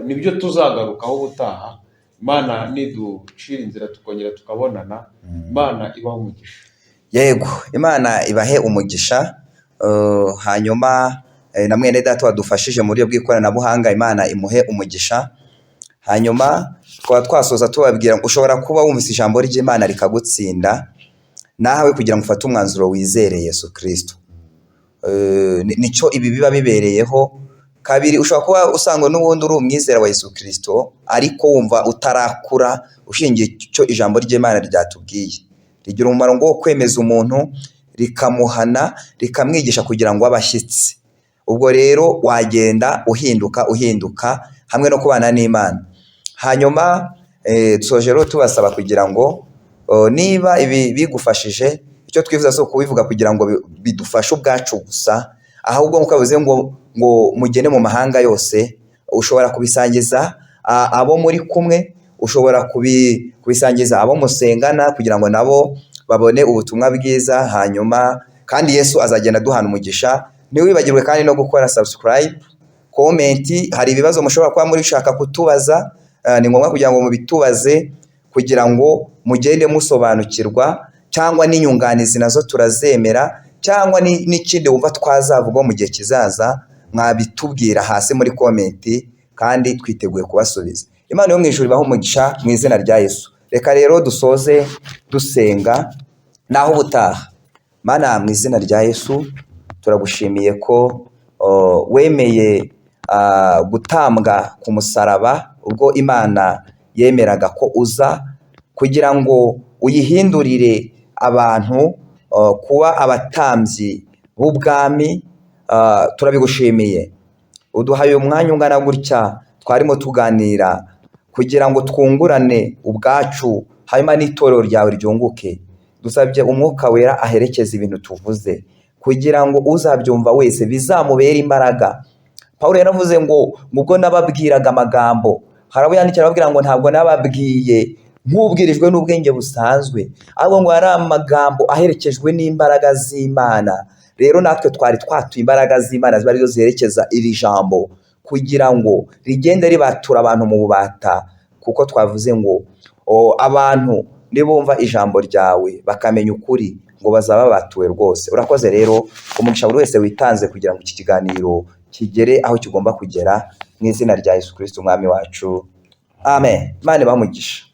Speaker 1: nibyo tuzagarukaho ubutaha. Imana niducira inzira tukongera tukabonana. Imana ibahe umugisha.
Speaker 2: Yego, Imana ibahe umugisha. Hanyuma na mwene data wadufashije mu buryo bw'ikoranabuhanga, Imana imuhe umugisha. Hanyuma twaba twasoza tubabwira ngo ushobora kuba wumvise ijambo ry'Imana rikagutsinda, nawe kugira ngo ufate umwanzuro wizere Yesu Kristo. Nico ibi biba bibereyeho. Kabiri, ushobora kuba usanga n'ubundi uri umwizera wa Yesu Kristo, ariko wumva utarakura ushingiye icyo ijambo ry'Imana ryatubwiye. Rigira umumaro ngo kwemeza umuntu, rikamuhana, rikamwigisha kugira ngo abashyitsi. Ubwo rero wagenda uhinduka hamwe no kubana n'Imana. Hanyuma dusoje rero tubasaba kugira ngo niba ibi bigufashije, icyo twifuza so kubivuga kugira ngo bidufashe ubwacu gusa, ahubwo mukavuze ngo mugene mu mahanga yose. Ushobora kubisangiza abo muri kumwe, ushobora kubisangiza abo musengana kugira ngo nabo babone ubutumwa bwiza. Hanyuma kandi Yesu azagenda duhana umugisha. Ntiwibagirwe kandi no gukora subscribe, comment. Hari ibibazo mushobora kuba muri shaka kutubaza, ni ngombwa kugira ngo mubitubaze kugira ngo mugende musobanukirwa, cyangwa n'inyunganizi nazo turazemera, cyangwa n'ikindi wumva twazavuga mu gihe kizaza, mwabitubwira hasi muri comment, kandi twiteguye kubasubiza. Imana yo mu ijuru ibahe umugisha mu izina rya Yesu. Reka rero dusoze dusenga, naho ubutaha. Mana, mu izina rya Yesu turagushimiye ko wemeye gutambwa ku musaraba, ubwo Imana yemeraga ko uza kugira ngo uyihindurire abantu kuba abatambyi b'ubwami. Turabigushimiye, uduhaye umwanya ungana gutya twarimo tuganira kugira ngo twungurane ubwacu, hanyuma n'itorero ryawe ryunguke. Dusabye umwuka wera aherekeza ibintu tuvuze, kugira ngo uzabyumva wese bizamubera imbaraga. Pawulo yaravuze ngo ubwo nababwiraga amagambo, hari abo yandikira ababwira ngo ntabwo nababwiye nk'ubwirijwe n'ubwenge busanzwe, ahubwo ngo ari amagambo aherekejwe n'imbaraga z'Imana. Rero natwe twari twatuye imbaraga z'Imana ziba arizo ziherekeza iri jambo, kugira ngo rigende ribatura abantu mu bubata, kuko twavuze ngo abantu nibumva ijambo ryawe bakamenya ukuri, ngo bazaba batuwe rwose. Urakoze rero, umugisha buri wese witanze kugira ngo iki kiganiro kigere aho kigomba kugera, mu izina rya Yesu Kristo umwami wacu, amen. Imana ibahe umugisha.